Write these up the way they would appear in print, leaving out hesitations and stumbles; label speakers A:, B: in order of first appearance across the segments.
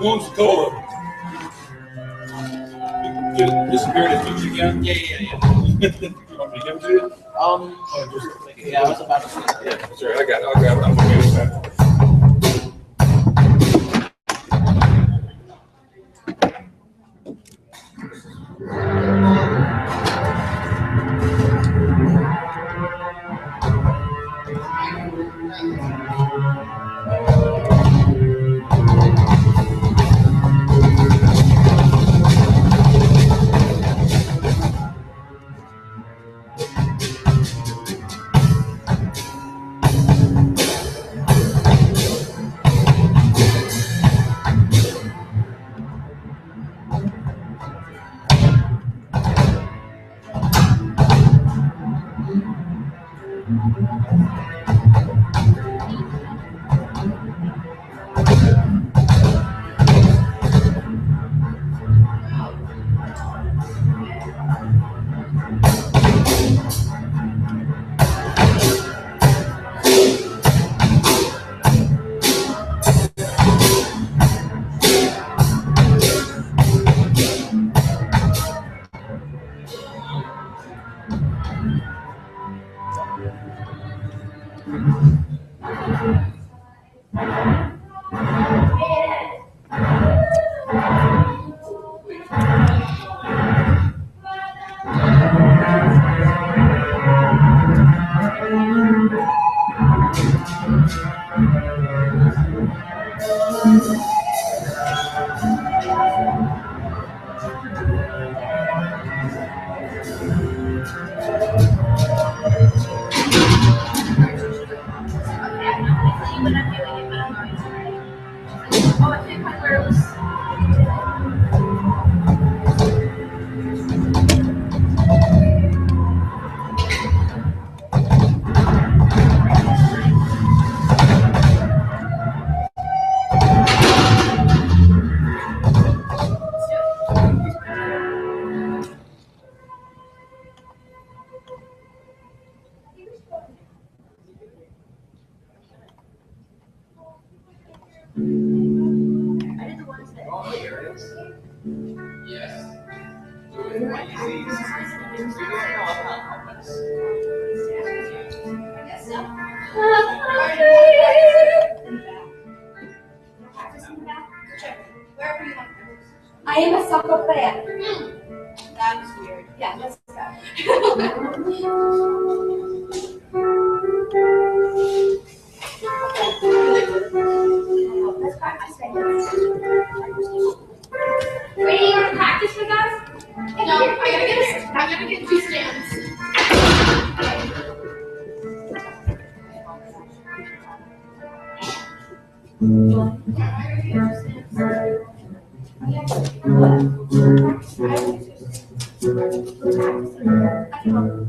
A: Who's Cola? Disappeared at Fuji again?
B: Yeah.
A: You want me to give it to you?
B: Yeah, I was about to say.
A: Yeah, sorry, I got it. I'll grab it. I'm gonna get it back.
C: I am a sucker fan. That's weird. Yeah, let's go. Let's practice right now. Ready to practice with us?
D: No, I gotta get 2 stands.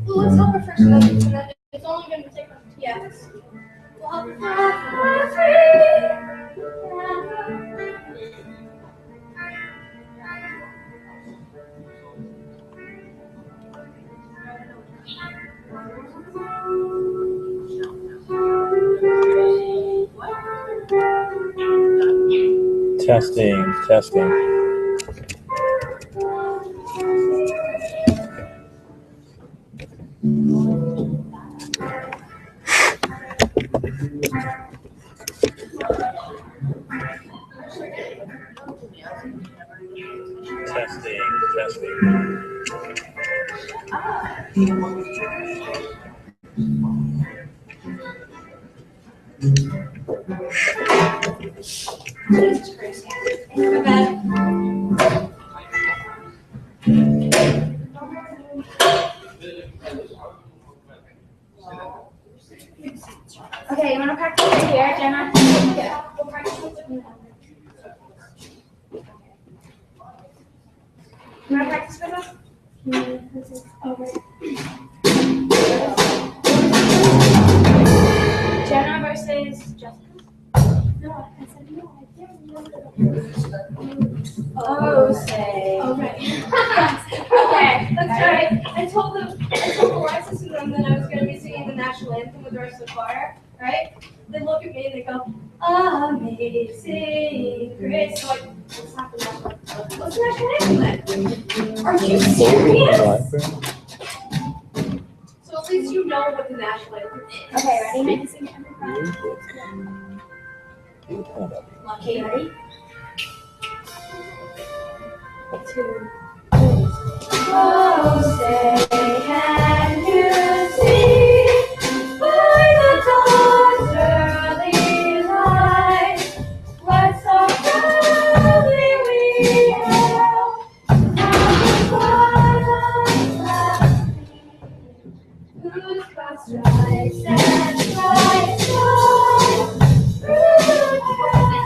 C: Let's help her first.
D: It's only gonna take us 2 minutes.
E: Testing. Testing.
C: Jesus Christ. My bad. Okay, you want to practice right here, Jenna? Yeah. We'll practice with it. You want to practice with us? This is over. Jenna versus Jessica? No, I said no. I didn't know. Oh, say. Okay. Okay, that's right. I told Alexis and them that I was going to be singing the national anthem with the rest of the choir, right? They look at me and they go, Amazing Grace. So like, what's not the national anthem? What's the national anthem then? Are you serious? So at least you know what the national anthem is. Okay, ready? Sing everybody. Okay, ready? 2, 3. Oh, say, can you see by the dawn's early light what so proudly we hailed from the twilight's last gleam, whose cross stripes and bright stars through the perilous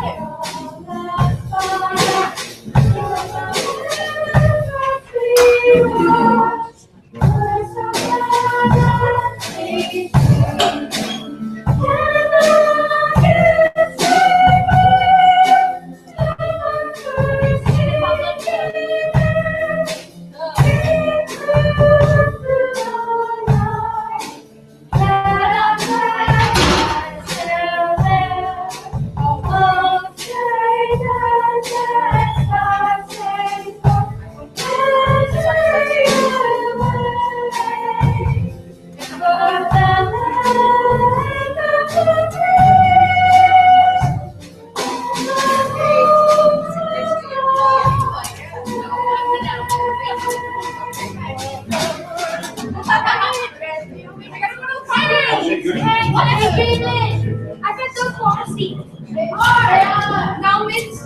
C: fire. Now, Miss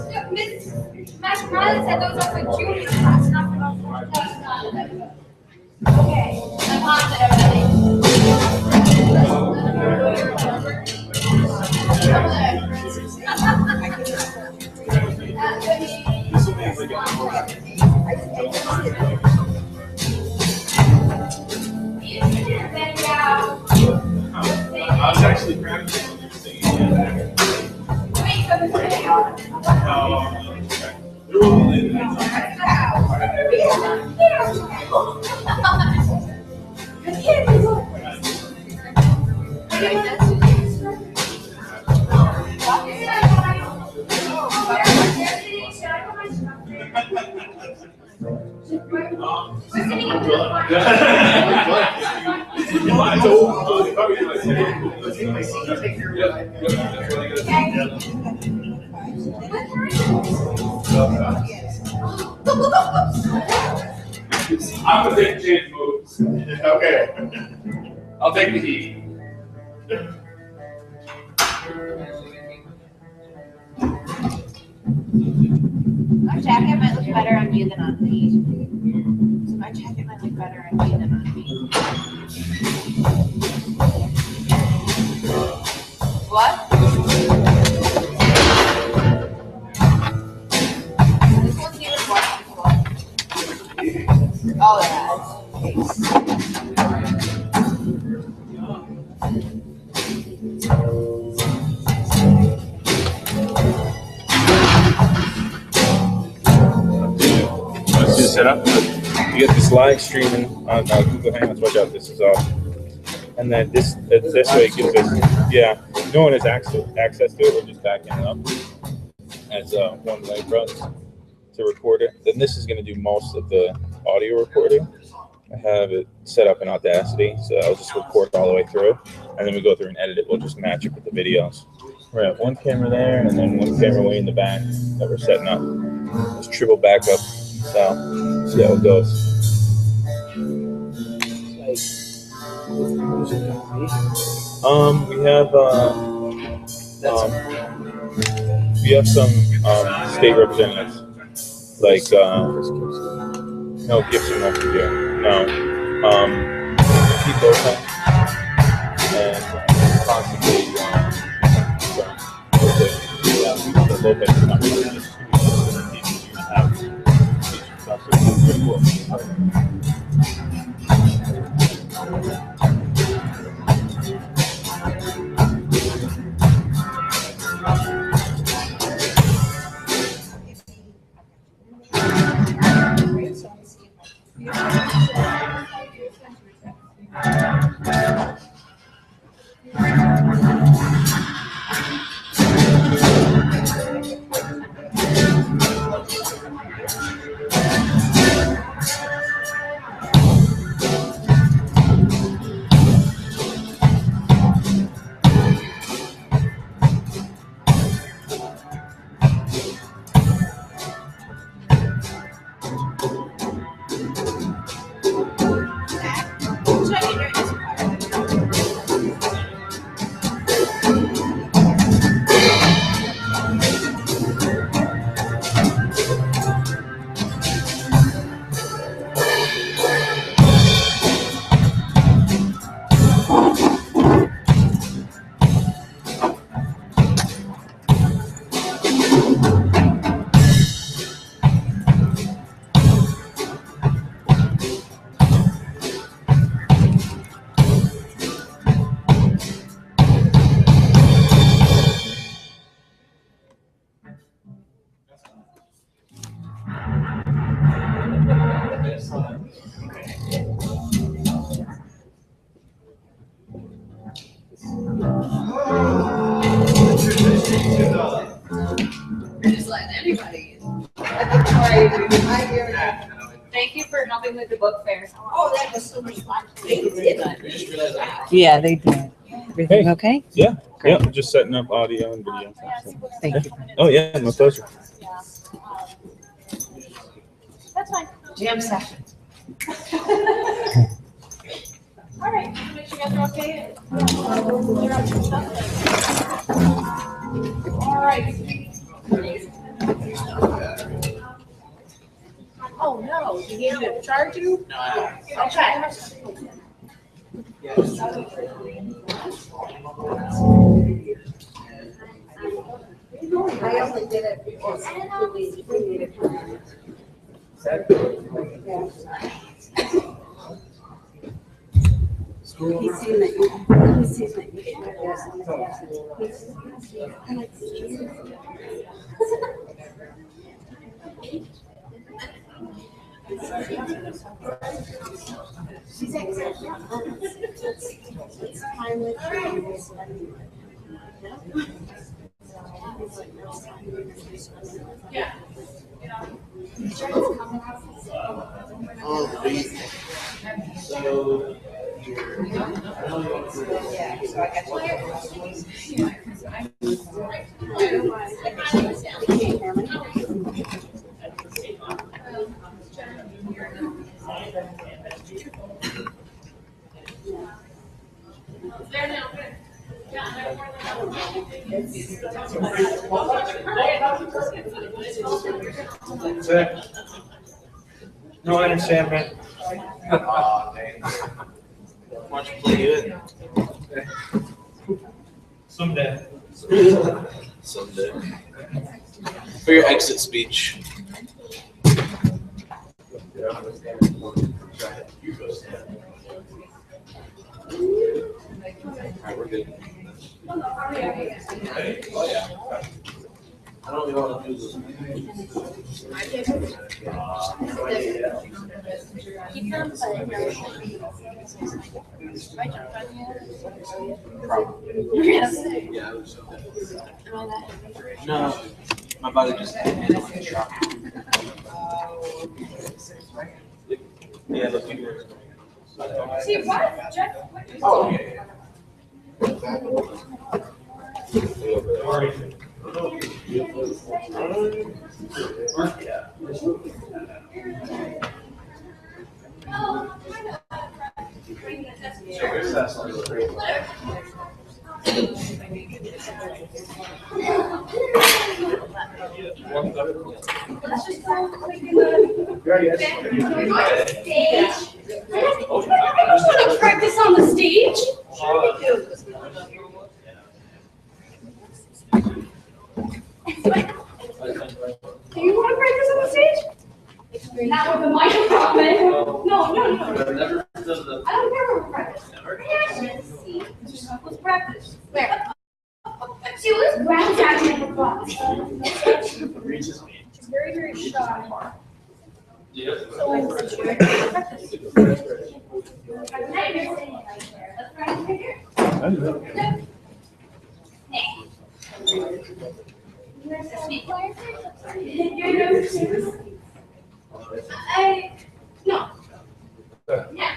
C: McMillan said those are for junior class, not for class. Okay, I'm positive everything.
A: I was actually practicing singing. I'm gonna take change moves.
E: Okay.
A: I'll take the heat.
F: My jacket might look better on you than on me. So my jacket might look better on you than on me. What? This one's even more comfortable. Oh, yeah.
G: Let's just set up. You get this live streaming on Google Hangouts. Watch out, this is off. And then this way it gives us, no one has access to it. We're just backing it up as one way for us to record it. Then this is going to do most of the audio recording. I have it set up in Audacity, so I'll just record all the way through, and then we go through and edit it. We'll just match it with the videos. We're at one camera there, and then one camera way in the back that we're setting up. Let's triple back up, so see how it goes. We have We have some state representatives, like no Gibson won't be here. No, Pete Lopez and possibly the Lopez is not really just have teaching stuff, so it's pretty cool.
F: Just let anybody. Thank you for helping with the book fair.
E: Oh, that was so much fun.
H: Yeah, they did. Everything okay?
G: Yeah, I'm just setting up audio and video.
H: Thank you.
G: Oh yeah, my pleasure.
F: That's fine. Jam session.
D: All right, make sure you guys are okay. All right. Oh, no, you need to charge you?
B: No, I
D: Okay.
E: I only did it because we needed to. He's seen that
D: Yeah.
B: Oh, please. So.
A: No, I understand, man.
B: Aw, dang. Why don't you play you in?
A: Someday.
B: Someday. For your exit speech. Alright, we're good. Oh, yeah. I don't even want to do this.
F: Keep them, but
B: Probably. Yeah, I was okay. No, my body just can't handle the shock. Yeah, look, you were.
D: See, what? Jeff, what?
B: Oh, okay.
C: Let's just go quick in the stage. Let's practice on the stage. Do you want to practice on the stage? Not with the microphone. No. I don't care where we practice. Let's practice. Where? See, let's practice acting in the class. She's very, very shy. So let's practice. Let's practice right here. You're nervous. No. Yeah.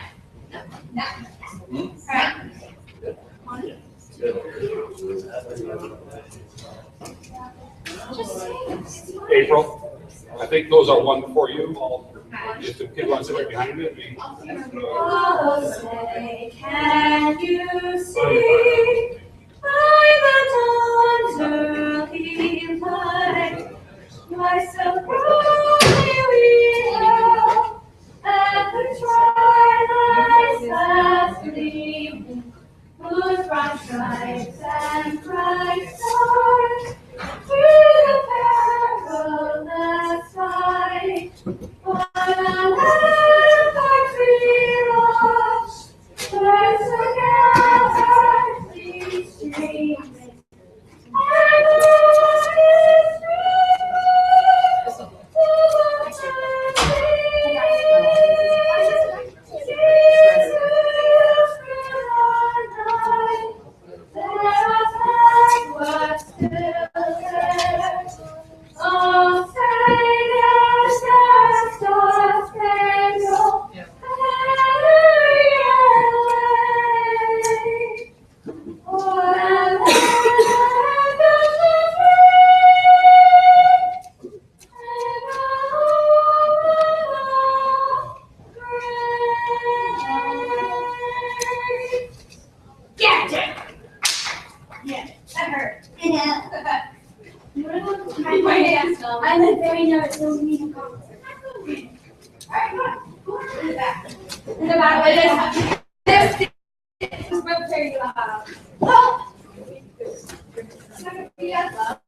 C: No. All right.
A: April, I think those are one for you. If the kid wants to sit right behind it.
C: Oh, say, can you see by the dawn's early light, why so brightly we hailed at the twilight's last gleaming, whose bright stripes and bright stars through the perilous fight. What a ramparts we lost, where together we streaming, and what is I'm a very nervous, so we need to go. Alright, come on. Go in the back. In the back, this is very loud. Oh! It's not gonna be as loud.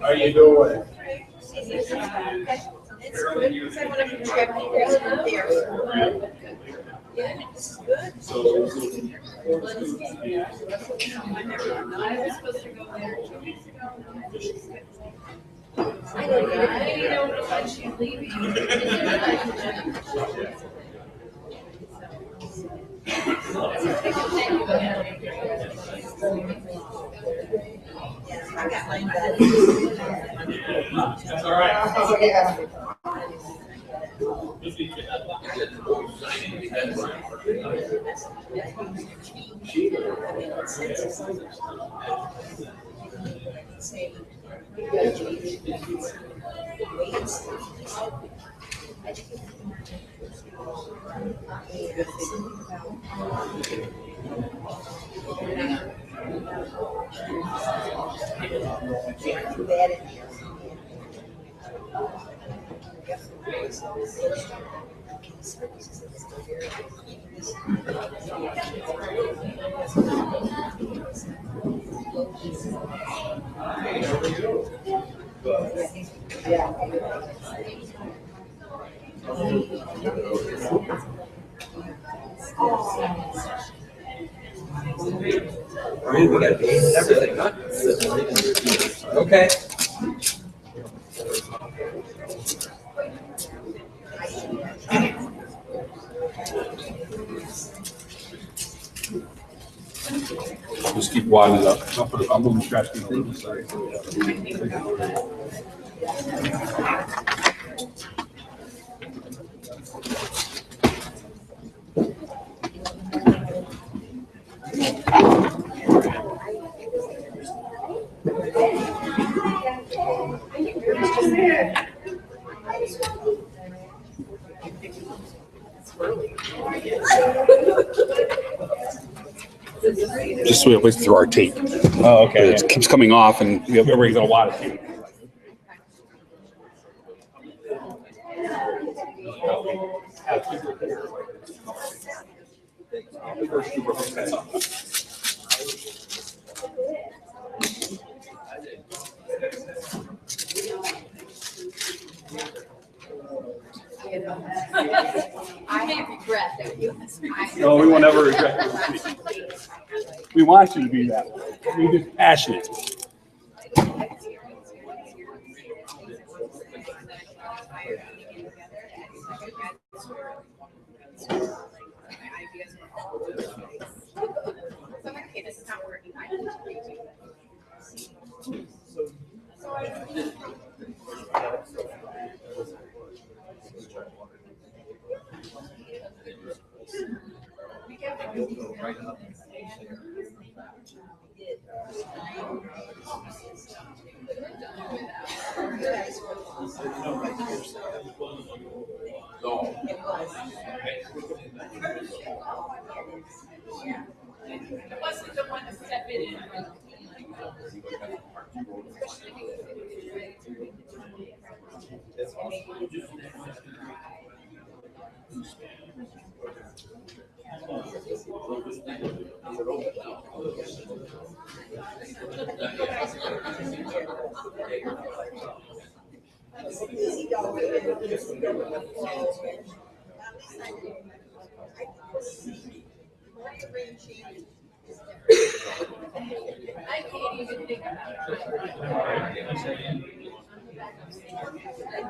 A: How you doing? That's all right.
B: We got games and everything, huh? Okay.
A: Just keep wadding it up. I'll move the trash can over to the side. Just so we have a place to throw our tape.
G: Oh, okay.
A: It keeps coming off and everybody's got a lot of tape.
D: I may regret that you.
A: No, we will never regret it. We want you to be that way. We're just passionate.
D: Okay, this is not working. It wasn't the one to step in. I can't even think about it.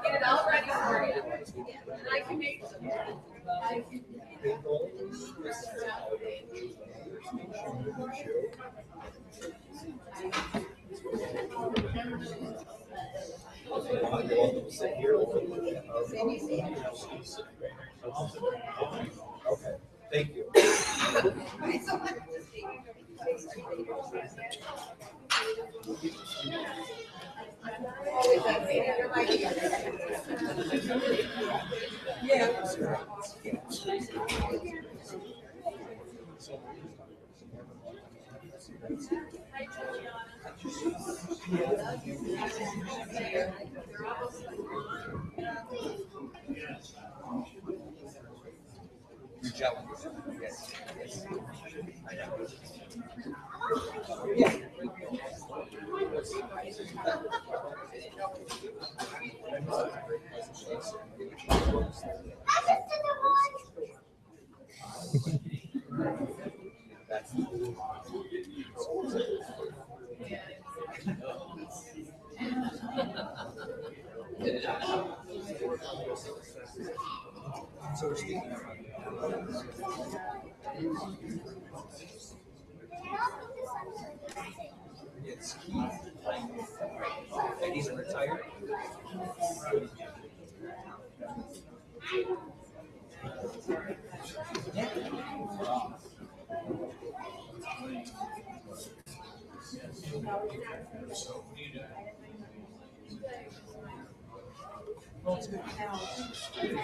D: Get it all ready for you. And I can make some.
B: Thank you. It's and he's retired.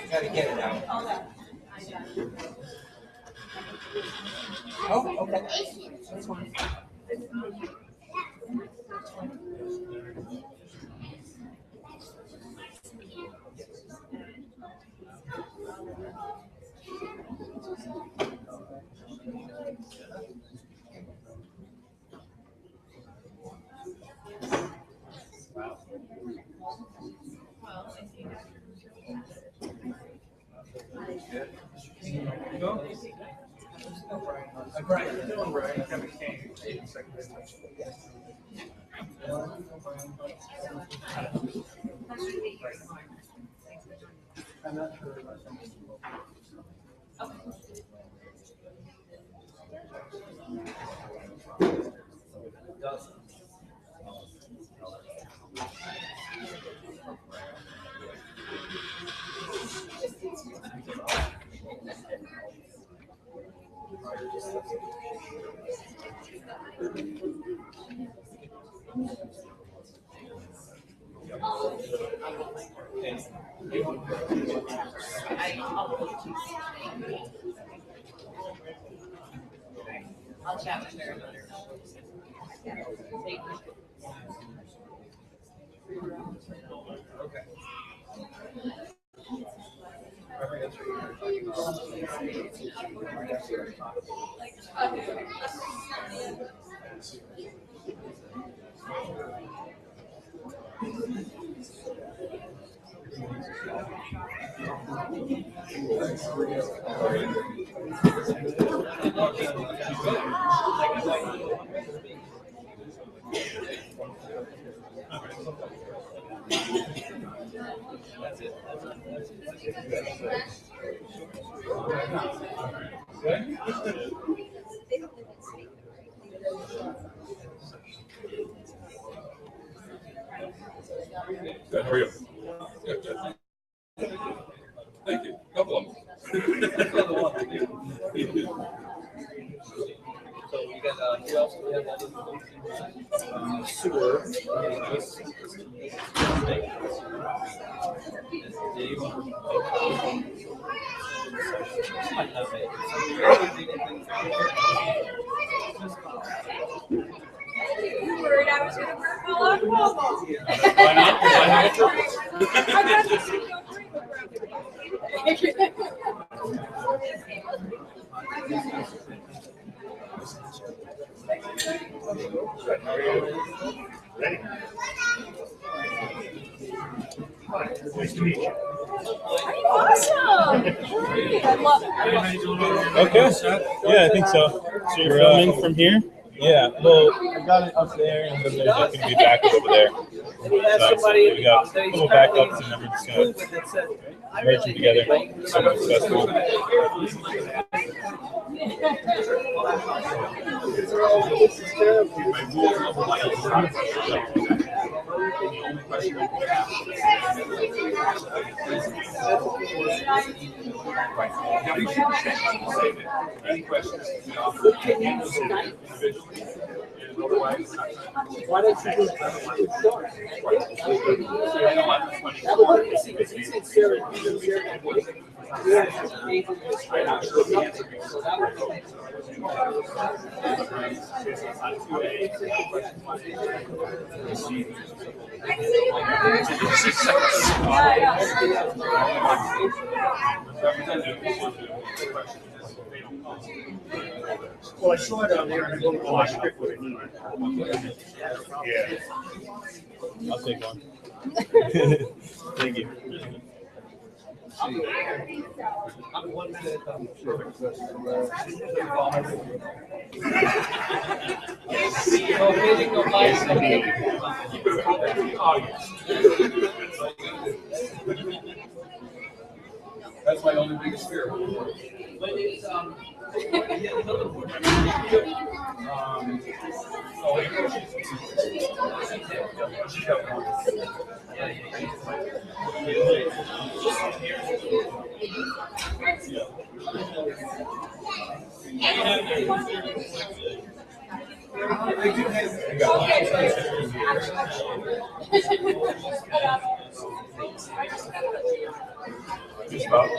B: Gotta get it out. Oh, okay. That's fine.
F: I'll chat with her.
B: Okay.
A: Good, how are you? Good, good. Thank you. Couple of them.
B: So we got who else do we have? Sewer. Dave.
D: You worried I was gonna burn my log wall?
A: Why not? Why not?
D: I got this to go green with
A: Ready? Nice to meet you.
D: Awesome! Great, I love it.
G: Okay. Yeah, I think so. So you're filming from here? Yeah. Well, I got it up there, and then there's going to be backup over there. So we got a couple backups, and then we're just going to merge them together. So much successful.
A: Any questions? Individually. And otherwise,
B: Why don't you just start?
A: Well, I saw it on there and I go, oh, I script what I need. Yeah.
G: I'll take one. Thank you.
B: I'm 1 minute.
A: That's my only biggest fear. Just about.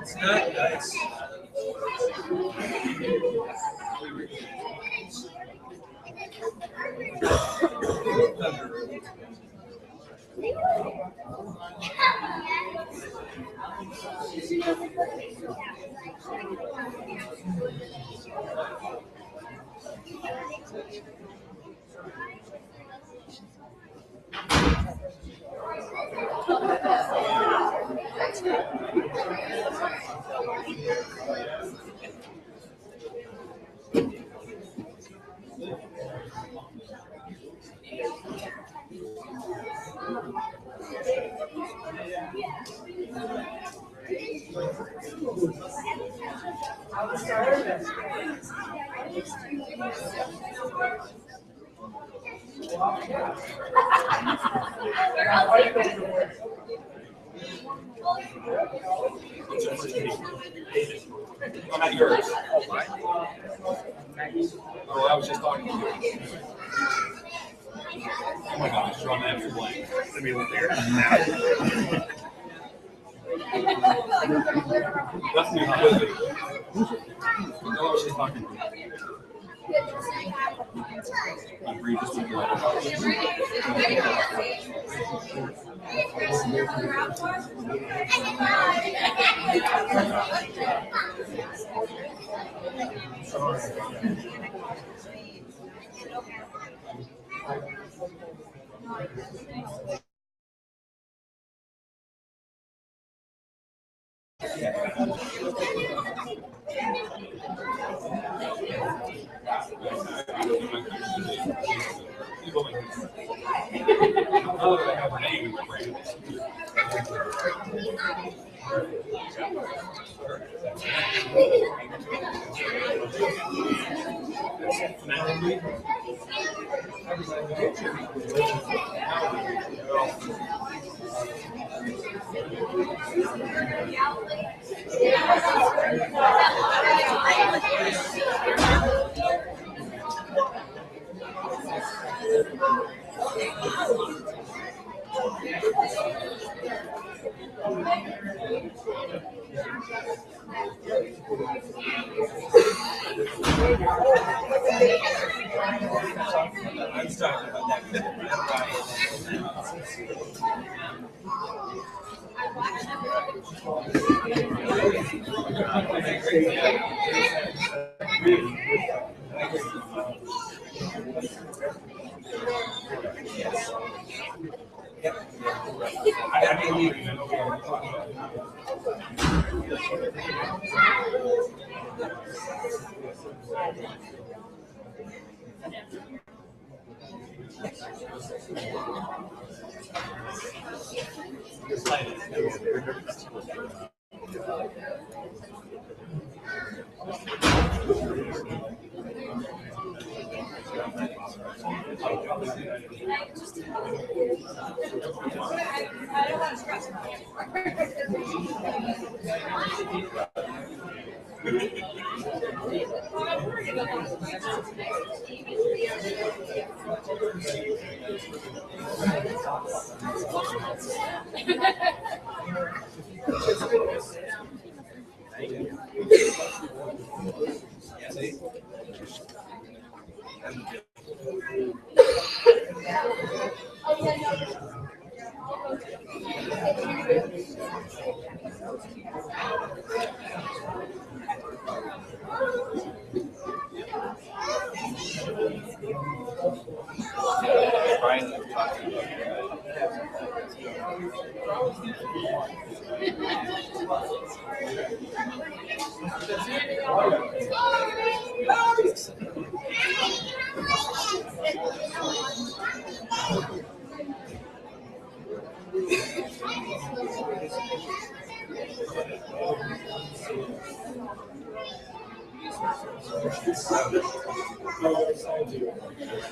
A: It's not nice. Oh, not yours. Oh, mine. Oh, I was just talking to you. Oh my gosh, you're on the extra blank. Let me look there. That's me. No, I was just talking to you. I'm free to speak. I was talking about I didn't even know what we were talking about.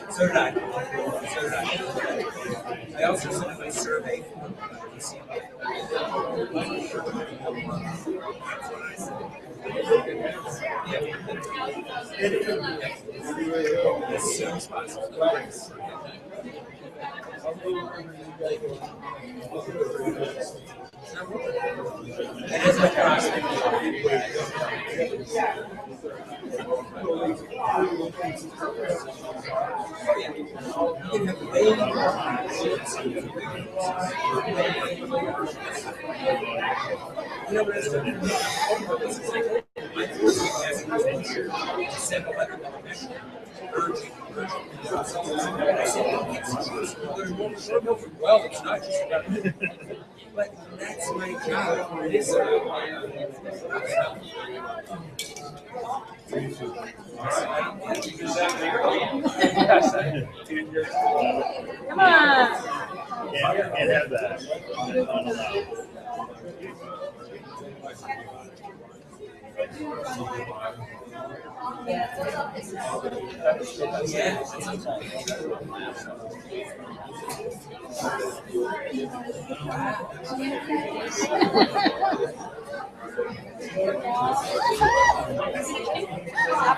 B: So did I. I also sent my survey. As soon as possible. It is a process. Well, it's not just about but that's my job. It is
D: Come on.
A: Can't have that.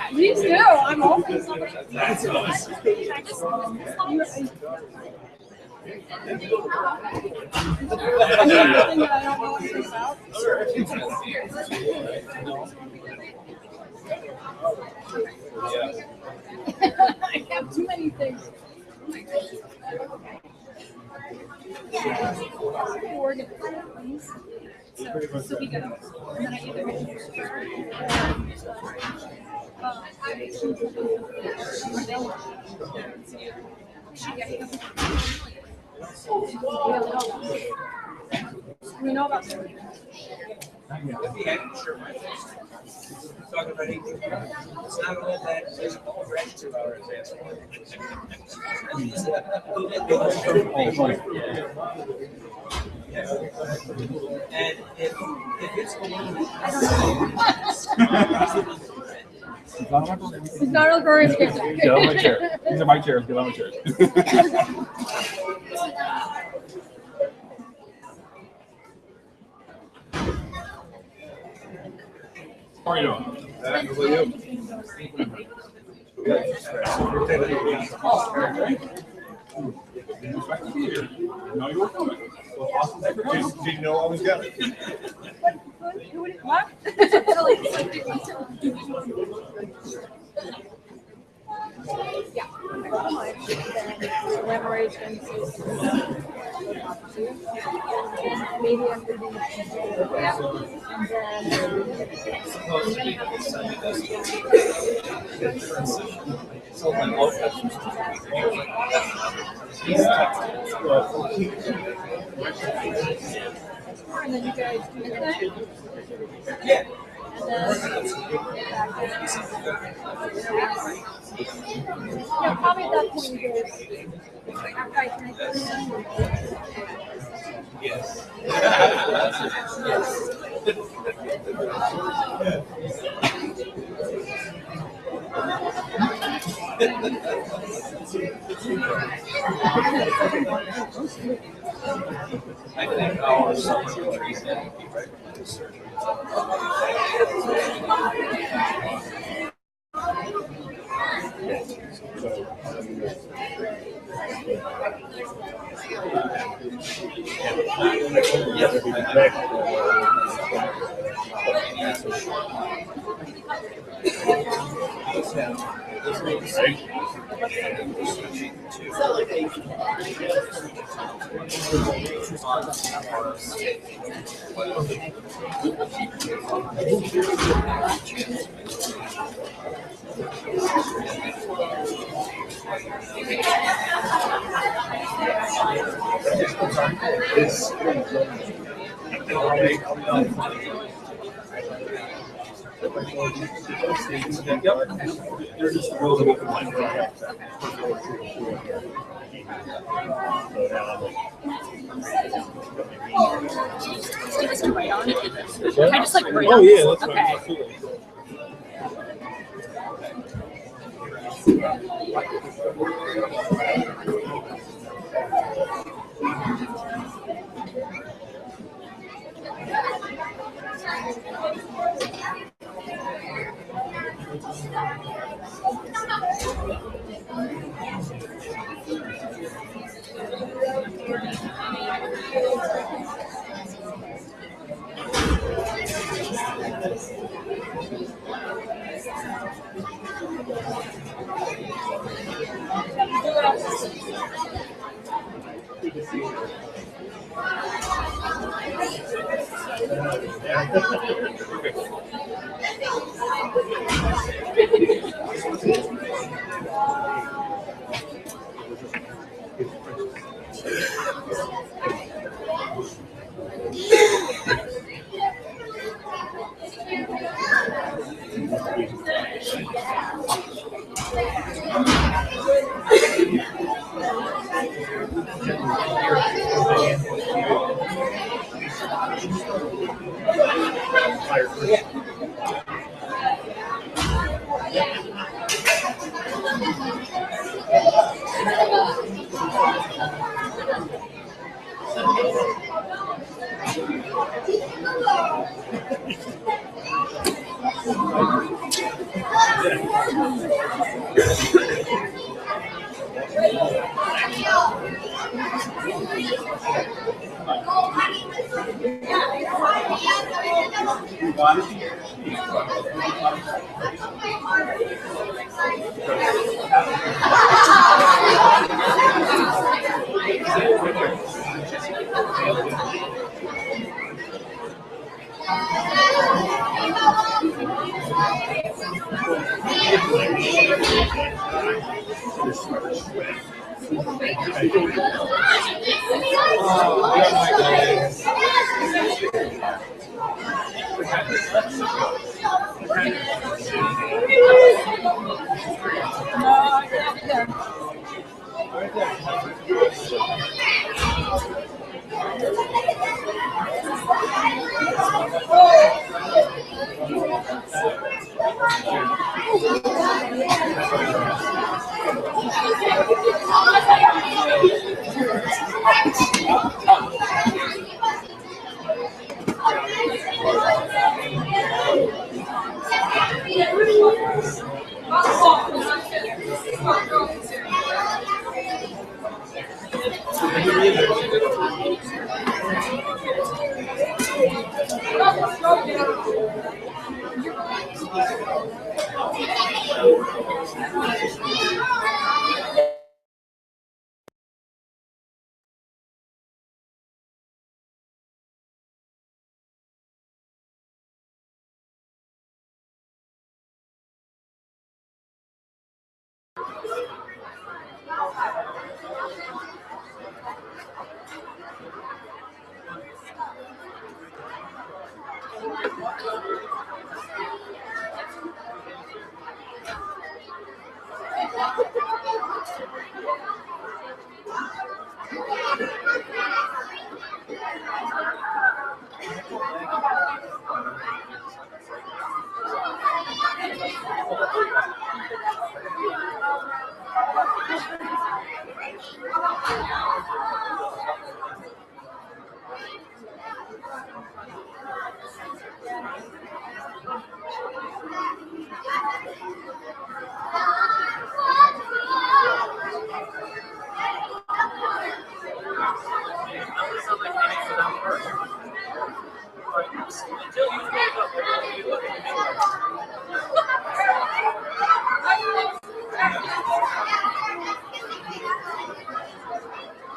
D: Please do. I'm open. I have too many things. Oregon, please. So we go. And then I either we know about
B: Talking about anything. It's not all that. There's all red 2 hours asshole. And if it's
D: it's not all girls.
A: Get on my chair. These are my chairs. Get on my chairs. How are you doing? No, you were coming. Did you know I was coming?
D: What? Yeah. Collaboration. Maybe I'm reading and then you guys do that.
B: yeah.
D: And then yeah, probably at that point you guys after I finish
B: Yes. I think our summer treatment would be right for the surgery.
A: They're just really good like
D: Can I just like write
G: Oh
D: on
G: yeah,
D: this?
G: that's
D: Okay.
G: fine.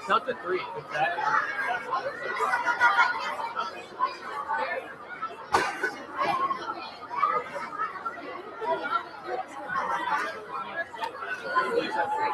B: Count to three. Exactly.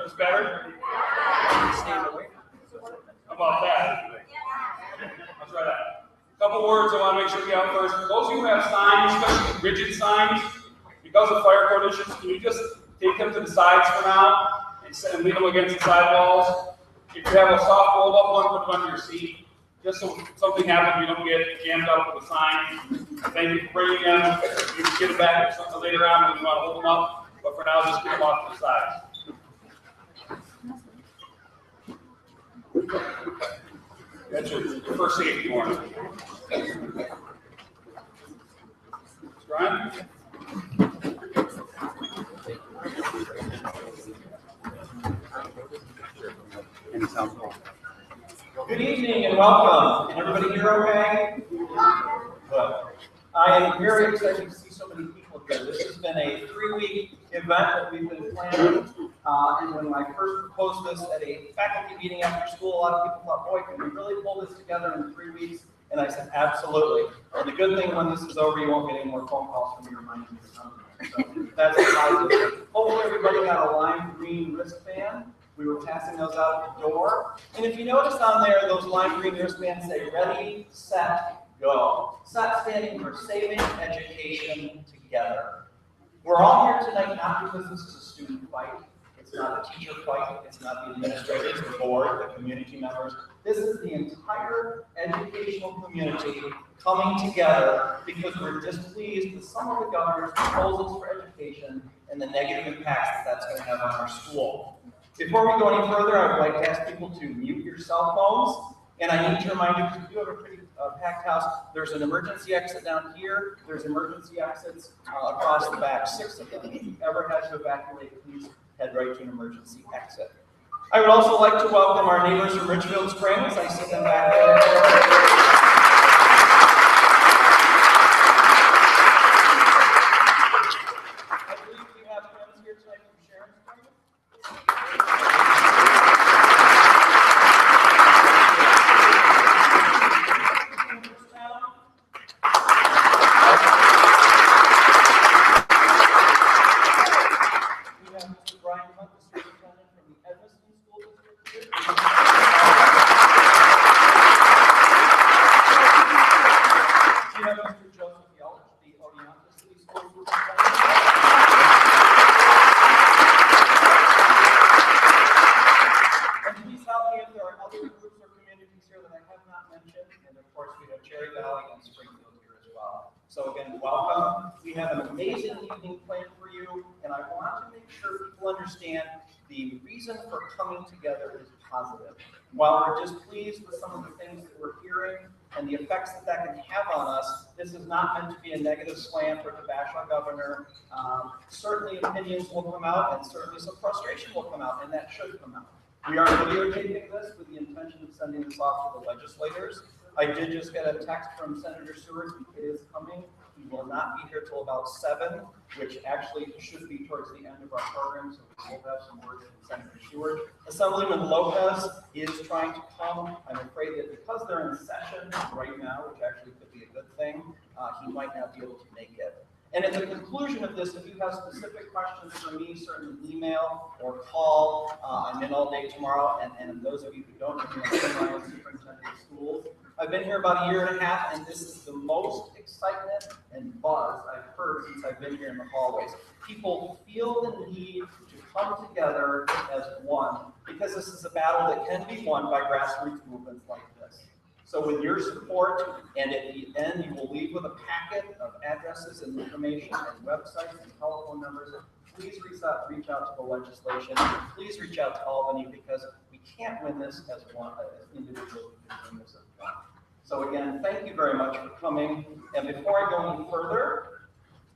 A: It's better? How about that? Let's try that. Couple words I want to make sure we get out first. For those of you who have signs, especially rigid signs, because of fire code issues, can you just take them to the sides for now and leave them against the sidewalls? If you have a soft roll-up one, put it under your seat. Just so something happens, you don't get jammed up with a sign. Thank you for bringing them. You can get it back later on when you want to hold them up. But for now, just get them off to the sides. That's your first safety warning. Brian?
I: Good evening and welcome. Can everybody hear okay? Good. I am very excited to see so many people here. This has been a 3-week event that we've been planning. And when I first proposed this at a faculty meeting after school, a lot of people thought, boy, can we really pull this together in 3 weeks? And I said, absolutely. And the good thing when this is over, you won't get any more phone calls from me reminding you to come here. So that's a positive. Hopefully everybody got a lime green wristband. We were passing those out at the door. And if you notice on there, those lime green wristbands say ready, set, go. SET standing for Saving Education Together. We're all here tonight not because this is a student fight. It's not a teacher fight. It's not the administrators, the board, the community members. This is the entire educational community coming together because we're displeased with some of the governor's proposals for education and the negative impacts that that's going to have on our school. Before we go any further, I would like to ask people to mute your cell phones. And I need to remind you, because we do have a pretty packed house, there's an emergency exit down here. There's emergency exits across the back, 6 of them. If you ever had to evacuate, please head right to an emergency exit. I would also like to welcome our neighbors from Richfield Springs. I see them back there. So again, welcome. We have an amazing evening planned for you, and I want to make sure people understand the reason for coming together is positive. While we're just pleased with some of the things that we're hearing and the effects that that can have on us, this is not meant to be a negative slam for the bash our governor. Certainly opinions will come out, and certainly some frustration will come out, and that should come out. We are videotaping this with the intention of sending this off to the legislators. I did just get a text from Senator Seward. He is coming. He will not be here till about 7, which actually should be towards the end of our program, so we will have some words from Senator Seward. Assemblyman Lopez is trying to come. I'm afraid that because they're in session right now, which actually could be a good thing, he might not be able to make it. And at the conclusion of this, if you have specific questions for me, certainly email or call. I'm in all day tomorrow, and those of you who don't know me, I'm superintendent of schools. I've been here about a year and a half, and this is the most excitement and buzz I've heard since I've been here in the hallways. People feel the need to come together as one, because this is a battle that can be won by grassroots movements like this. So with your support, and at the end, you will leave with a packet of addresses and information and websites and telephone numbers. Please reach out to the legislation. Please reach out to Albany, because we can't win this as one, as individuals. We can win this as one. So again, thank you very much for coming. And before I go any further,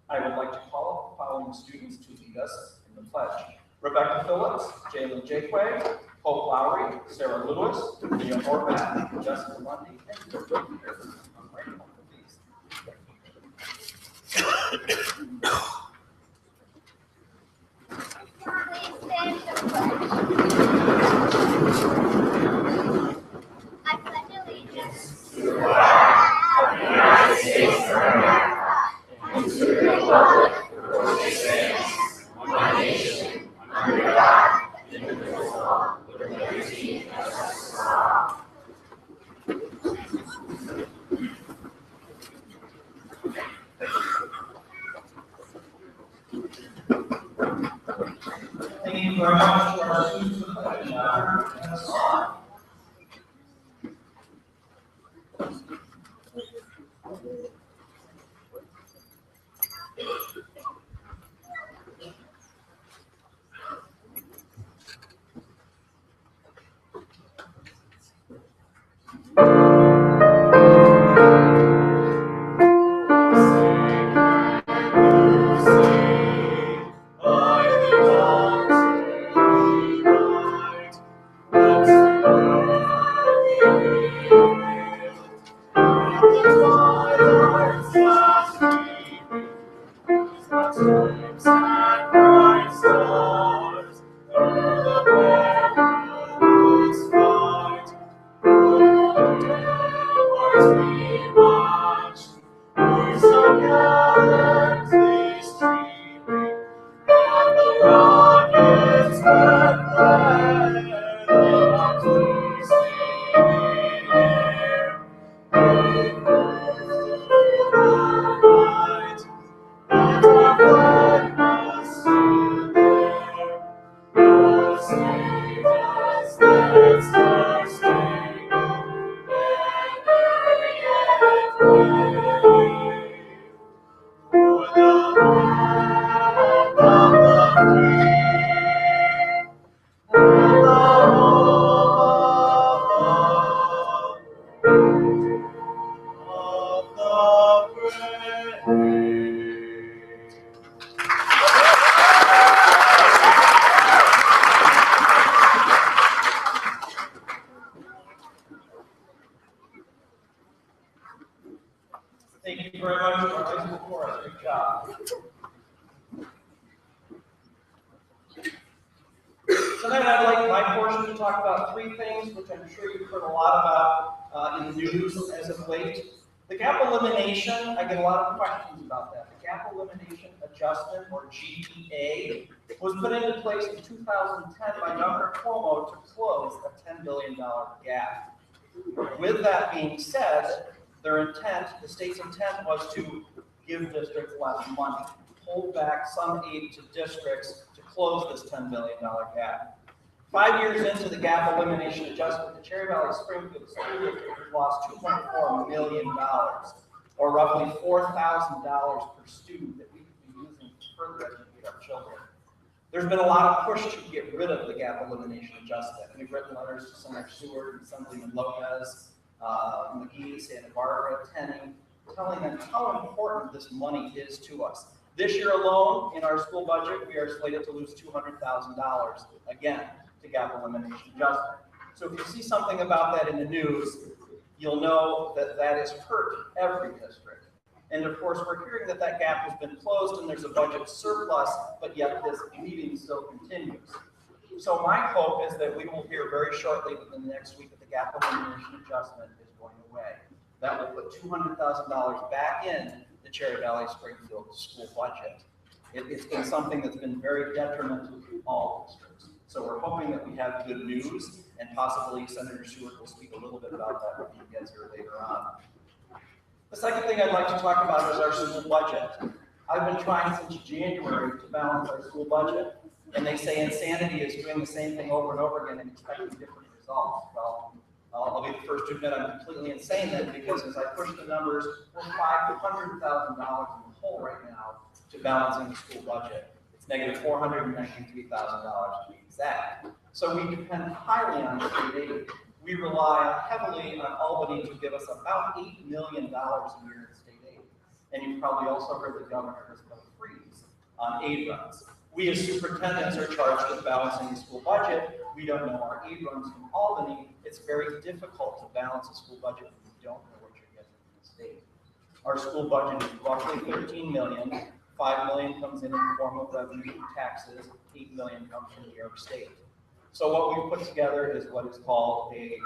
I: I would like to call up the following students to lead us in the pledge: Rebecca Phillips, Jalen Jakeway, Hope Lowry, Sarah Lewis, Mia Horvath, Jessica Lundy, and Joe Peters. I'm grateful for these.
C: Please stand the pledge. I pledge allegiance to the flag of the United States of America and to the republic for which it stands, one nation, under God, indivisible, with liberty and justice for all.
I: Thank you very much to our students for pledging our song.
A: Let's
I: Tonight I'd like my portion to talk about three things, which I'm sure you've heard a lot about in the news as of late. The gap elimination, I get a lot of questions about that. The gap elimination adjustment, or GEA, was put into place in 2010 by Governor Cuomo to close a $10 billion gap. With that being said, their intent, the state's intent, was to give districts less money, hold back some aid to districts to close this $10 billion gap. 5 years into the gap elimination adjustment, the Cherry Valley-Springfield School District lost $2.4 million, or roughly $4,000 per student that we could be using to further educate our children. There's been a lot of push to get rid of the gap elimination adjustment. We've written letters to Senator Seward, Assemblyman Lopez, McGee, Santa Barbara, Tenney, telling them how important this money is to us. This year alone, in our school budget, we are slated to lose $200,000 again to gap elimination adjustment. So if you see something about that in the news, you'll know that that has hurt every district. And of course, we're hearing that that gap has been closed and there's a budget surplus, but yet this meeting still continues. So my hope is that we will hear very shortly within the next week that the gap elimination adjustment is going away. That will put $200,000 back in the Cherry Valley-Springfield school budget. It's been something that's been very detrimental to all districts. So we're hoping that we have good news, and possibly Senator Seward will speak a little bit about that when he gets here later on. The second thing I'd like to talk about is our school budget. I've been trying since January to balance our school budget, and they say insanity is doing the same thing over and over again and expecting different results. Well, I'll be the first to admit I'm completely insane then, because as I push the numbers, we're $500,000 in the hole right now to balancing the school budget. It's negative $493,000 to be exact. So we depend highly on state aid. We rely heavily on Albany to give us about $8 million a year in state aid. And you've probably also heard the governor has put a freeze on aid runs. We as superintendents are charged with balancing the school budget. We don't know our aid runs from Albany. It's very difficult to balance a school budget when you don't know what you're getting from the state. Our school budget is roughly $13 million. $5 million comes in the form of revenue from taxes. $8 million comes from New York State. So what we've put together is what is called a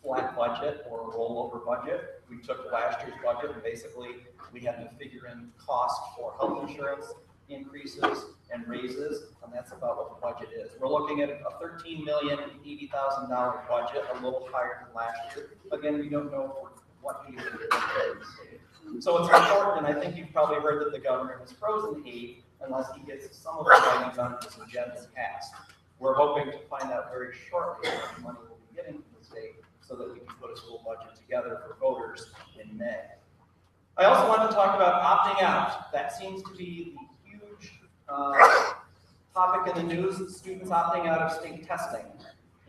I: flat budget or a rollover budget. We took last year's budget and basically we had to figure in cost for health insurance increases and raises, and that's about what the budget is. We're looking at a $13,080,000 budget, a little higher than last year. Again, we don't know what aid is in the state. So it's important, and I think you've probably heard that the governor has frozen aid unless he gets some of the items on his agenda passed. We're hoping to find out very shortly how much money we'll be getting from the state so that we can put a school budget together for voters in May. I also want to talk about opting out. That seems to be the huge topic in the news, students opting out of state testing.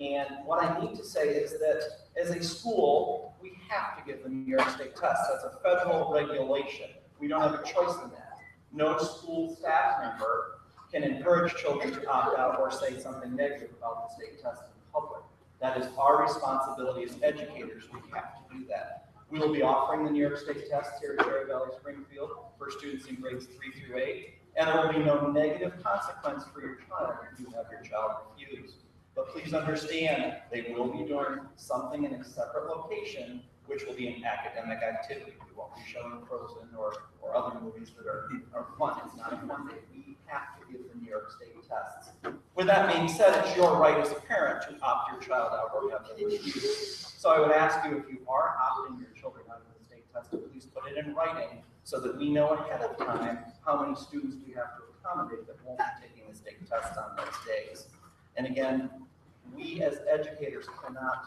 I: And what I need to say is that as a school, we have to give the New York State test. That's a federal regulation. We don't have a choice in that. No school staff member can encourage children to opt out or say something negative about the state test in public. That is our responsibility as educators. We have to do that. We will be offering the New York State test here at Cherry Valley-Springfield for students in grades 3 through 8, and there will be no negative consequence for your child if you have your child refuse. But please understand, they will be doing something in a separate location, which will be an academic activity. We won't be showing Frozen or other movies that are fun. It's not a fun day. We have to give the New York State tests. With that being said, it's your right as a parent to opt your child out or have them refuse. So I would ask you, if you are opting your children out of the state test, to please put it in writing so that we know ahead of time how many students we have to accommodate that won't be taking the state test on those days. And again, we as educators cannot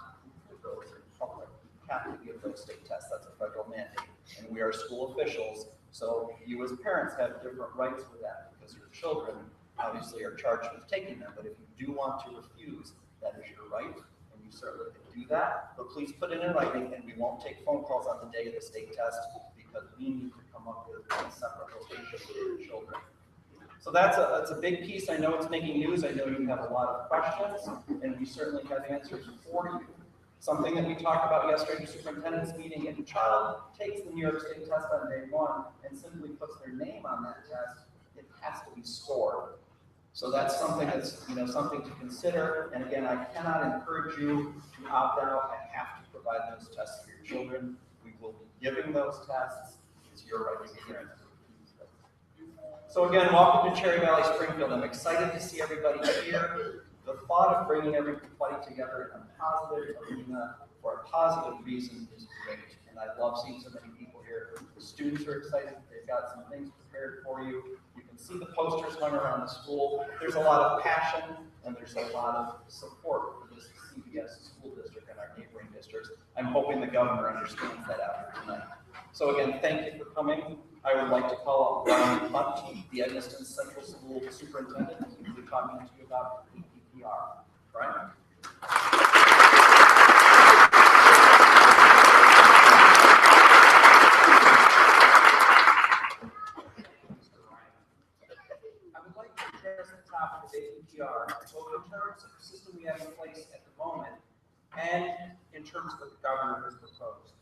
I: do those in public. We have to give those state tests. That's a federal mandate. And we are school officials, so you as parents have different rights with that because your children obviously are charged with taking them. But if you do want to refuse, that is your right, and you certainly can do that. But please put it in writing, and we won't take phone calls on the day of the state test because we need to come up with a separate location for your children. So that's a big piece. I know it's making news. I know you have a lot of questions, and we certainly have answers for you. Something that we talked about yesterday in the superintendent's meeting, if a child takes the New York State test on day 1 and simply puts their name on that test, it has to be scored. So that's something that's, something to consider. And again, I cannot encourage you to opt out. I have to provide those tests for your children. We will be giving those tests. It's your right as a parent. So again, welcome to Cherry Valley Springfield. I'm excited to see everybody here. The thought of bringing everybody together in a positive arena for a positive reason is great. And I love seeing so many people here. The students are excited. They've got some things prepared for you. You can see the posters hung around the school. There's a lot of passion and there's a lot of support for this CVS school district and our neighboring districts. I'm hoping the governor understands that after tonight. So again, thank you for coming. I would like to call up Brian Hunt, the Edmiston Central School Superintendent, who will be talking to you about EPPR. Brian? I would like to address the topic of APPR, both in terms of the system we have in place at the moment and in terms of what the governor has proposed.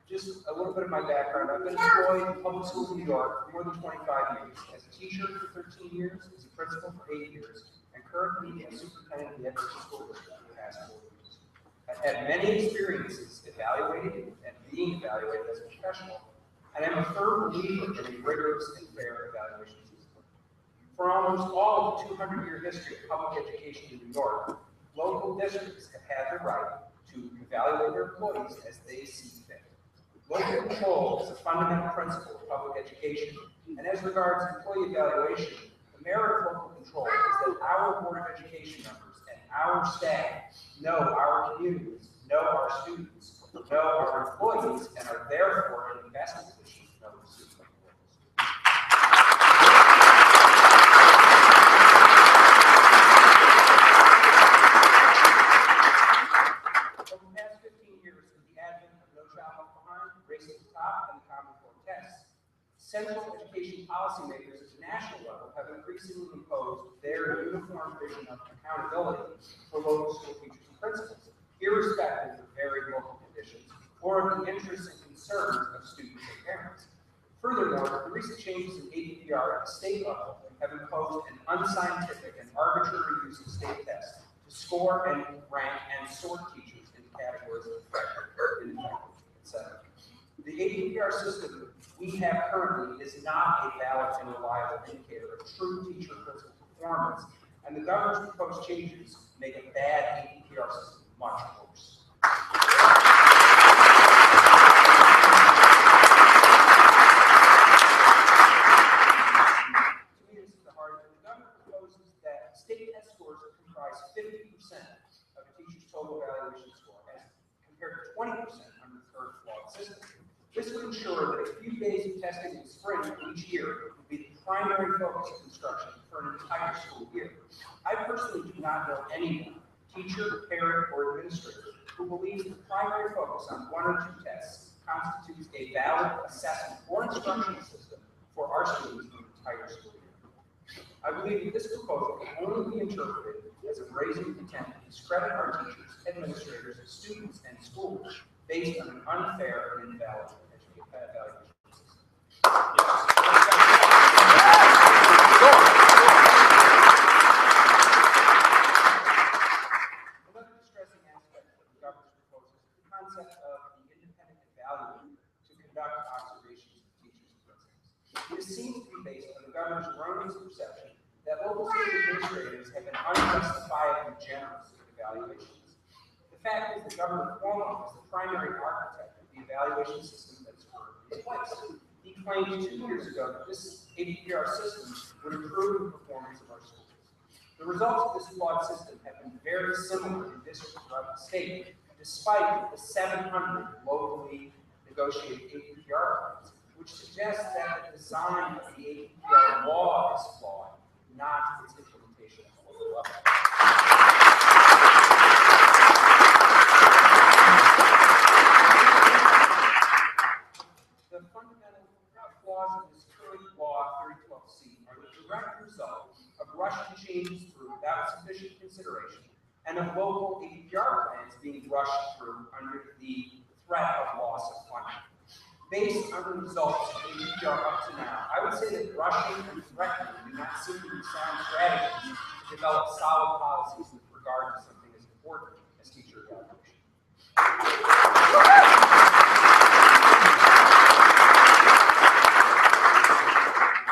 I: Just a little bit of my background. I've been employed in public schools in New York for more than 25 years. As a teacher for 13 years, as a principal for 8 years, and currently as superintendent of the Edmiston School District for the past 4 years. I've had many experiences evaluating and being evaluated as a professional, and I'm a firm believer in a rigorous and fair evaluation system. For almost all of the 200-year history of public education in New York, local districts have had the right to evaluate their employees as they see fit. Local control is a fundamental principle of public education, and as regards employee evaluation, the merit of local control is that our Board of Education members and our staff know our communities, know our students, know our employees, and are therefore in the best position to know the students' employees. Over the past 15 years, with the advent of No Child Left Behind, Race to the Top, and the Common Core tests, central education policymakers at the national level have increasingly imposed their uniform vision of accountability for local school teachers and principals, irrespective of varied local conditions or of the interests and concerns of students and parents. Furthermore, the recent changes in APPR at the state level have imposed an unscientific and arbitrary use of state tests to score and rank and sort teachers into categories of effective, ineffective, etc. The APPR system we have currently is not a valid and reliable indicator of true teacher principal performance, and the governor's proposed changes make a bad APPR system much worse. To me, this is the hard thing. The governor proposes that state test scores comprise 50% of a teacher's total evaluation score, as compared to 20% under the current flawed system. This would ensure that a few days of testing in the spring of each year would be the primary focus of instruction for an entire school year. I personally do not know anyone, teacher, parent, or administrator, who believes the primary focus on 1 or 2 tests constitutes a valid assessment or instruction system for our students for the entire school year. I believe that this proposal can only be interpreted as a raising intent to discredit our teachers, administrators, students, and schools based on an unfair and invalid evaluation system. Another distressing aspect of the governor's proposal is the concept of the independent evaluator to conduct observations of teachers and principals. This seems to be based on the governor's erroneous perception that local school administrators have been unjustifiably generous with evaluations. The fact is the governor Cuomo is the primary architect of the evaluation system that is currently in place. He claimed 2 years ago that this APPR system would improve the performance of our schools. The results of this flawed system have been very similar in districts throughout the state, despite the 700 locally negotiated APPR plans, which suggests that the design of the APPR law is flawed, not its implementation at the local level. The fundamental flaws of this current law 312C are the direct result of rushing changes through without sufficient consideration and of local APPR plans being rushed through under the threat of loss of funding.
A: based on the results of APR up to now, I would say that rushing and threatening do not seem to be sound strategies to develop solid policies with regard to something as important as teacher evaluation. I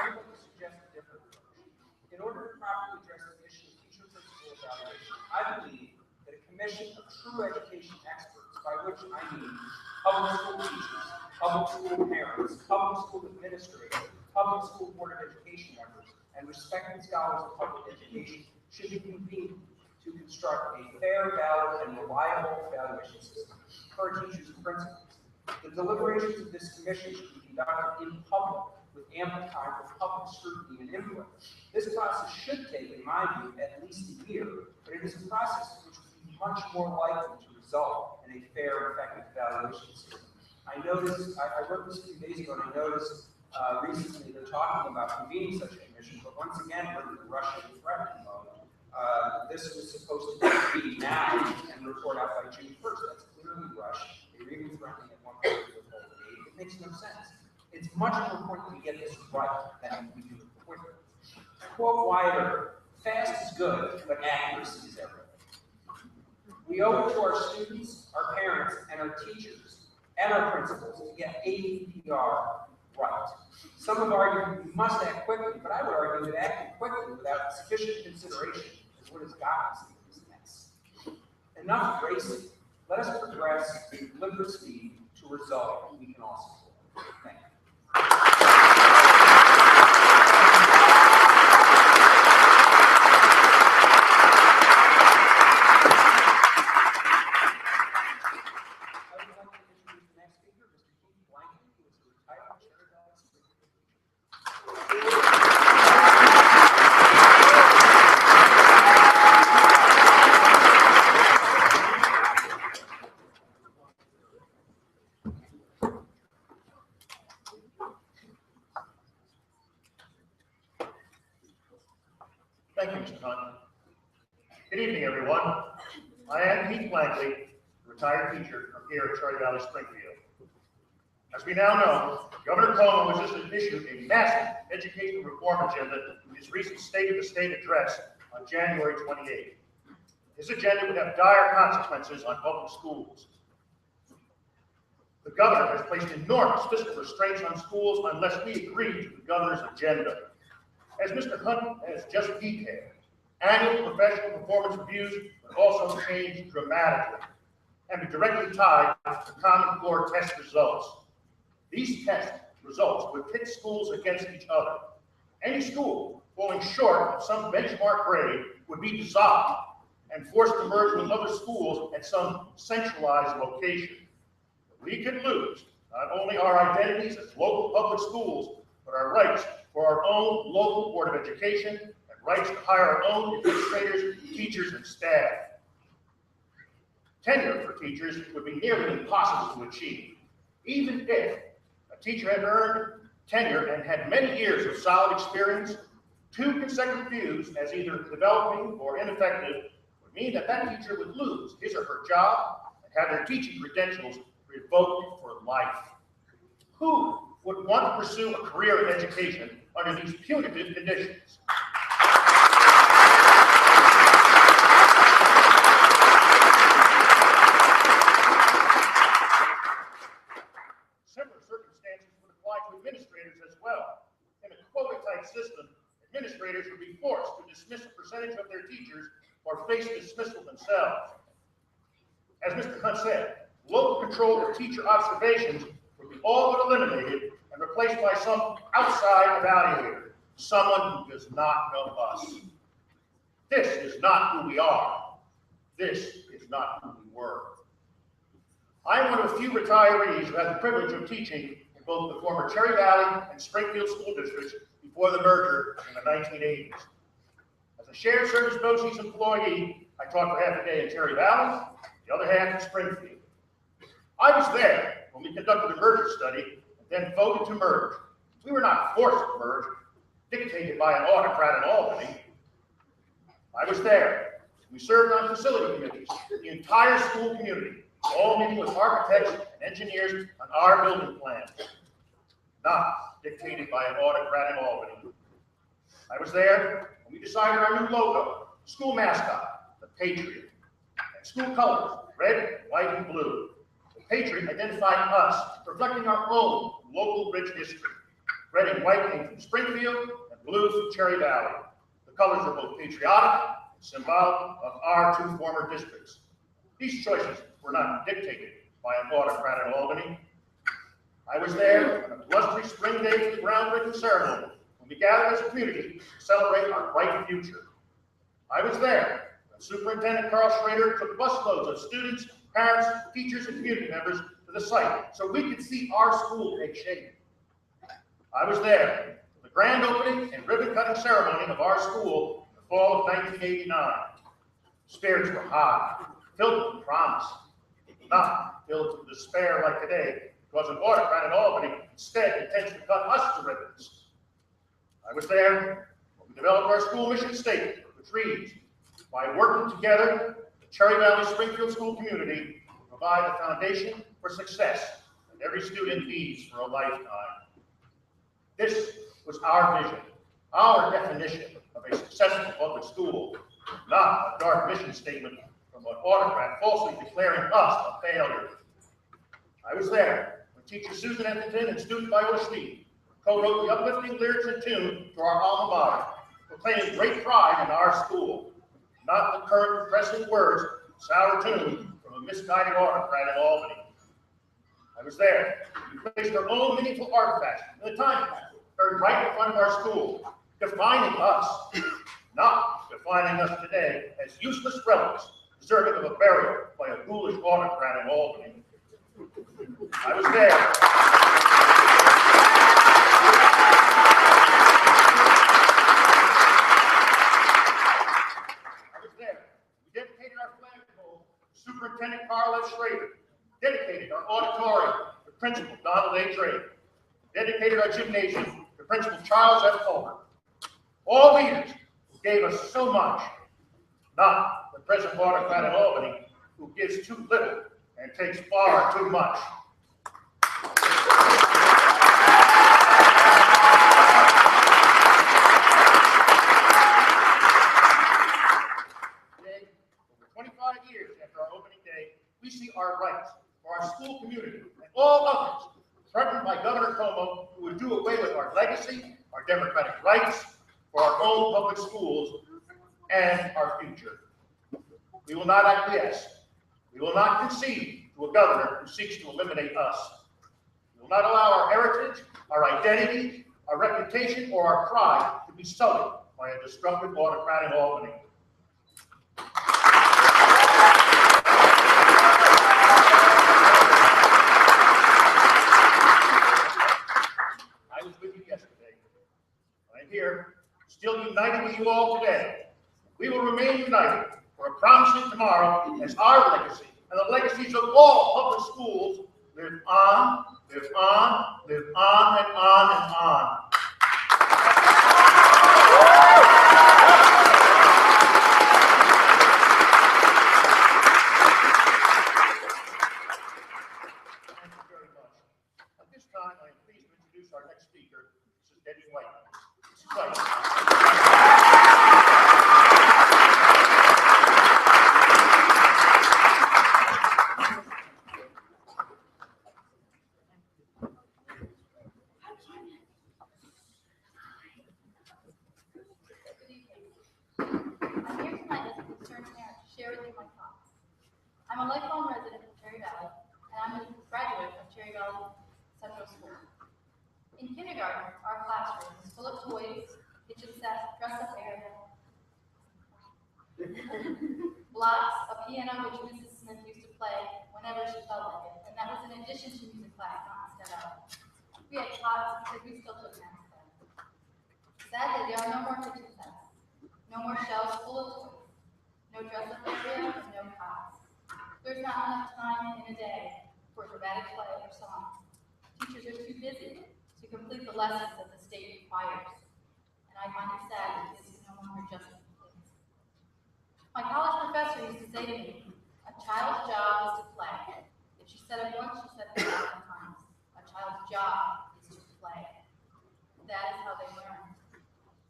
A: would like to suggest a different approach. In order to properly address the issue of teacher principal evaluation, I believe that a commission of true education experts, by which I mean public school teachers, public school parents, public school administrators, public school board of education members, and respected scholars of public education, should be convened to construct a fair, valid, and reliable evaluation system for teachers and principals. The deliberations of this commission should be conducted in public with ample time for public scrutiny and input. This process should take, in my view, at least a year, but it is a process which would be much more likely to result in a fair and effective evaluation system. I noticed, I wrote this a few days ago, and I noticed recently they're talking about convening such a commission, but once again, we're in the Russian threatening mode. This was supposed to be now and report out by June 1st. That's clearly rushed. They were even threatening at one point to withhold the aid. It makes no sense. It's much more important to get this right than we do it quicker. To quote Wyatt Earp, fast is good, but accuracy is everything. We owe it to our students, our parents, and our teachers, and our principals to get APR right. Some have argued we must act quickly, but I would argue that acting quickly without sufficient consideration is what has got us into this mess. Enough racing. Let us progress with deliberate speed to a result we can all support. Thank you.
J: Thank you, Mr. Hunt. Good evening, everyone. I am Keith Blankley, retired teacher from here at Cherry Valley-Springfield. As we now know, Governor Cuomo has just issued a massive education reform agenda in his recent State of the State address on January 28th. His agenda would have dire consequences on public schools. The governor has placed enormous fiscal restraints on schools unless we agree to the governor's agenda. As Mr. Hunt has just detailed, annual professional performance reviews would also change dramatically and be directly tied to Common Core test results. These test results would pit schools against each other. Any school falling short of some benchmark grade would be dissolved and forced to merge with other schools at some centralized location. We could lose not only our identities as local public schools, but our rights for our own local Board of Education and rights to hire our own administrators, teachers, and staff. Tenure for teachers would be nearly impossible to achieve. Even if a teacher had earned tenure and had many years of solid experience, 2 consecutive views as either developing or ineffective would mean that that teacher would lose his or her job and have their teaching credentials revoked for life. Who would want to pursue a career in education under these punitive conditions? Similar circumstances would apply to administrators as well. In a quota-type system, administrators would be forced to dismiss a percentage of their teachers or face dismissal themselves. As Mr. Hunt said, local control of teacher observations would be all but eliminated and replaced by some outside evaluator, someone who does not know us. This is not who we are. This is not who we were. I am one of a few retirees who had the privilege of teaching in both the former Cherry Valley and Springfield school districts before the merger in the 1980s. As a shared service BOCES employee, I taught for half a day in Cherry Valley, the other half in Springfield. I was there when we conducted a merger study and then voted to merge. We were not forced to merge, dictated by an autocrat in Albany. I was there. We served on facility committees, the entire school community, all meeting with architects and engineers on our building plans, not dictated by an autocrat in Albany. I was there when we decided our new logo, school mascot, the Patriot, and school colors, red, white, and blue. The Patriot identifying us, reflecting our own local rich history. Red and white came from Springfield, and blue from Cherry Valley. The colors are both patriotic and symbolic of our two former districts. These choices were not dictated by an autocrat in Albany. I was there on a blustery spring day for the groundbreaking ceremony when we gathered as a community to celebrate our bright future. I was there when Superintendent Carl Schrader took busloads of students, parents, teachers, and community members to the site so we could see our school take shape. I was there for the grand opening and ribbon-cutting ceremony of our school in the fall of 1989. Spirits were high, filled with promise, not filled with despair like today, because an autocrat in Albany instead intends to cut us to ribbons. I was there when we developed our school mission statement, which reads, by working together, the Cherry Valley-Springfield school community will provide the foundation for success that every student needs for a lifetime. This was our vision, our definition of a successful public school, not a dark mission statement from an autocrat falsely declaring us a failure. I was there when teacher Susan Etherton and student Viola Schneid co-wrote the uplifting lyrics and tune to our alma mater, proclaiming great pride in our school, not the current depressing words, sour tune from a misguided autocrat in Albany. I was there. We placed our own meaningful artifacts in the time capsule, buried right in front of our school, defining us, not defining us today as useless relics, deserving of a burial by a ghoulish autocrat in Albany. I was there. We dedicated our flagpole to Superintendent Carl F. Schrader, dedicated our auditorium to Principal Donald A. Drake, dedicated our gymnasium to Principal Charles F. Homer. All leaders who gave us so much, not the present autocrat in Albany who gives too little and takes far too much. Today, over 25 years after our opening day, we see our rights for our school community and all others threatened by Governor Cuomo, who would do away with our legacy, our democratic rights, for our own public schools, and our future. We will not acquiesce. We will not concede to a governor who seeks to eliminate us. We will not allow our heritage, our identity, our reputation, or our pride to be sullied by a destructive autocrat in Albany. I was with you yesterday. I'm here, still united with you all today. We will remain united for a promising tomorrow as our legacy and the legacies of all public schools live on, live on, live on, and on, and on. Thank you very much. At this time, I am pleased to introduce our next speaker, Mrs. Debbie White. Mrs. White.
K: I'm here tonight as a concerned parent to share with you my thoughts. I'm a lifelong resident of Cherry Valley, and I'm a graduate of Cherry Valley Central School. In kindergarten, our classroom is full of toys, kitchen sets, dress-up area, blocks, a piano which Mrs. Smith used to play whenever she felt like it, and that was in addition to music class, not instead of. We had pots because we still took math then. Sadly, there are no more kitchen sets. No more shelves full of toys. No dress-up area, and no cots. There's not enough time in a day for dramatic play or song. Teachers are too busy to complete the lessons that the state requires. And I find it sad that this is no longer just complete. My college professor used to say to me, a child's job is to play. If she said it once, she said it 1,000 times. A child's job is to play. That is how they learn.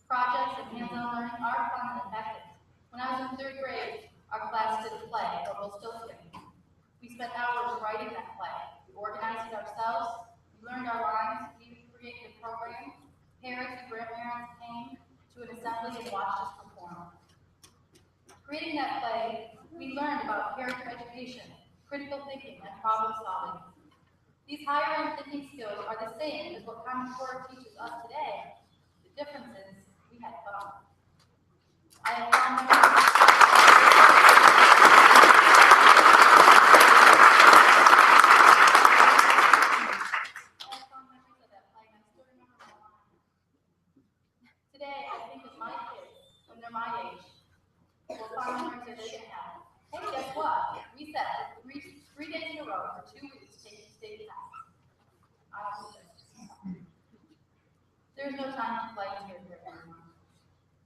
K: Projects and hands-on learning are fun and effective. When I was in 3rd grade, our class did a play, or will still do. We spent hours writing that play. We organized it ourselves. We learned our lines. We even created a program. Parents and grandparents came to an assembly and watched us perform. Creating that play, we learned about character education, critical thinking, and problem solving. These higher-end thinking skills are the same as what Common Core teaches us today. The difference is we had fun. I have fond memories. Of that play, and I still remember my line. Today, I think of my kids when they're my age. What fond memories are they going to have? Hey, guess what? We sat three days in a row for 2 weeks taking state tests. I don't do this. There's no time to play here anymore.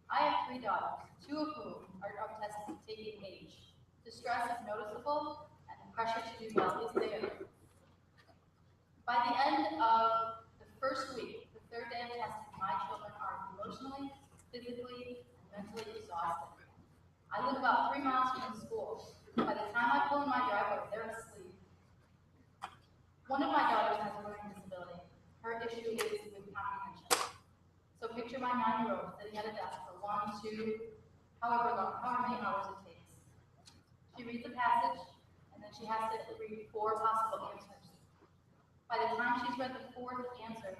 K: I have 3 daughters, 2 of whom are of taking age. The stress is noticeable, and the pressure to do well is there. By the end of the first week, the 3rd day of testing, my children are emotionally, physically, and mentally exhausted. I live about 3 miles from the school. By the time I pull in my driveway, they're asleep. One of my daughters has a learning disability. Her issue is with comprehension. So picture my 9-year-old sitting at a desk for 1, 2, however many hours it takes. She reads a passage, and then she has to read 4 possible answers. By the time she's read the 4th answer,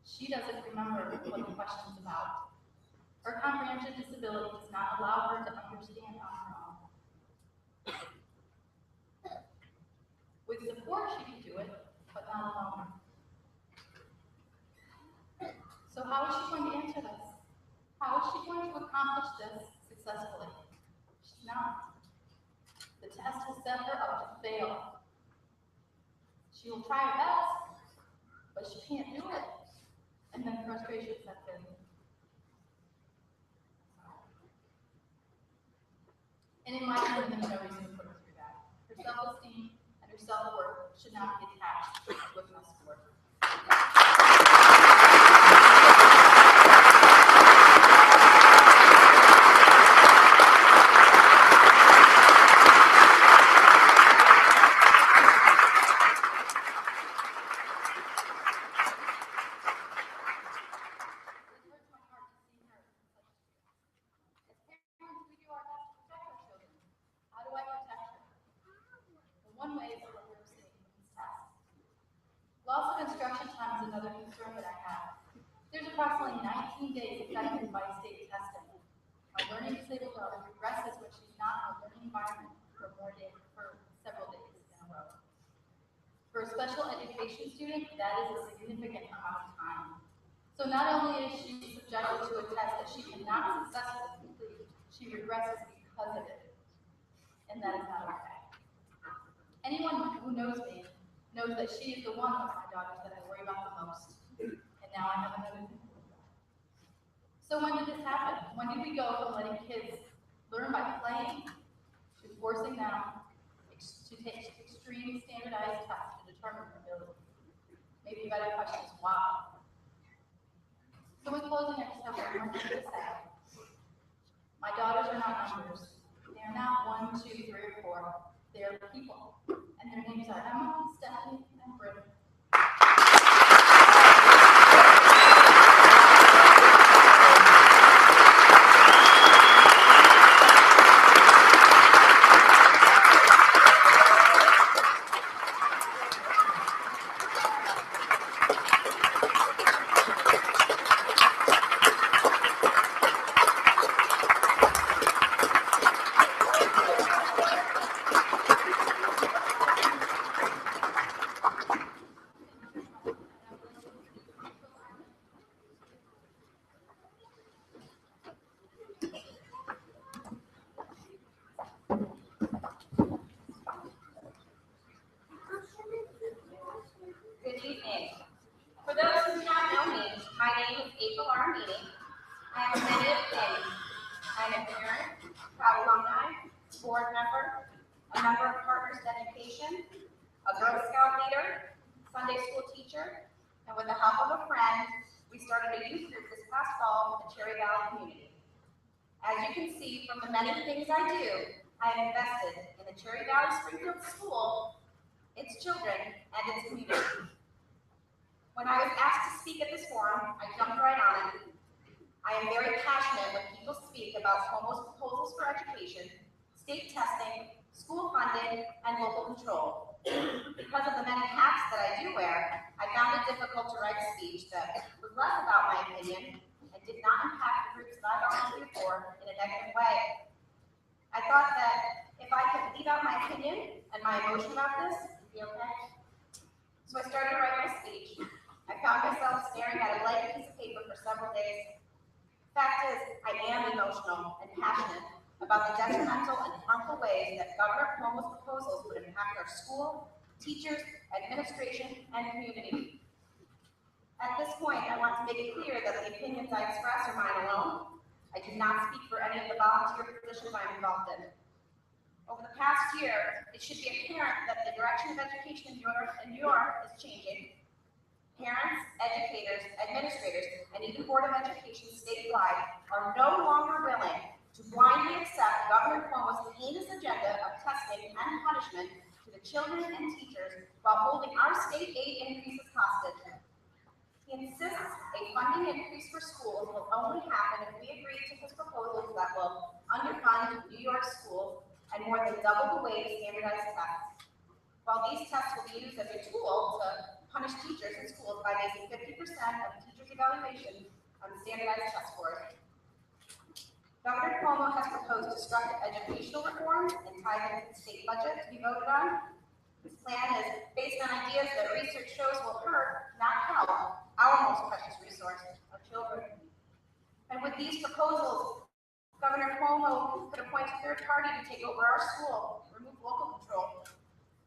K: she doesn't remember what the question's about. Her comprehension disability does not allow her to understand on her own. With support, she can do it, but not alone. So how is she going to answer this? How is she going to accomplish this successfully? She's not. The test has set her up to fail. She will try her best, but she can't do it. And then frustration sets in. And in my opinion, there's no reason to put her through that. Her self-esteem and her self-worth should not be attached to a test score. One way is what we're seeing in these tests. Loss of instruction time is another concern that I have. There's approximately 19 days affected by state testing. My learning disabled daughter regresses when she's not in a learning environment for several days in a row. For a special education student, that is a significant amount of time. So not only is she subjected to a test that she cannot successfully complete, she regresses because of it. And that is not okay. Anyone who knows me knows that she is the one of my daughters that I worry about the most. And now I have another thing. So when did this happen? When did we go from letting kids learn by playing to forcing them to take extreme standardized tests to determine their ability? Maybe a better question is why? So in closing, I just have one thing to say. My daughters are not numbers. They are not 1, 2, 3, or 4. They are people. And their names are Emma, Stephanie, and Brittany.
L: Good evening. For those who do not know me, my name is April Armini. I am a native Penny. I am a parent, proud alumni, board member, a member of Partners in Education, a Girl Scout leader, Sunday school teacher, and with the help of a friend, we started a youth group this past fall with the Cherry Valley community. As you can see from the many things I do, I am invested in the Cherry Valley-Springfield School, its children, and its community. When I was asked to speak at this forum, I jumped right on it. I am very passionate when people speak about Cuomo's proposals for education, state testing, school funding, and local control. Because of the many hats that I do wear, I found it difficult to write a speech that was less about my opinion and did not impact the groups that I volunteer for in a negative way. I thought that if I could leave out my opinion and my emotion about this, it'd be okay. So I started to write my speech. I found myself staring at a blank piece of paper for several days. Fact is, I am emotional and passionate about the detrimental and harmful ways that Governor Cuomo's proposals would impact our school, teachers, administration, and community. At this point, I want to make it clear that the opinions I express are mine alone. I do not speak for any of the volunteer positions I'm involved in. Over the past year, it should be apparent that the direction of education in New York is changing. Parents, educators, administrators, and even Board of Education statewide are no longer willing to blindly accept Governor Cuomo's heinous agenda of testing and punishment to the children and teachers while holding our state aid increases hostage. He insists a funding increase for schools will only happen if we agree to his proposals that will underfund New York schools and more than double the weight of standardized tests. While these tests will be used as a tool to punish teachers in schools by basing 50% of teachers' evaluation on the standardized test scores. Governor Cuomo has proposed destructive educational reforms and tied them to the state budget to be voted on. This plan is based on ideas that research shows will hurt, not help, our most precious resource, our children. And with these proposals, Governor Cuomo could appoint a third party to take over our school, remove local control,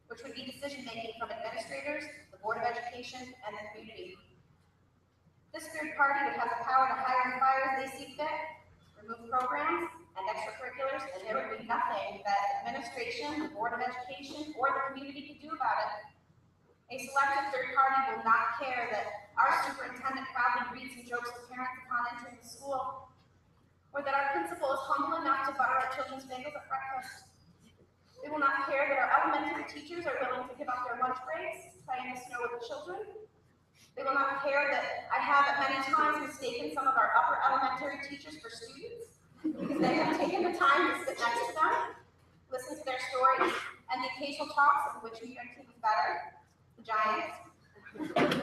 L: which would be decision-making from administrators, the Board of Education, and the community. This third party would have the power to hire and fire as they see fit, remove programs and extracurriculars, and there would be nothing that administration, the Board of Education, or the community could do about it. A selected third party will not care that our superintendent proudly reads and jokes to parents upon entering the school, or that our principal is humble enough to butter our children's bagels at breakfast. They will not care that our elementary teachers are willing to give up their lunch breaks, playing in the snow with the children. They will not care that I have at many times mistaken some of our upper elementary teachers for students, because they have taken the time to sit next to them, listen to their stories, and the occasional talks of which New York team is better, the Giants.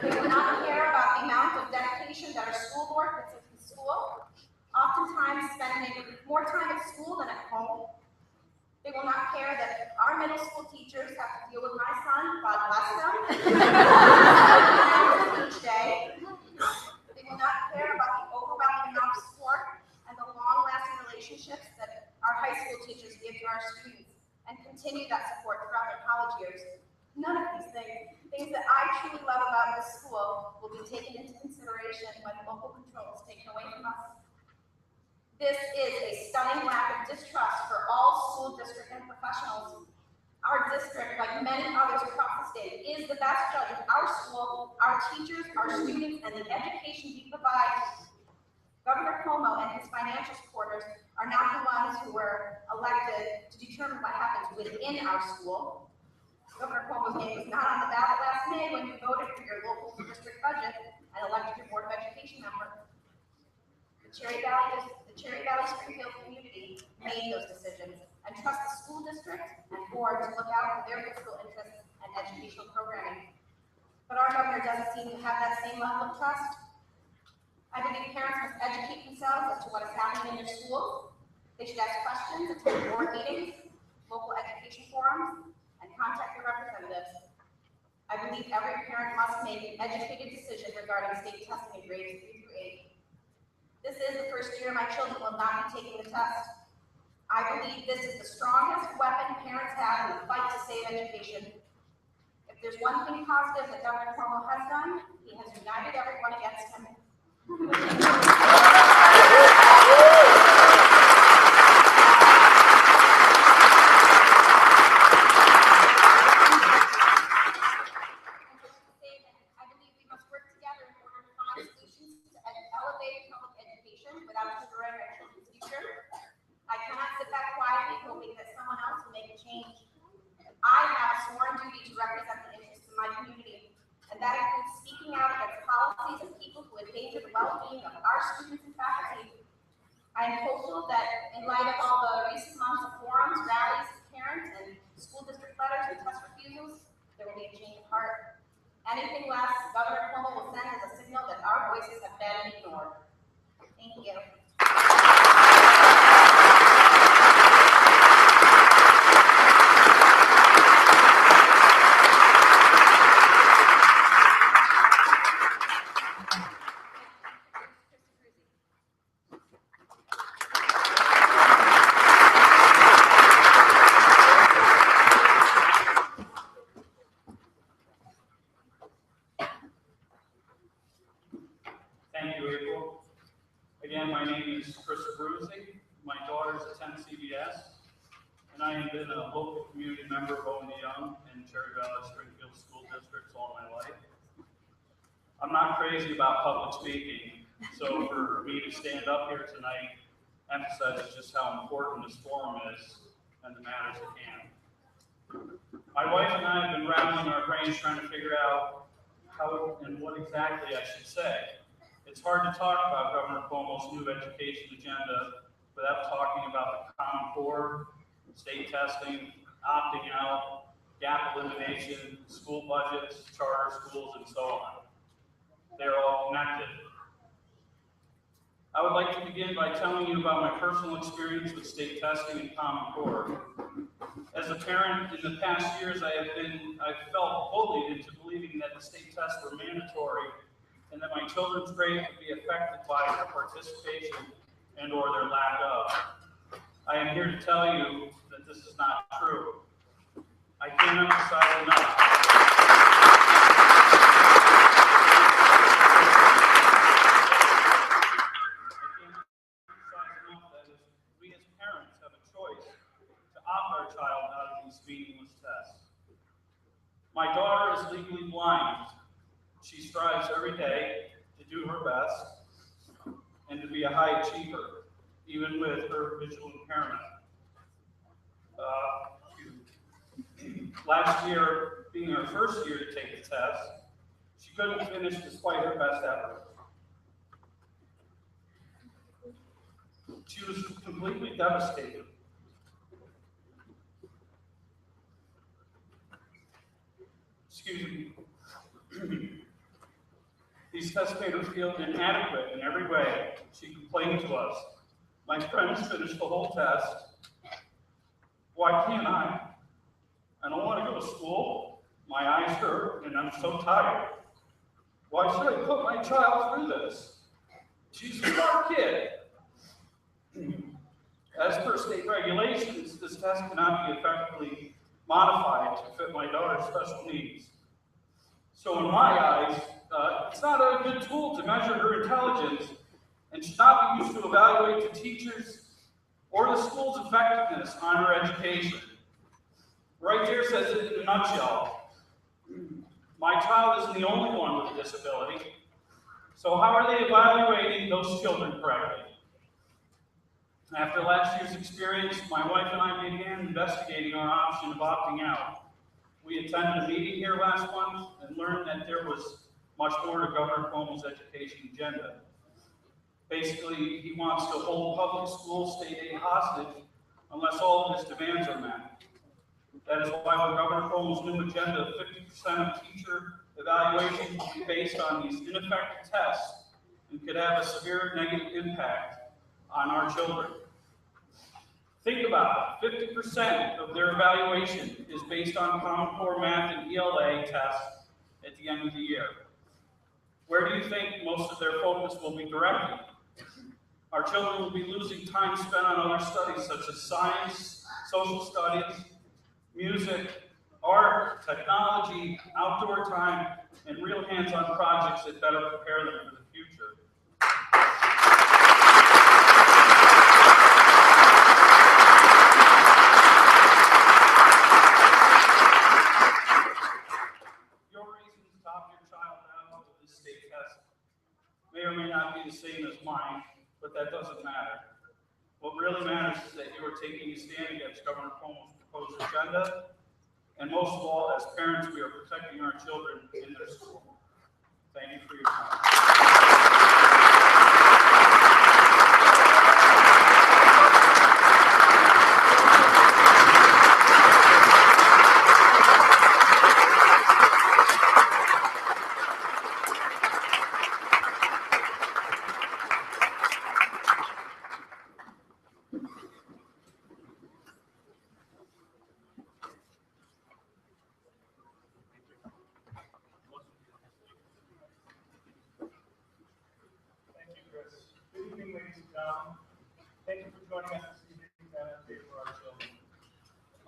L: They will not care about the amount of dedication that our school board puts into the school, oftentimes spending more time at school than at home. They will not care that our middle school teachers have to deal with my son, God bless them, each day. They will not care about the overwhelming amount of support and the long-lasting relationships that our high school teachers give to our students and continue that support throughout their college years. None of these things that I truly love about this school, will be taken into consideration when local control is taken away from us. This is a stunning lack of distrust for all school district and professionals. Our district, like many others across the state, is the best judge of our school, our teachers, our students, and the education we provide. Governor Cuomo and his financial supporters are not the ones who were elected to determine what happens within our school. Governor Cuomo's name was not on the ballot last May when you voted for your local district budget and elected your Board of Education member. The Cherry Valley-Springfield community made those decisions and trust the school district and board to look out for their fiscal interests and educational programming. But our governor doesn't seem to have that same level of trust. I believe parents must educate themselves as to what is happening in their schools. They should ask questions, attend board meetings, local education forums, and contact their representatives. I believe every parent must make an educated decision regarding state testing in grades 3 through 8. This is the first year my children will not be taking the test. I believe this is the strongest weapon parents have in the fight to save education. If there's one thing positive that Governor Cuomo has done, he has united everyone against him. I am hopeful that in light of all the recent months of forums, rallies, parents, and school district letters and test refusals, there will be a change of heart. Anything less, Governor Cuomo will send as a signal that our voices have been ignored. Thank you.
A: Thank you, April. Again, my name is Chris Bruzy. My daughters attend CBS, and I have been a local community member of Owen Young and Cherry Valley-Springfield school districts all my life. I'm not crazy about public speaking, so for me to stand up here tonight emphasizes just how important this forum is and the matters at hand. My wife and I have been rattling our brains trying to figure out how and what exactly I should say. It's hard to talk about Governor Cuomo's new education agenda without talking about the Common Core, state testing, opting out, gap elimination, school budgets, charter schools, and so on. They're all connected. I would like to begin by telling you about my personal experience with state testing and Common Core. As a parent, in the past years, I've felt bullied into believing that the state tests were mandatory and that my children's grades would be affected by their participation and or their lack of. I am here to tell you that this is not true. I can't emphasize enough. That if we as parents have a choice to opt our child out of these meaningless tests. My daughter is legally blind. She strives every day to do her best and to be a high achiever, even with her visual impairment. Last year, being her first year to take the test, she couldn't finish despite her best effort. She was completely devastated. Excuse me. These tests made her feel inadequate in every way. She complained to us. My friends finished the whole test. Why can't I? I don't want to go to school. My eyes hurt and I'm so tired. Why should I put my child through this? She's a smart kid. As per state regulations, this test cannot be effectively modified to fit my daughter's special needs. So in my eyes, it's not a good tool to measure her intelligence and should not be used to evaluate the teachers or the school's effectiveness on her education. Right there says it in a nutshell. My child isn't the only one with a disability, so how are they evaluating those children correctly? After last year's experience, my wife and I began investigating our option of opting out. We attended a meeting here last month and learned that there was much more to Governor Cuomo's education agenda. Basically, he wants to hold public school state aid hostage unless all of his demands are met. That is why the Governor Cuomo's new agenda of 50% of teacher evaluation will be based on these ineffective tests and could have a severe negative impact on our children. Think about it, 50% of their evaluation is based on Common Core math and ELA tests at the end of the year. Where do you think most of their focus will be directed? Our children will be losing time spent on other studies such as science, social studies, music, art, technology, outdoor time, and real hands-on projects that better prepare them for the future. Your reasons to opt your child out of this state test may or may not be the same as mine, but that doesn't matter. What really matters is that you are taking a stand against Governor Cuomo's proposed agenda, and most of all, as parents, we are protecting our children in their school. Thank you for your time.
M: gentlemen. Thank you for joining us this evening to advocate for our children.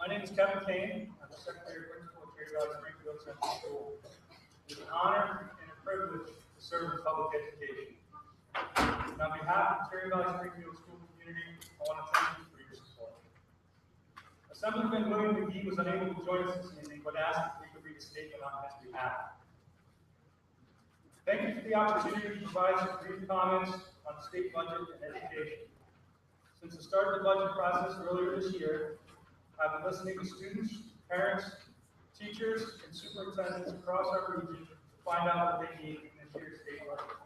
M: My name is Kevin Kane. I'm the Secretary Principal at Cherry Valley-Springfield Central School. It is an honor and a privilege to serve in public education. And on behalf of the Cherry Valley-Springfield school community, I want to thank you for your support. Assemblyman William McGee was unable to join us this evening, but asked if we could read a statement on his behalf. Thank you for the opportunity to provide some brief comments on the state budget and education. Since the start of the budget process earlier this year, I've been listening to students, parents, teachers, and superintendents across our region to find out what they need in this year's state budget.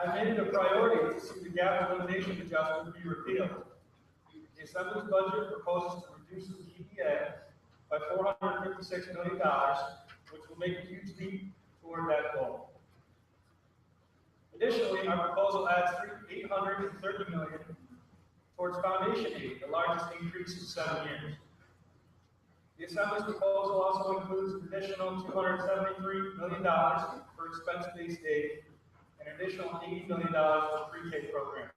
M: I've made it a priority to see the gap elimination adjustment be repealed. The Assembly's budget proposes to reduce the GPA by $456 million, which will make a huge leap toward that goal. Additionally, our proposal adds $830 million towards foundation aid, the largest increase in 7 years. The Assembly's proposal also includes an additional $273 million for expense-based aid and an additional $80 million for pre-K programs.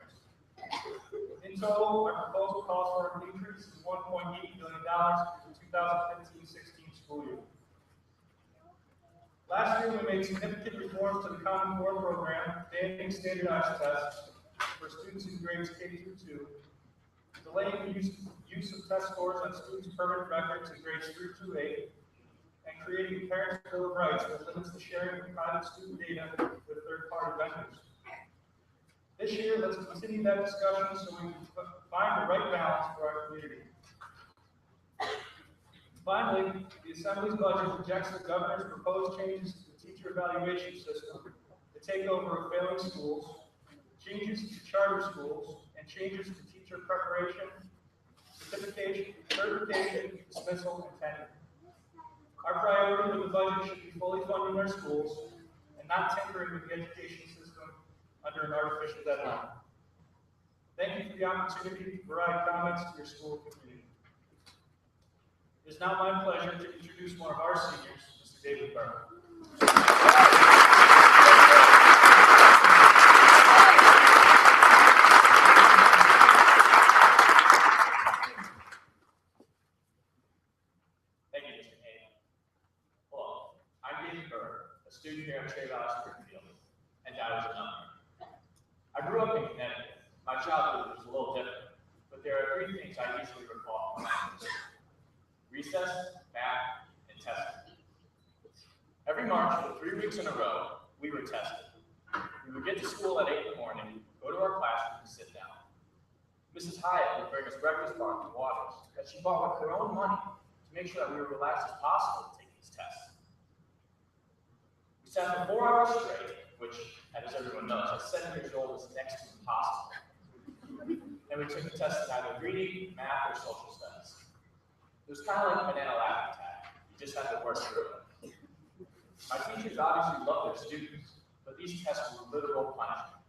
M: In total, our proposal calls for an increase of $1.8 billion in the 2015-16 school year. Last year, we made significant reforms to the Common Core program, banning standardized tests for students in grades K through 2, delaying the use of test scores on students' permanent records in grades 3 through 8, and creating a Parents' Bill of Rights that limits the sharing of private student data with third-party vendors. This year, let's continue that discussion so we can find the right balance for our community. Finally, the Assembly's budget projects the governor's proposed changes to the teacher evaluation system to take over failing schools, changes to charter schools, and changes to teacher preparation, certification, dismissal, and tenure. Our priority with the budget should be fully funding our schools and not tinkering with the education system under an artificial deadline. Thank you for the opportunity to provide comments to your school community. It is now my pleasure to introduce one of our seniors, Mr. David Burke.
N: Thank you, Mr. Kane. Hello, I'm David Burke, a student here at Cherry Valley-Springfield, and I was a number. I grew up in Connecticut. My childhood was a little different, but there are 3 things I usually recall from my memories: recess, math, and testing. Every March for 3 weeks in a row, we were tested. We would get to school at 8 in the morning, go to our classroom, and sit down. Mrs. Hyatt would bring us breakfast bars and waters that she bought with her own money to make sure that we were relaxed as possible to take these tests. We sat for 4 hours straight, which, as everyone knows, at 7 years old is next to impossible. And we took the test in either reading, math, or social studies. It was kind of like banana laughing tag. You just had to work through it. My teachers obviously loved their students, but these tests were literal punishment.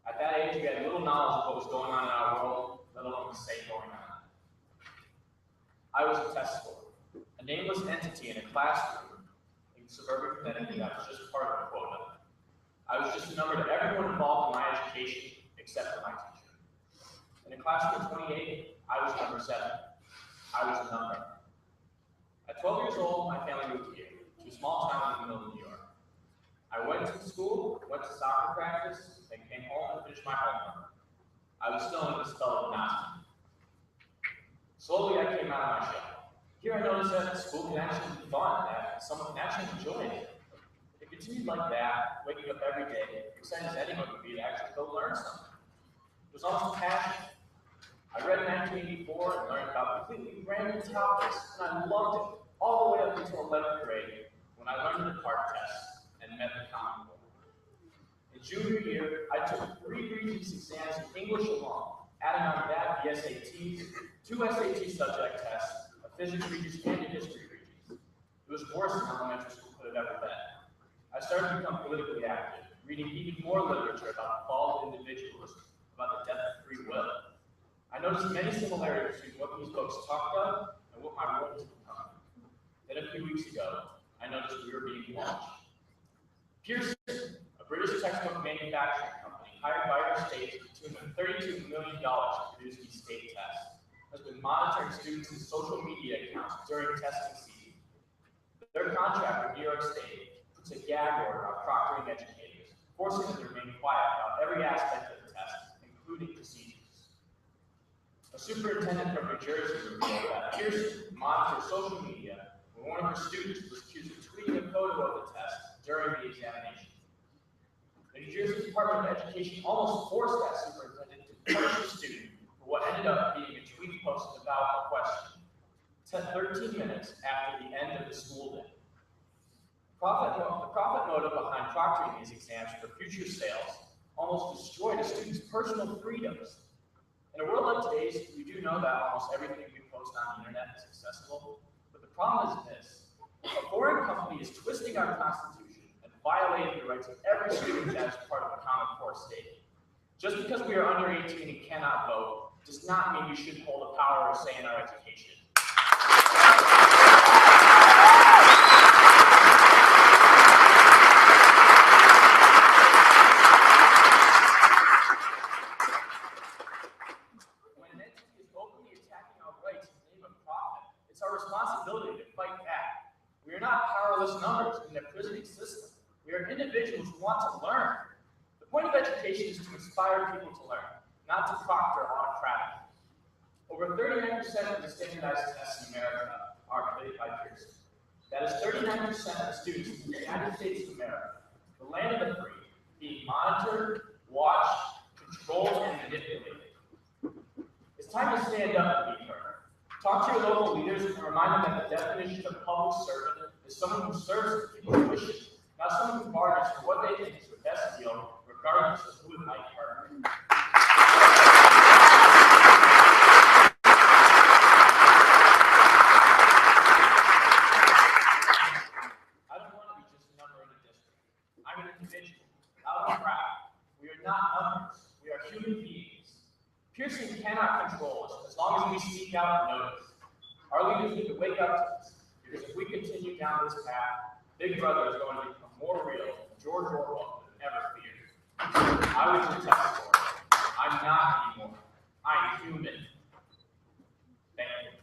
N: At that age, we had little knowledge of what was going on in our world, let alone the state going on. I was a test scorer, a nameless entity in a classroom in suburban Connecticut that was just part of the quota. I was just a number to everyone involved in my education except for my teacher. In a classroom of 28, I was number 7. I was a number. At 12 years old, my family moved here, to a small town in the middle of New York. I went to school, went to soccer practice, then came home and finished my homework. I was still in the spell of Nazi. Slowly, I came out of my shell. Here I noticed that school can actually be fun, that someone can actually enjoy it. It continued like that, waking up every day, excited as anyone would be to actually go learn something. It was almost a passion. I read 1984 and learned about completely random topics, and I loved it, all the way up until 11th grade, when I learned the part test and met the Common Core. In junior year, I took 3 Regents exams in English alone, adding on to that the SATs, 2 SAT subject tests, a physics Regents and a history Regents. It was worse than elementary school could have ever been. I started to become politically active, reading even more literature about the fall of individualism, about the death of free will. I noticed many similarities between what these books talked about and what my world has become. Then a few weeks ago, I noticed we were being launched. Pearson, a British textbook manufacturing company, hired by our state to the tune of $32 million to produce these state tests, has been monitoring students' social media accounts during testing season. Their contract with New York State puts a gag order on proctoring educators, forcing them to remain quiet about every aspect of the test, including procedures. A superintendent from New Jersey revealed that Pearson monitors social media when one of her students was accused of tweeting a photo of the test during the examination. The New Jersey Department of Education almost forced that superintendent to punish the student for what ended up being a tweet posted about a question 13 minutes after the end of the school day. The profit motive behind proctoring these exams for future sales almost destroyed a student's personal freedoms. In a world like today's, we do know that almost everything we post on the internet is accessible, but the problem is this. A foreign company is twisting our Constitution and violating the rights of every student that is part of a Common Core state. Just because we are under 18 and cannot vote does not mean we shouldn't hold a power or say in our education. When an entity is openly attacking our rights in the name of profit, it's our responsibility to fight back. We are not powerless numbers in the prisoning system. We are individuals who want to learn. The point of education is to inspire people to learn, not to proctor autocratically. Over 39% of the standardized tests in America are completed by Pearson. That is 39% of the students in the United States of America, the land of the free, being monitored, watched, controlled, and manipulated. It's time to stand up and be heard. Talk to your local leaders and remind them that the definition of public servant is someone who serves the people's wishes, not someone who bargains for what they think is the best deal, regardless of who it might hurt. I don't want to be just a number in a district. I'm an individual, loud and proud. We are not numbers. We are human beings. Pearson cannot control us as long as we seek out and notice. Our leaders need to wake up to this, because if we continue down this path, Big Brother is going to become more real than George Orwell could ever feared. I was your test score. I'm not anymore. I'm human. Thank you.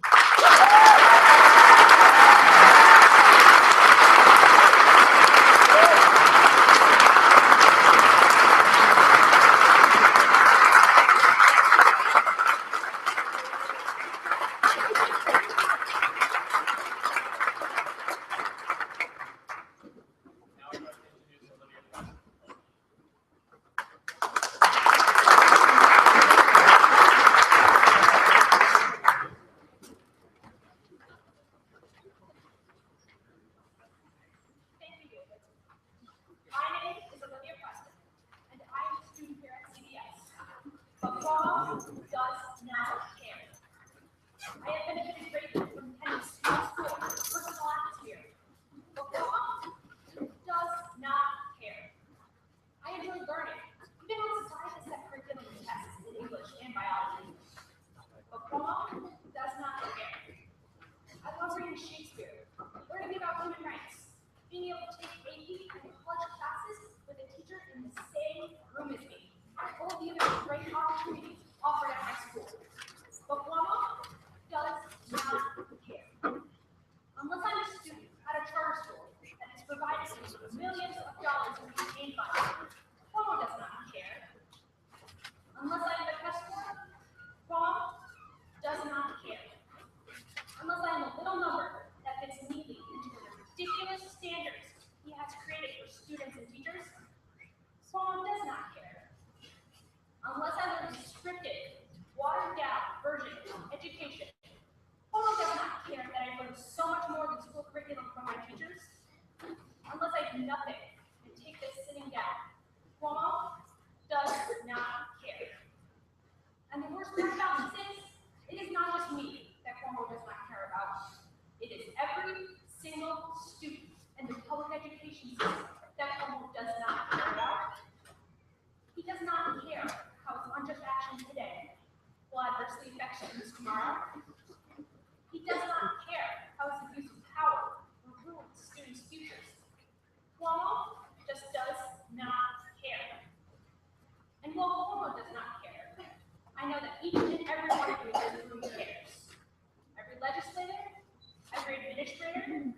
L: every administrator,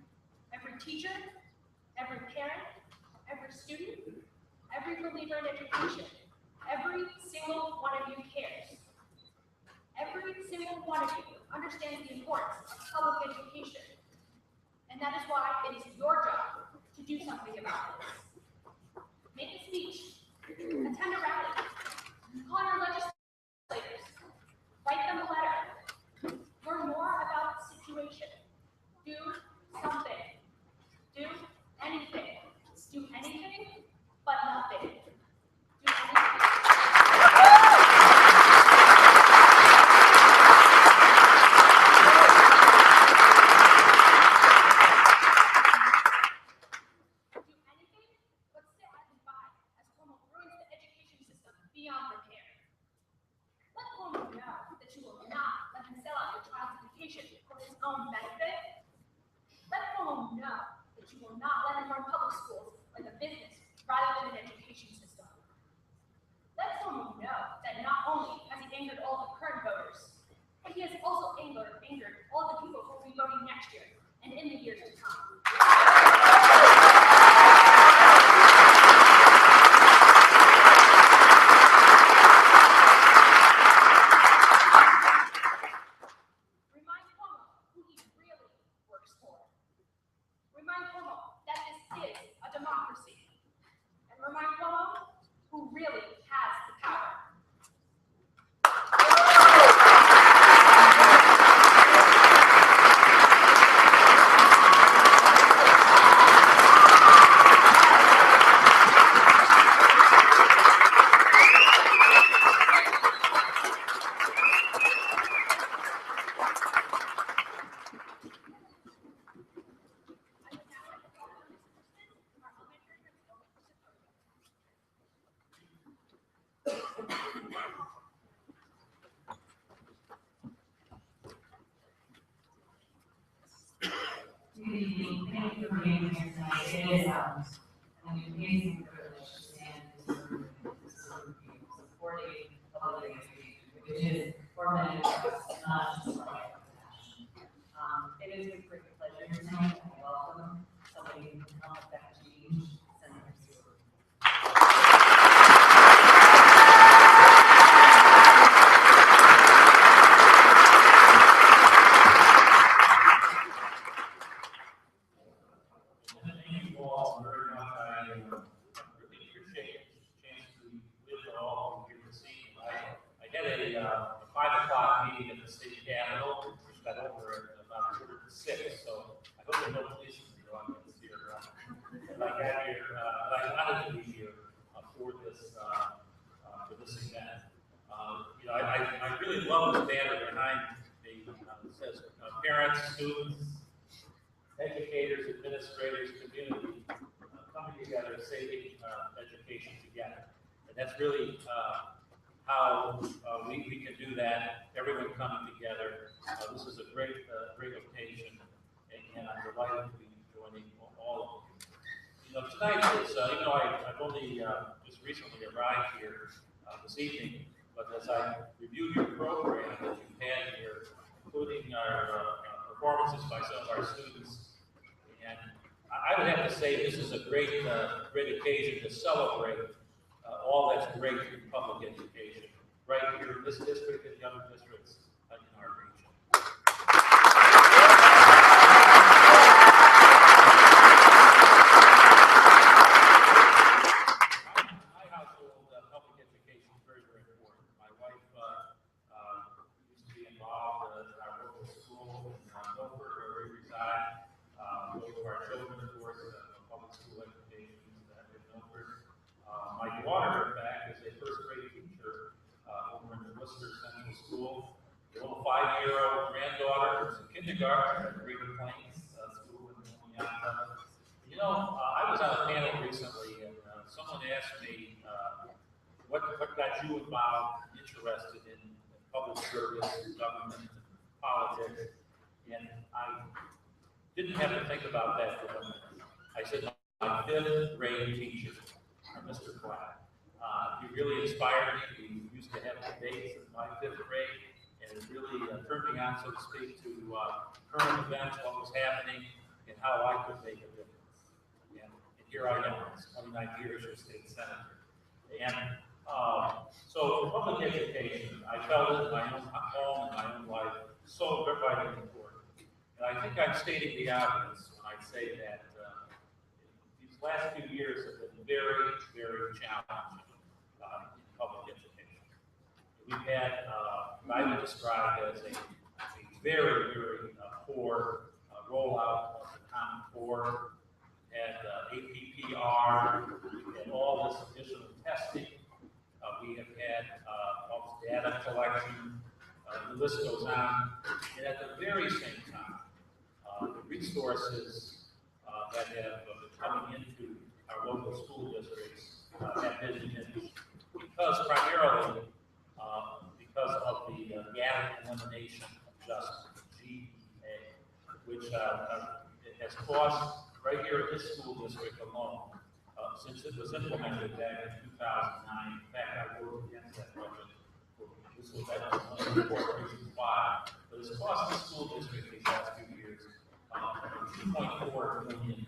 L: every teacher, every parent, every student, every believer in education. Every single one of you cares. Every single one of you understands the importance of public education. And that is why it is your job to do something about this. Make a speech, attend a rally, call your legislators, write them a letter. Learn more about the situation. Do something. Do anything. Do anything, but nothing. Do anything. Beyond repair. Let Cuomo know that you will not let him sell out your child's education for his own benefit. Let Cuomo know that you will not let him run public schools like a business rather than an education system. Let Cuomo know that not only has he angered all the current voters, but he has also angered all the people who will be voting next year and in the years to come. Remind Cuomo that this is a democracy. And remind Cuomo who really has the power.
O: Good evening. Thank you for being here tonight. It is an amazing privilege to stand in this room and to serve you, supporting public education, which is for many of us not just like a passion. It is a great pleasure tonight. I welcome somebody who can help affect change, Senator Stewart.
N: Thank you all very much. I really appreciate the chance to live all here this evening. I had a 5 o'clock meeting at the state capitol, which got over at about 6, so I hope there are no police in the audience here. But I got here, I wanted to be here for this event. I really love this banner behind me. It says parents, students, educators, administrators, community coming together, saving education together. And that's really how we can do that, everyone coming together. This is a great occasion, and I'm delighted to be joining all of you. Tonight is, even though I've only just recently arrived here this evening, but as I reviewed your program that you've had here, including our performances by some of our students, and I would have to say this is a great occasion to celebrate all that's great in public education, right here in this district and the other districts in our region. My household, public education is very, very important. My wife used to be involved in our local school in Milford, where we reside. Both of our children, of course, public school education in Milford. My daughter, in fact, is a first grade teacher over in the Worcester Central School. The little 5-year-old granddaughter is in kindergarten at Great Plains School in Minneapolis. I was on a panel recently, and someone asked me what got you involved, interested in public service, government, politics, and I didn't have to think about that for a minute. I said, my 5th grade teacher, Mr. Platt. He really inspired me. We used to have debates in my 5th grade, and
P: it really turned me on, so to speak, to current events, what was happening, and how I could make a difference. And here I am, it's 29 years as state senator. And so public education, I felt it in my own home and my own life, so vitally important. And I think I'm stating the obvious when I say that these last few years have been very, very challenging in public education. We've had what I would describe as a very, very poor rollout of the Common Core, and APPR, and all this additional testing. We have had all this data collection, the list goes on, and at the very same time, the resources that have been coming into our local school districts have been diminished because primarily because of the gap elimination adjustment, GEA, which it has cost right here in this school district alone, since it was implemented back in 2009. In fact, I voted against that budget. This was one of the important reasons why. But it's cost the school district these last few years $2.4 million.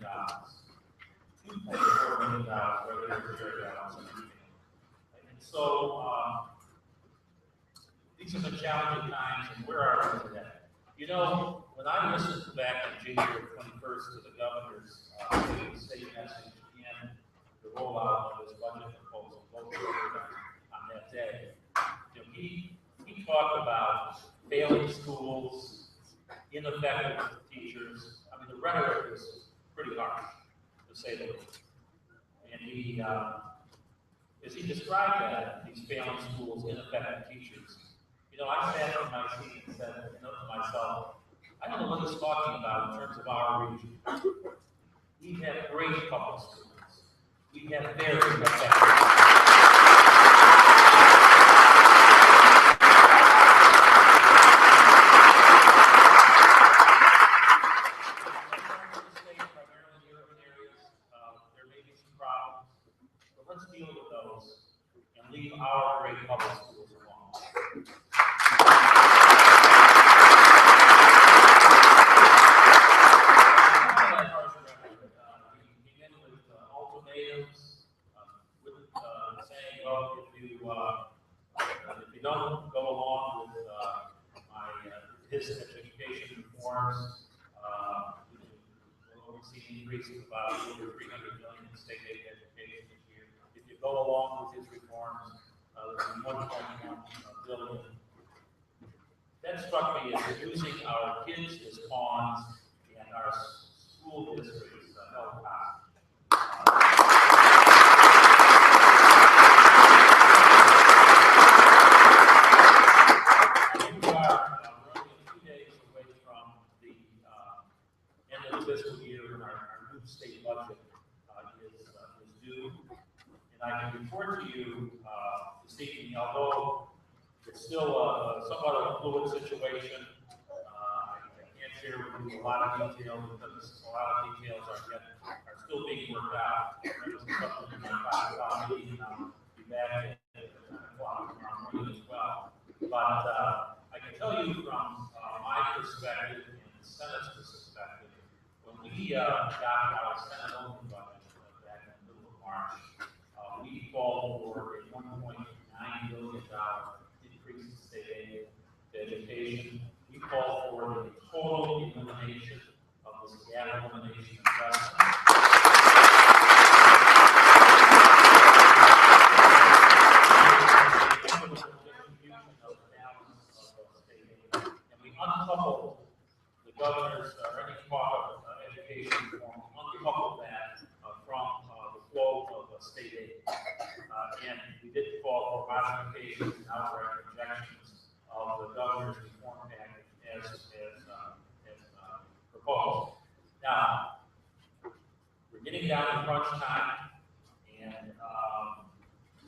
P: $2.4 million right here for Cherry Valley. And so these are the challenging times, and where are we today? You know, when I listened back on January 21st to the governor's state message and the rollout of his budget proposal on that day, you know, he talked about failing schools, ineffective teachers. I mean, the rhetoric was pretty harsh, to say the least. And he, as he described that, these failing schools, ineffective teachers, you know, I sat in my seat and said, you know, to myself, I don't know what he's talking about in terms of our region. We have great public schools. We have very effective. Let's deal with those and leave our great public schools alone. He began with ultimatums, saying, well, if you don't go along with his education reforms, we'll see an increase of about over $300 million in state aid education this year. If you go along with his reforms, there's $1.1 billion. That struck me as using our kids as pawns and our school districts held hostage. We are only 2 days away from the end of the fiscal year, and our new state budget is due. And I can report to you this evening, although it's still somewhat of a fluid situation, I can't share with you a lot of details because a lot of details are still being worked out. There was something in my 5 o'clock meeting, and I'll be back at 10 o'clock tomorrow morning as well. But I can tell you from my perspective and the Senate's perspective, when we got our Senate open budget back in the middle of March, we called for a $1.9 billion increase in state aid to education. We called for the total elimination of this gap elimination investment. And we uncoupled the governor's any talk of education reform, uncoupled that from the flow of state aid. And we did call for modifications and outright rejections of the governor's reform package as proposed. Now, we're getting down to crunch time, and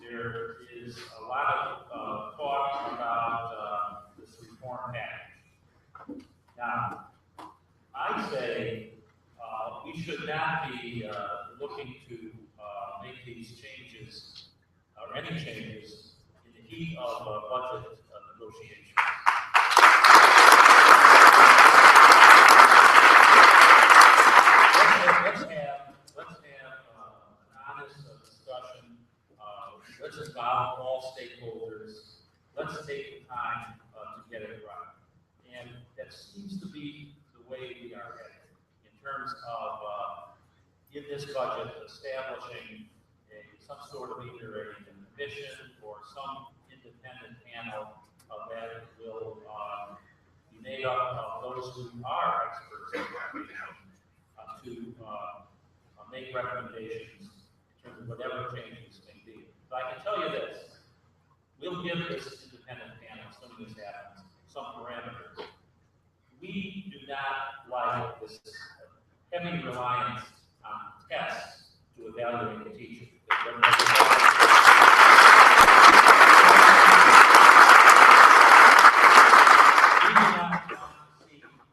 P: there is a lot of talk about this reform package. Now, I say we should not be looking to make these changes or any changes in the heat of budget negotiations. terms of, in this budget, establishing some sort of either a commission or some independent panel that will be made up of those who are experts in education to make recommendations in terms of whatever changes may be. But I can tell you this, we'll give this independent panel, assuming this happens, some parameters. We do not like this heavy reliance on tests to evaluate the teacher.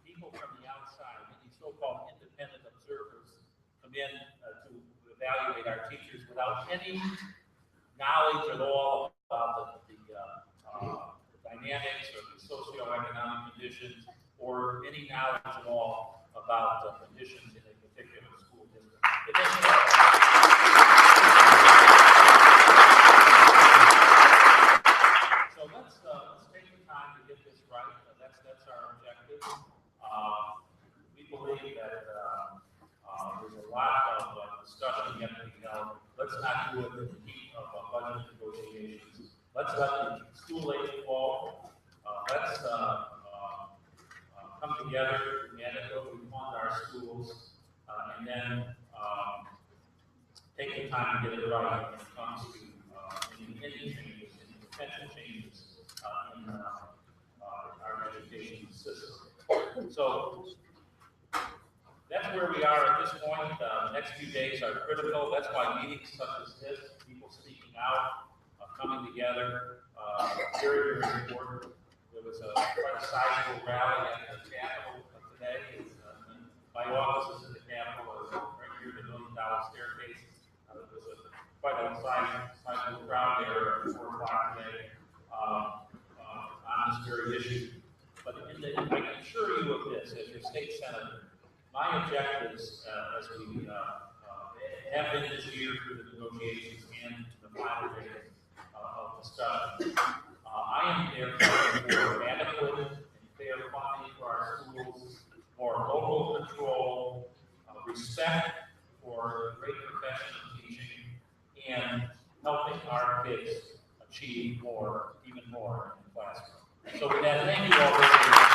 P: People from the outside, these so-called independent observers, come in to evaluate our teachers without any knowledge at all about the dynamics or the socioeconomic conditions or any knowledge at all about the conditions in a particular school district. So let's take the time to get this right. That's our objective. We believe that there's a lot of discussion yet to be held. Let's not do it in the heat of budget negotiations. Let's let the school aid flow. Let's come together and adequately fund our schools, and then take the time to get it right when it comes to any changes, any potential changes in our education system. So that's where we are at this point. The next few days are critical. That's why meetings such as this, people speaking out, coming together, very, very important. There was quite a sizable rally at the Capitol today. My office is in the Capitol, right near the $1 million staircase. There was quite a sizable crowd there at 4 o'clock today on this very issue. But I can assure you of this, as your state senator, my objectives, as we have been this year through the negotiations and the final days of discussion, I am there for adequate and fair funding for our schools, for local control, respect for the great profession of teaching, and helping our kids achieve more, even more in the classroom. So with that, thank you all very much.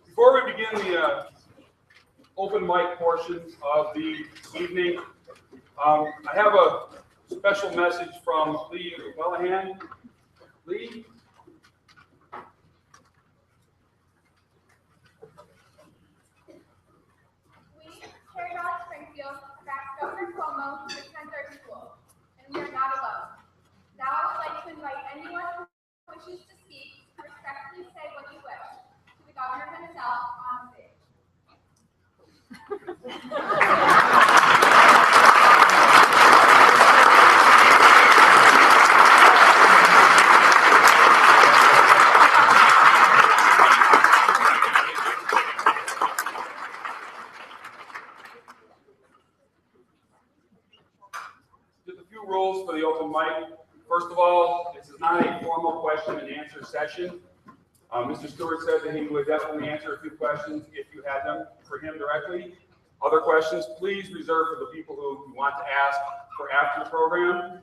A: Before we begin the open mic portion of the evening, I have a special message from Lee Valley-Springfield. Lee?
L: We, Cherry Valley-Springfield, back Governor Cuomo to attend our school, and we are not alone. Now I would like to invite anyone who wishes to speak to respectfully say what you wish to the governor himself on stage.
A: Just a few rules for the open mic. First of all, this is not a formal question and answer session. Mr. Stewart said that he would definitely answer a few questions if you had them for him directly. Other questions, please reserve for the people who you want to ask for after the program.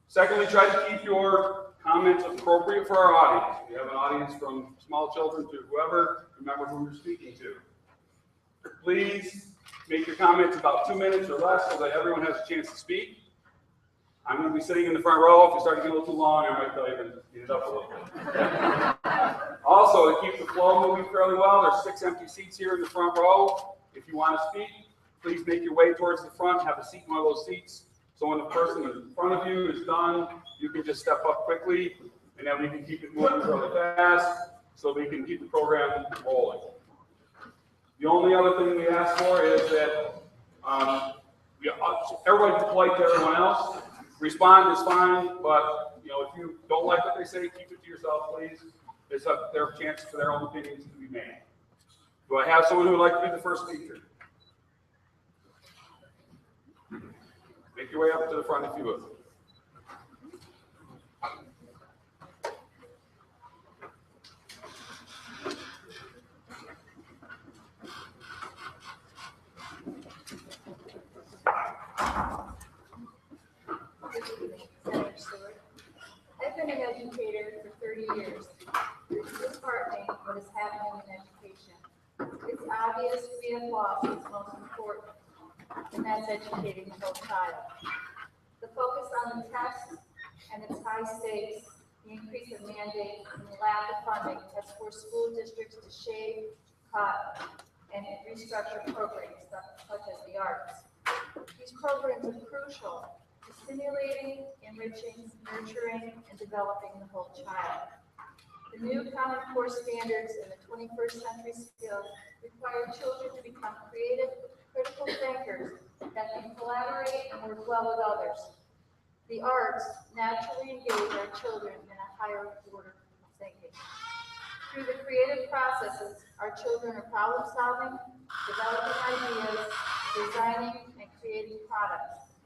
A: Secondly, try to keep your comments appropriate for our audience. We have an audience from small children to whoever, remember who you're speaking to. Please make your comments about 2 minutes or less so that everyone has a chance to speak. I'm going to be sitting in the front row. If you start to get a little too long, I might tell you to speed it up a little bit. Also, to keep the flow moving fairly well, there's 6 empty seats here in the front row. If you want to speak, please make your way towards the front, have a seat in one of those seats. So when the person in front of you is done, you can just step up quickly, and then we can keep it moving really fast so we can keep the program rolling. The only other thing we ask for is that Everybody's polite to everyone else. Respond is fine, but if you don't like what they say, keep it to yourself, please. It's their chance for their own opinions to be made. Do I have someone who would like to be the first speaker? Make your way up to the front if you would.
K: I've been an educator for 30 years. It's disheartening what is happening in education. It's obvious we have lost what's most important, and that's educating the whole child. The focus on the test and its high stakes, the increase of mandates, and the lack of funding has forced school districts to shave, cut, and restructure programs such as the arts. These programs are crucial to stimulating, enriching, nurturing, and developing the whole child. The new Common Core standards and the 21st century skills require children to become creative, critical thinkers that can collaborate and work well with others. The arts naturally engage our children in a higher order of thinking. Through the creative processes, our children are problem solving, developing ideas, designing, and creating products.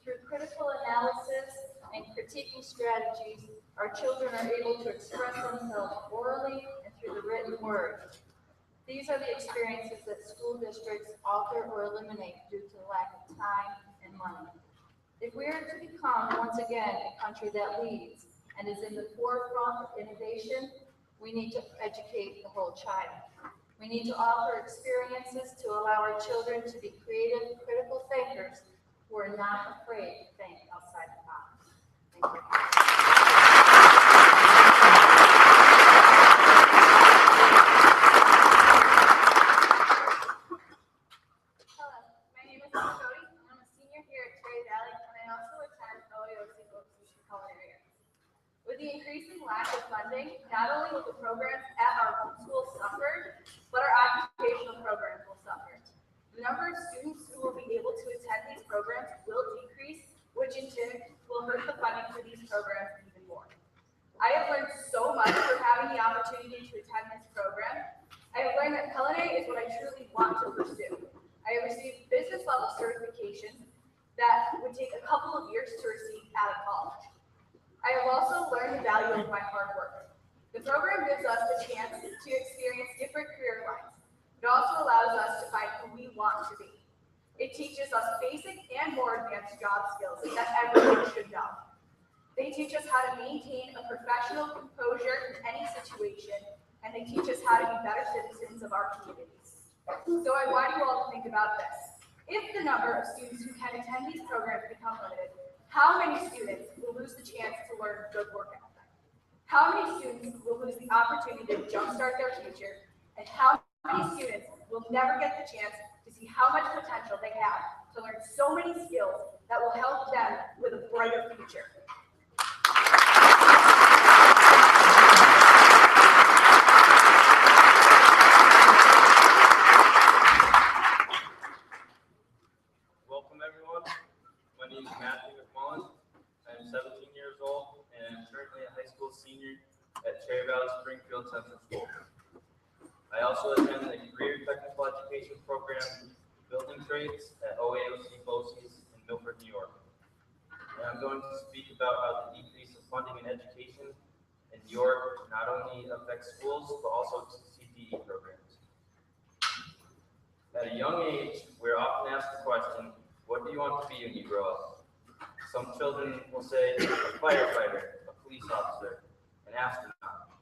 K: Through critical analysis and critiquing strategies, our children are able to express themselves orally and through the written word. These are the experiences that school districts alter or eliminate due to the lack of time and money. If we are to become, once again, a country that leads and is in the forefront of innovation, we need to educate the whole child. We need to offer experiences to allow our children to be creative, critical thinkers who are not afraid to think outside the box. Thank you.
L: Hello, my name is Cody. I'm a senior here at Cherry Valley, and I also attend OAOC Culinary Arts. With the increasing lack of funding, not only will the programs at our schools suffer, but our occupational programs will suffer. The number of students who will be able to attend these programs will decrease, which in turn will hurt the funding for these programs even more. I have learned so much from having the opportunity to attend this program. I have learned that culinary is what I truly want to pursue. I have received business level certifications that would take a couple of years to receive out of college. I have also learned the value of my hard work. The program gives us the chance to experience different career lines. It also allows us to find who we want to be. It teaches us basic and more advanced job skills that everyone should know. They teach us how to maintain a professional composure in any situation, and they teach us how to be better citizens of our communities. So I want you all to think about this. If the number of students who can attend these programs become limited, how many students will lose the chance to learn good work ethic? How many students will lose the opportunity to jumpstart their future? And how many students will never get the chance to see how much potential they have to learn so many skills that will help them with a brighter future?
Q: Welcome everyone. My name is Matthew McMullen. I'm 17 years old and I'm currently a high school senior at Cherry Valley-Springfield Central School. I also attend the Career Technical Education Program Building Trades at OAOC BOCES in Milford, New York. And I'm going to speak about how the decrease of funding in education in New York not only affects schools, but also CTE programs. At a young age, we're often asked the question, what do you want to be when you grow up? Some children will say a firefighter, a police officer, an astronaut.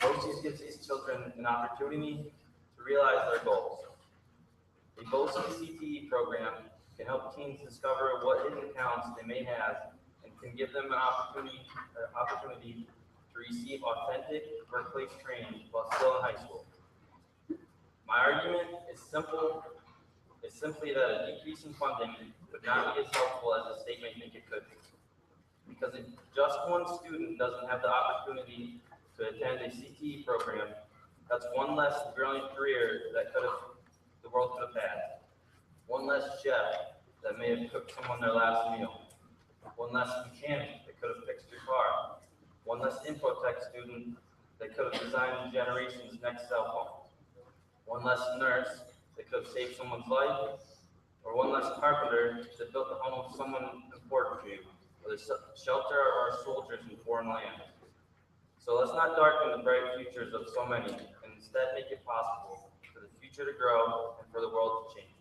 Q: BOCES gives these children an opportunity to realize their goals. The BOCES CTE program can help teens discover what hidden talents they may have and can give them an opportunity to receive authentic workplace training while still in high school. My argument is simply that a decrease in funding would not be as helpful as the state may think it could be. Because if just one student doesn't have the opportunity to attend a CTE program, that's one less brilliant career that the world could have had. One less chef, that may have cooked someone their last meal. One less mechanic that could have fixed your car. One less infotech student that could have designed the generation's next cell phone. One less nurse that could have saved someone's life. Or one less carpenter that built the home of someone important to you, whether shelter or soldiers in foreign lands. So let's not darken the bright futures of so many, and instead make it possible for the future to grow and for the world to change.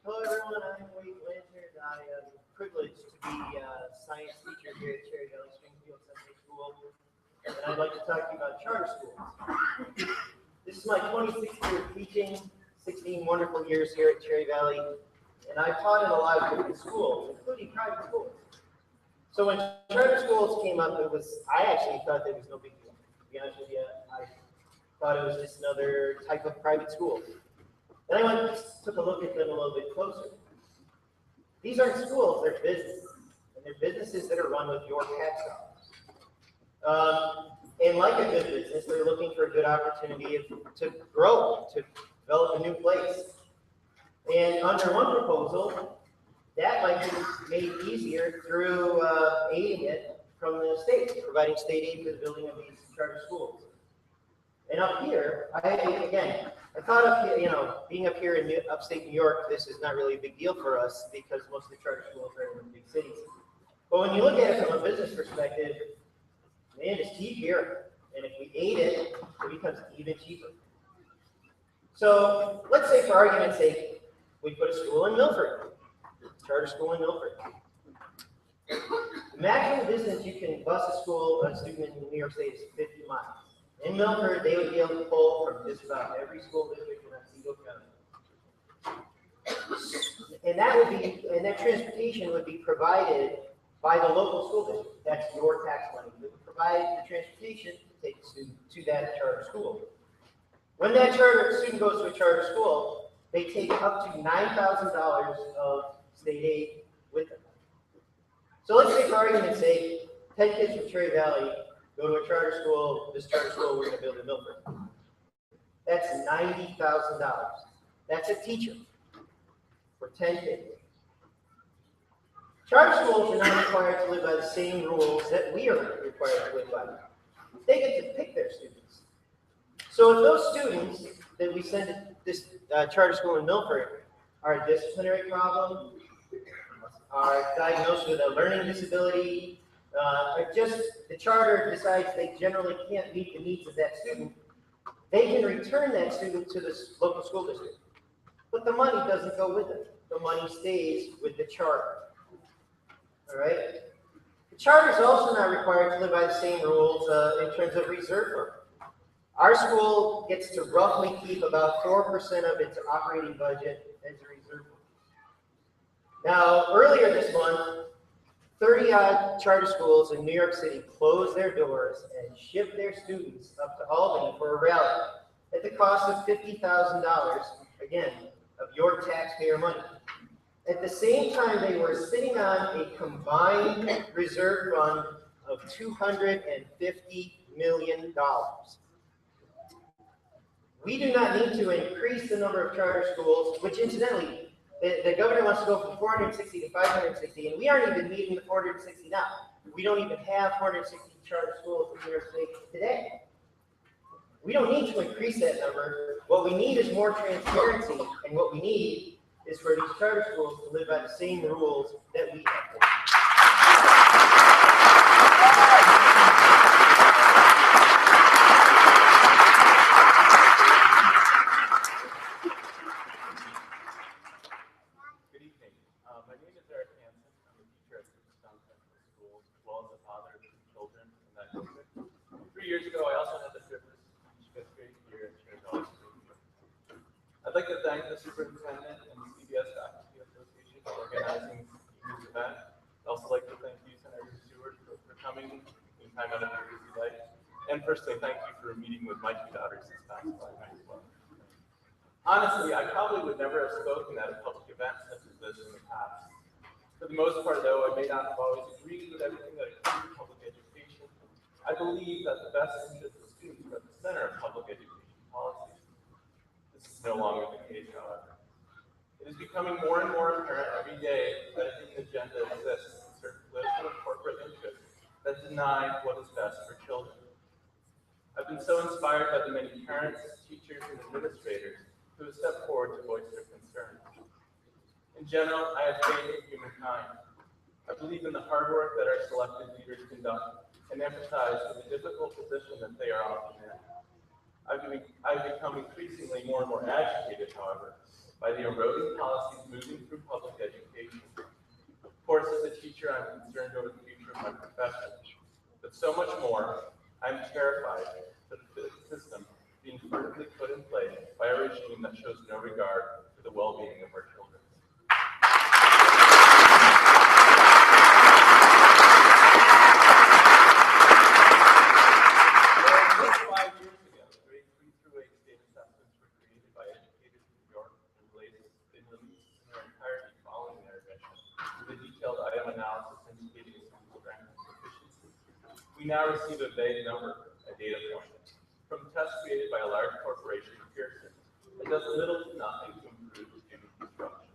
R: Hello everyone, I'm Wade Blanchard. I am privileged to be a science teacher here at Valley-Springfield Sunday School, and I'd like to talk to you about charter schools. This is my 26th year of teaching, 16 wonderful years here at Cherry Valley, and I've taught in a lot of different schools, including private schools. So when charter schools came up, I actually thought there was no big deal. To be honest with you, I thought it was just another type of private school. Then I took a look at them a little bit closer. These aren't schools, they're businesses. And they're businesses that are run with your tax dollars. And like a good business, they're looking for a good opportunity to grow, to develop a new place. And under one proposal, that might be made easier through aiding it from the state, providing state aid for the building of these charter schools. And up here, I thought up here, being up here in upstate New York, this is not really a big deal for us because most of the charter schools are in the big cities. But when you look at it from a business perspective, man, it's cheap here. And if we aid it, it becomes even cheaper. So let's say for argument's sake, we put a school in Milford, charter school in Milford. The maximum distance you can bus a student in New York State is 50 miles. In Milford, they would be able to pull from just about every school district in Otsego County. And that transportation would be provided by the local school district. That's your tax money. They would provide the transportation to take the student to that charter school. When that student goes to a charter school, they take up to $9,000 of state aid with them. So let's say for argument's sake, 10 kids from Cherry Valley go to a charter school, this charter school we're going to build in Milford. That's $90,000. That's a teacher for 10 kids. Charter schools are not required to live by the same rules that we are required to live by. They get to pick their students. So if those students that we send to this charter school in Milford are a disciplinary problem, are diagnosed with a learning disability, just the charter decides they generally can't meet the needs of that student, they can return that student to the local school district. But the money doesn't go with it. The money stays with the charter. All right? The charter is also not required to live by the same rules in terms of reserve fund. Our school gets to roughly keep about 4% of its operating budget as a reserve fund. Now, earlier this month, 30-odd charter schools in New York City closed their doors and shipped their students up to Albany for a rally at the cost of $50,000, again, of your taxpayer money. At the same time, they were sitting on a combined reserve fund of $250 million. We do not need to increase the number of charter schools, which incidentally, the governor wants to go from 460 to 560, and we aren't even meeting the 460 now. We don't even have 460 charter schools in New York State today. We don't need to increase that number. What we need is more transparency, and what we need is for these charter schools to live by the same rules that we have.
S: Years ago, I also had the privilege to teach fifth grade here at Cherry Valley-Springfield. I'd like to thank the superintendent and the CBS Faculty Association for organizing this event. I'd also like to thank you, Senator Stewart, for coming in time out of your busy life. And personally, thank you for meeting with my two daughters this past night as well. Honestly, I probably would never have spoken at a public event such as this in the past. For the most part, though, I may not have always agreed with everything that I do in public education. I believe that the best interests of students are at the center of public education policy. This is no longer the case, however. It is becoming more and more apparent every day that a hidden agenda exists in certain political and corporate interests that deny what is best for children. I've been so inspired by the many parents, teachers, and administrators who have stepped forward to voice their concerns. In general, I have faith in humankind. I believe in the hard work that our selected leaders conduct and empathize with the difficult position that they are often in. I've become increasingly more and more agitated, however, by the eroding policies moving through public education. Of course, as a teacher, I'm concerned over the future of my profession. But so much more, I'm terrified of the system being furtively put in place by a regime that shows no regard for the well-being of our children. We now receive a vague number, a data point, from tests created by a large corporation, Pearson, that does little to nothing to improve student instruction.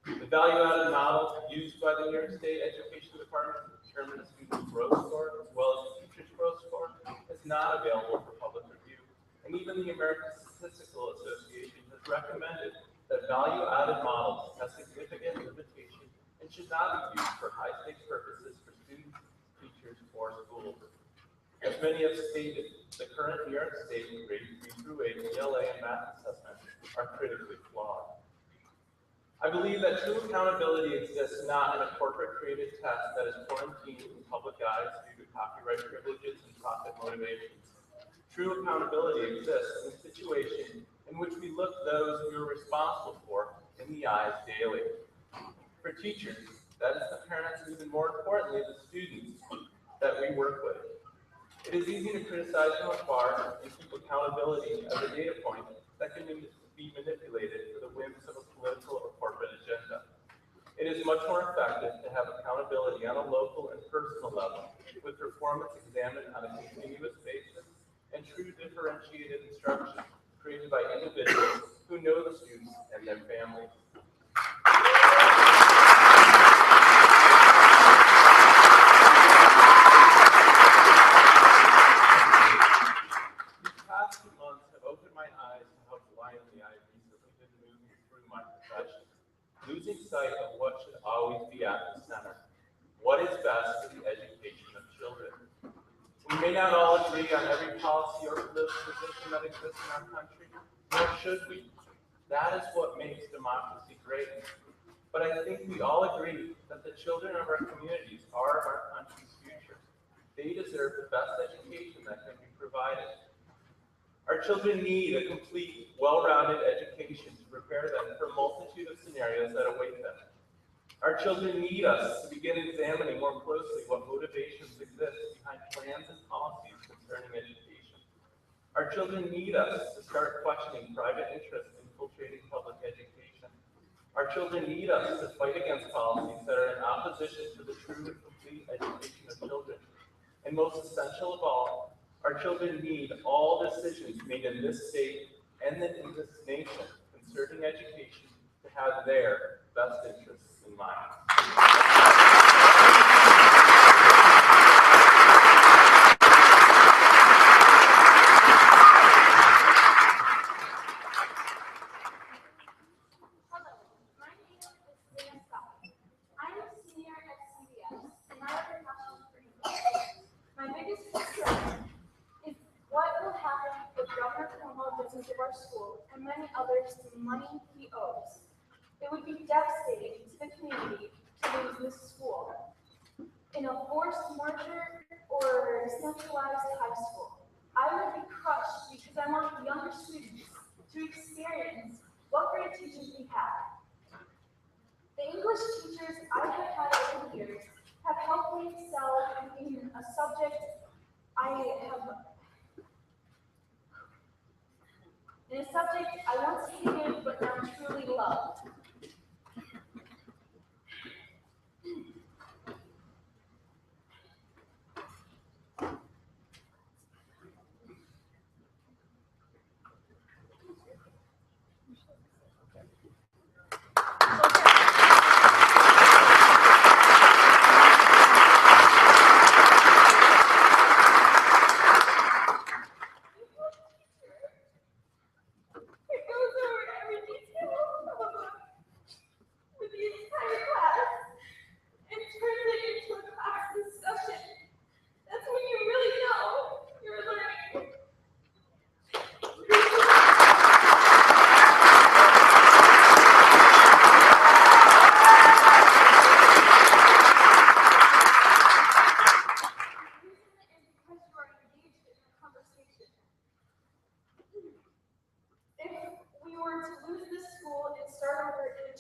S: The value-added model used by the New York State Education Department to determine a student's growth score, as well as the teacher's growth score, is not available for public review. And even the American Statistical Association has recommended that value-added models have significant limitations and should not be used for high-stakes purposes for students, teachers, or schools. As many have stated, the current New York State grade 3 through 8 ELA and math assessments are critically flawed. I believe that true accountability exists not in a corporate-created test that is quarantined in public eyes due to copyright privileges and profit motivations. True accountability exists in a situation in which we look those we are responsible for in the eyes daily. For teachers, that is the parents, and even more importantly, the students that we work with. It is easy to criticize from afar and keep accountability as a data point that can be manipulated for the whims of a political or corporate agenda. It is much more effective to have accountability on a local and personal level, with performance examined on a continuous basis and true differentiated instruction created by individuals who know the students and their families. These past 2 months have opened my eyes to how blindly I have recently been moving through my profession, losing sight of what should always be at the center. What is best for the education of children? We may not all agree on every policy or political position that exists in our country, nor should we. That is what makes democracy great. But I think we all agree that the children of our communities are our country's future. They deserve the best education that can be provided. Our children need a complete, well-rounded education to prepare them for a multitude of scenarios that await them. Our children need us to begin examining more closely what motivations exist behind plans and policies concerning education. Our children need us to start questioning private interests infiltrating public education. Our children need us to fight against policies that are in opposition to the true and complete education of children. And most essential of all, our children need all decisions made in this state and then in this nation concerning education to have their best interests in mind.
C: My biggest concern is what will happen if Governor Cuomo doesn't give our school and many others the money he owes. It would be devastating to the community to lose this school. In a forced merger or centralized high school, I would be crushed because I want younger students to experience what great teachers we have. The English teachers I have had over the years have helped me excel in a subject I once hated but now truly love.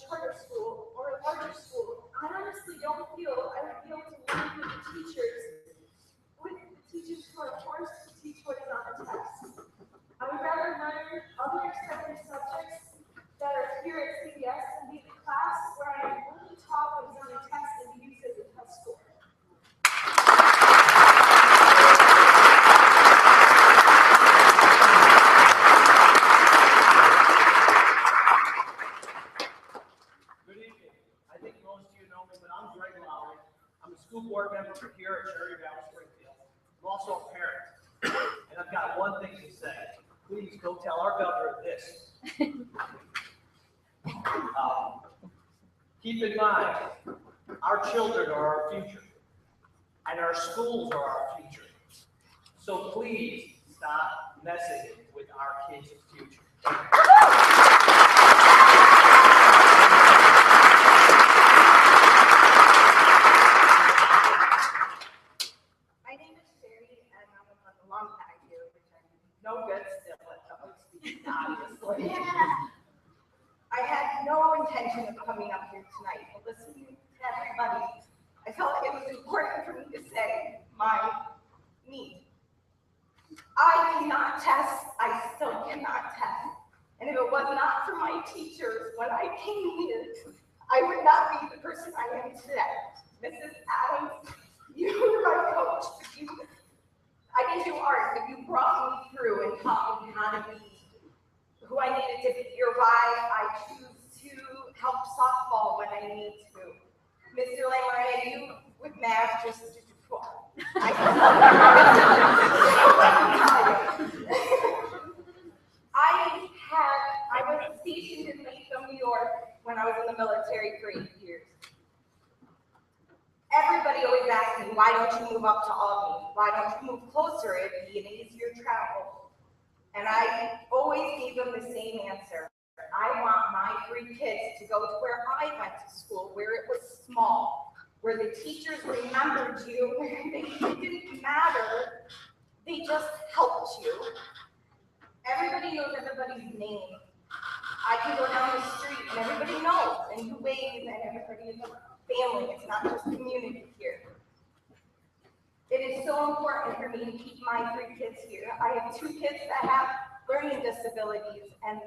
L: charter school or a larger school, I honestly don't feel I would be able to learn with the teachers who are forced to teach what is on the test. I would rather learn other accepted subjects that are here at CBS and be in a class where I am only taught what is on the test and be used as a test score.
R: Good evening. I think most of you know me, but I'm Greg Lowry. I'm a school board member here at Valley-Springfield. I'm also a parent. And I've got one thing to say. Please go tell our governor this. Keep in mind, our children are our future. And our schools are our future. So please stop messing with our kids' future.
L: My name is Sherry, and I'm on the long time here, which I'm no good still at public speaking, obviously. I had no intention of coming up here tonight, but listening to everybody, I felt it was important for me to say my need. I cannot test, I still cannot test. And if it was not for my teachers when I came here, I would not be the person I am today. Mrs. Adams, you were my coach. I didn't do art, but you brought me through and taught me how to be who I needed to be. You're why I choose to help softball when I need to. Mr. Lamoret, you with math just I was stationed in Latham, New York when I was in the military for 8 years. Everybody always asks me, why don't you move up to Albany? Why don't you move closer? It'd be an easier travel. And I always gave them the same answer. I want my 3 kids to go to where I went to school, where it was small, where the teachers remembered you, where it didn't matter, they just helped you. Everybody knows everybody's name. I can go down the street and everybody knows, and you wave, and everybody is a family. It's not just community here. It is so important for me to keep my 3 kids here. I have 2 kids that have learning disabilities, and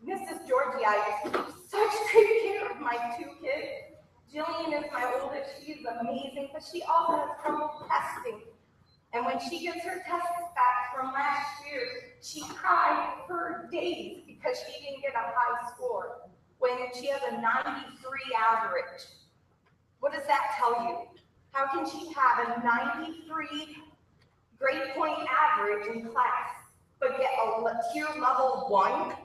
L: Mrs. Georgie, I take such great care of my 2 kids. Jillian is my oldest. She is amazing, but she also has trouble testing. And when she gets her tests back from last year, she cried for days because she didn't get a high score when she has a 93 average. What does that tell you? How can she have a 93 grade point average in class, but get a tier level 1?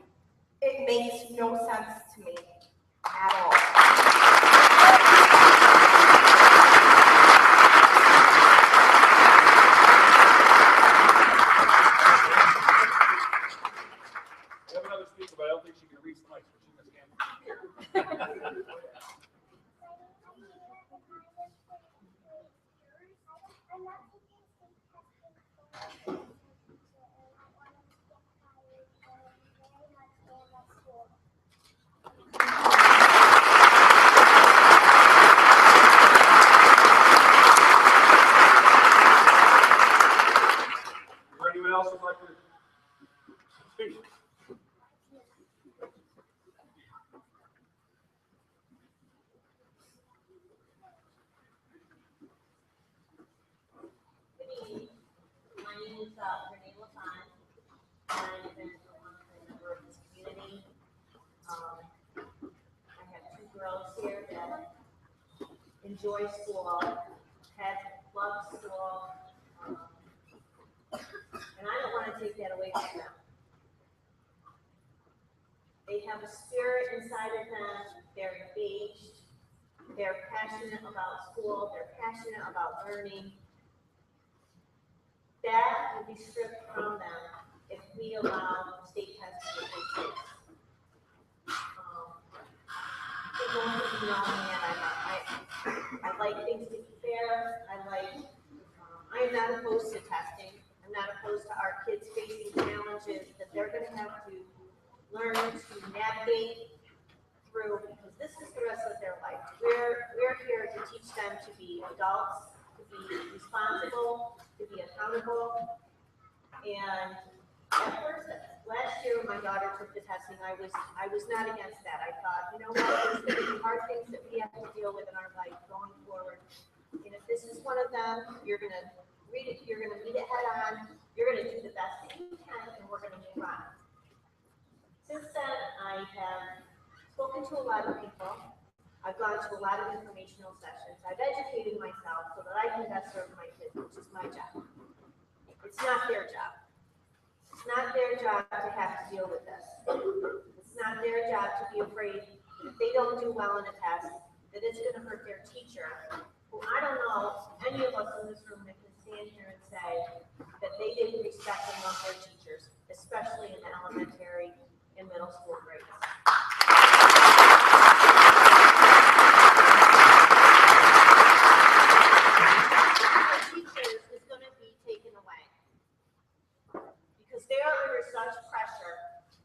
L: It makes no sense to me at all.
A: We have another speaker, but I don't think she can reach the mic, so she must stand. Is there anyone else who'd like to speak?
T: My name is Renee LaFont. I've been a member of this community. I have 2 girls here that enjoy school, love school, and I don't want to take that away from them. They have a spirit inside of them. They're engaged. They're passionate about school. They're passionate about learning. That will be stripped from them if we allow state testing to take place. People know me, and I like things to be fair. I am not opposed to testing. I'm not opposed to our kids facing challenges that they're going to have to learn to navigate through. teach them to be adults, to be responsible, to be accountable. And at first, last year when my daughter took the testing, I was not against that. I thought, you know what, there's going to be hard things that we have to deal with in our life going forward. And if this is one of them, you're going to read it, you're going to meet it head on, you're going to do the best that you can, and we're going to move on. Since then, I have spoken to a lot of people. I've gone to a lot of informational sessions. I've educated myself so that I can best serve my kids, which is my job. It's not their job. It's not their job to have to deal with this. It's not their job to be afraid that if they don't do well in a test, that it's going to hurt their teacher, who I don't know any of us in this room that can stand here and say that they didn't respect and love their teachers, especially in the elementary and middle school grades. Teachers is going to be taken away because they are under such pressure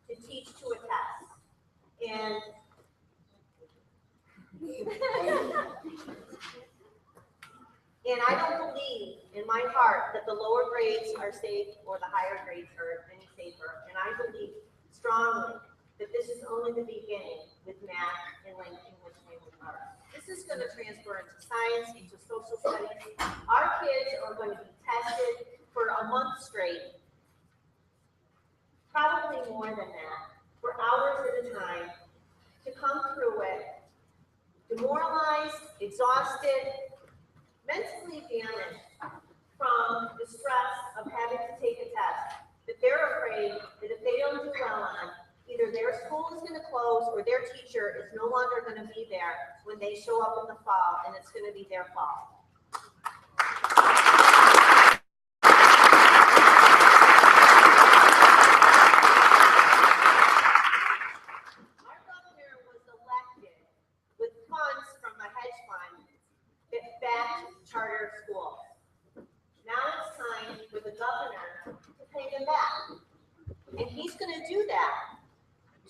T: to teach to a test. And I don't believe in my heart that the lower grades are safe or the higher grades are any safer. And I believe strongly that this is only the beginning with math and English language arts. This is going to transfer into science, into social studies. Our kids are going to be tested for a month straight, probably more than that, for hours at a time, to come through it, demoralized, exhausted, mentally damaged from the stress of having to take a test, that they're afraid that if they don't do well on, either their school is going to close or their teacher is no longer going to be there when they show up in the fall, and it's going to be their fault. Our governor was elected with funds from a hedge fund that backed charter schools. Now it's time for the governor to pay them back. And he's going to do that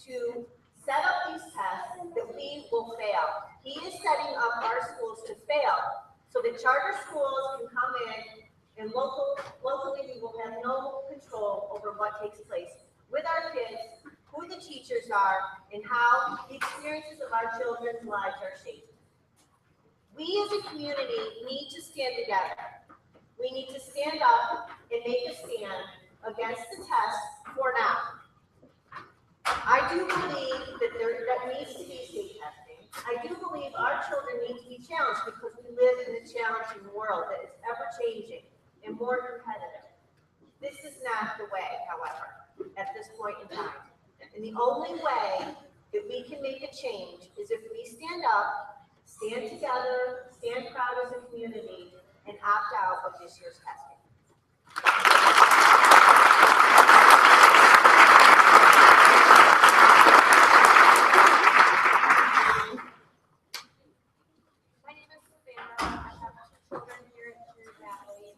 T: to set up these tests that we will fail. He is setting up our schools to fail so that charter schools can come in and locally we will have no control over what takes place with our kids, who the teachers are, and how the experiences of our children's lives are shaped. We as a community need to stand together. We need to stand up and make a stand against the test for now. I do believe that needs to be state testing. I do believe our children need to be challenged because we live in a challenging world that is ever changing and more competitive. This is not the way, however, at this point in time. And the only way that we can make a change is if we stand up, stand together, stand proud as a community, and opt out of this year's testing.
L: My name is Savannah. I have two children here at Valley.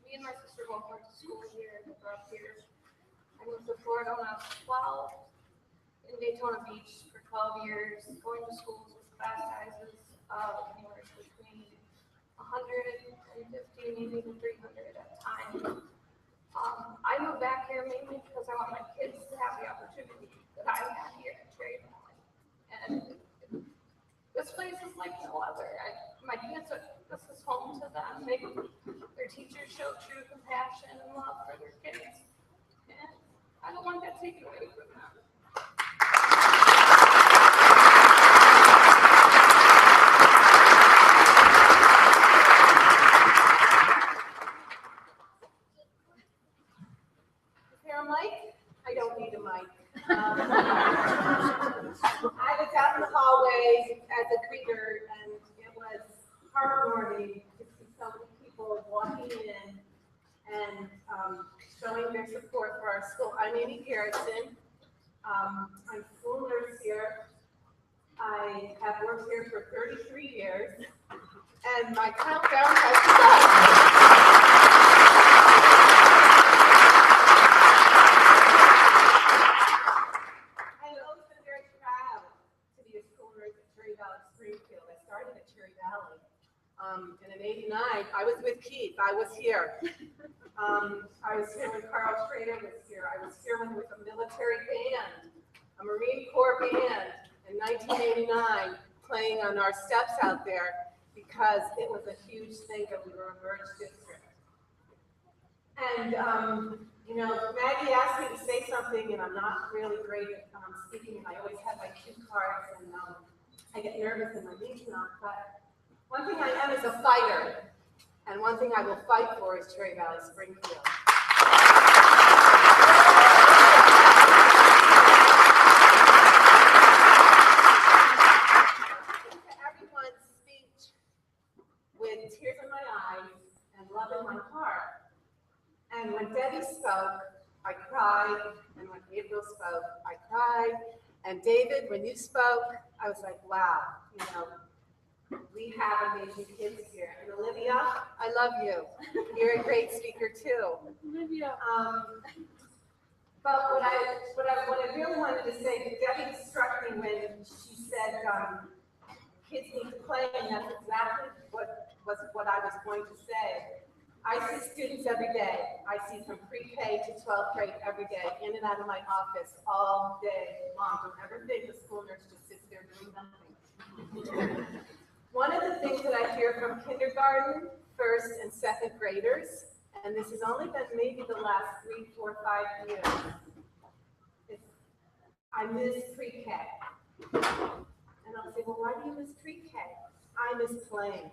L: Me and my sister both went to school here and grew up here. I moved to Florida when I was 12, in Daytona Beach for 12 years, going to schools with class sizes of anywhere between 150, maybe even 300 at times. I moved back here mainly because I want my kids to have the opportunity that I had here at Cherry Valley. And this place is like no other. My kids this is home to them. Their teachers show true compassion and love for their kids. And I don't want that taken away from them.
T: Is there a mic? I don't need a mic. I was out in the hallways as a greeter, and it was heartwarming to see so many people walking in and showing their support for our school. I'm Amy Garrison. I'm school nurse here. I have worked here for 33 years, and my countdown has begun. I've always been very proud to be a school nurse at Valley-Springfield. I started at
E: here. I was here when Carl Schrader was here. I was here when there was a military band, a Marine Corps band in 1989 playing on our steps out there because it was a huge thing that we were a merged district. And, you know, Maggie asked me to say something, and I'm not really great at speaking, and I always have my cue cards, and I get nervous and my knees knock, but one thing I am is a fighter, and one thing I will fight for is Cherry Valley-Springfield. Everyone's speech with tears in my eyes and love in my heart. And when Debbie spoke, I cried, and when April spoke, I cried, and David, when you spoke, I was like, wow, you know, we have amazing kids here. And Olivia, I love you. You're a great speaker too. Olivia. But what I really wanted to say, Debbie struck me when she said kids need to play, and that's exactly what I was going to say. I see students every day. I see from pre-K to 12th grade every day, in and out of my office all day long. Don't ever think the school nurse just sits there doing nothing. One of the things that I hear from kindergarten, first and second graders, and this has only been maybe the last 3, 4, 5 years, is I miss pre-K. And I'll say, well, why do you miss pre-K? I miss playing.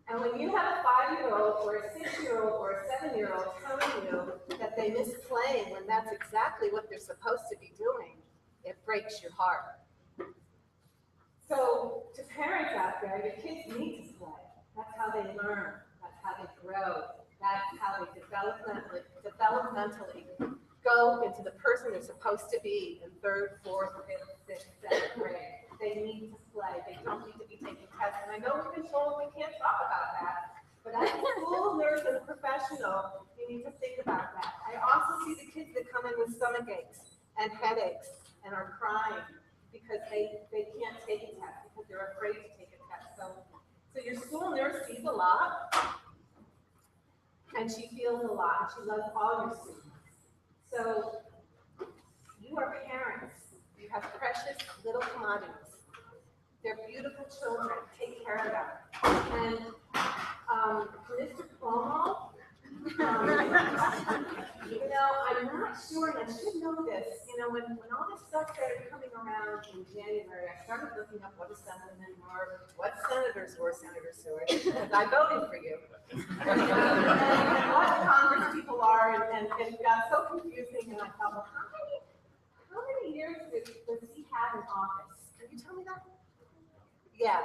E: And when you have a 5-year-old or a 6-year-old or a 7-year-old telling you that they miss playing when that's exactly what they're supposed to be doing, it breaks your heart. So to parents out there, your kids need to play. That's how they learn. That's how they grow. That's how they developmentally go into the person they're supposed to be in 3rd, 4th, 5th, 6th, 7th grade. They need to play. They don't need to be taking tests. And I know we've been told we can't talk about that, but as a school nurse and a professional, you need to think about that. I also see the kids that come in with stomach aches and headaches and are crying because they can't take a test because they're afraid to take a test. So your school nurse sees a lot, and she feels a lot, and she loves all your students. So you are parents. You have precious little commodities. They're beautiful children. Take care of them. And Mr. Cuomo, you know, I'm not sure, and I should know this. You know, when all this stuff started coming around in January, I started looking up what assemblymen were, what senators were, Senator Stewart, because I voted for you. and what Congress people are, and it got so confusing, and I thought, well, how many years does he have in office? Can you tell me that? Yeah.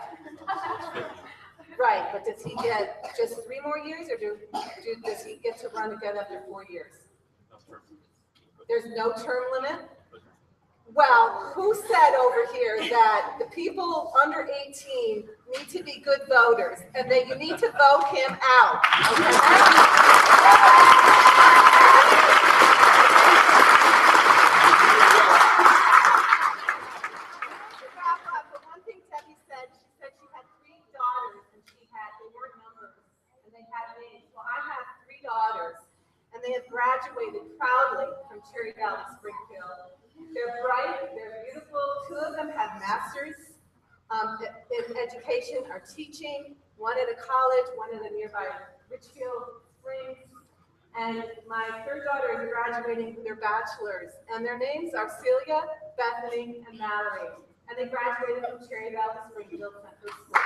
E: Right, but does he get just 3 more years, or does he get to run again after 4 years? There's no term limit? Well, who said over here that the people under 18 need to be good voters, and that you need to vote him out, okay? They have graduated proudly from Cherry Valley-Springfield. They're bright, they're beautiful. 2 of them have masters in education, are teaching, one at a college, one at a nearby Richfield Springs. And my 3rd daughter is graduating with their bachelor's. And their names are Celia, Bethany, and Mallory. And they graduated from Cherry Valley-Springfield Central School.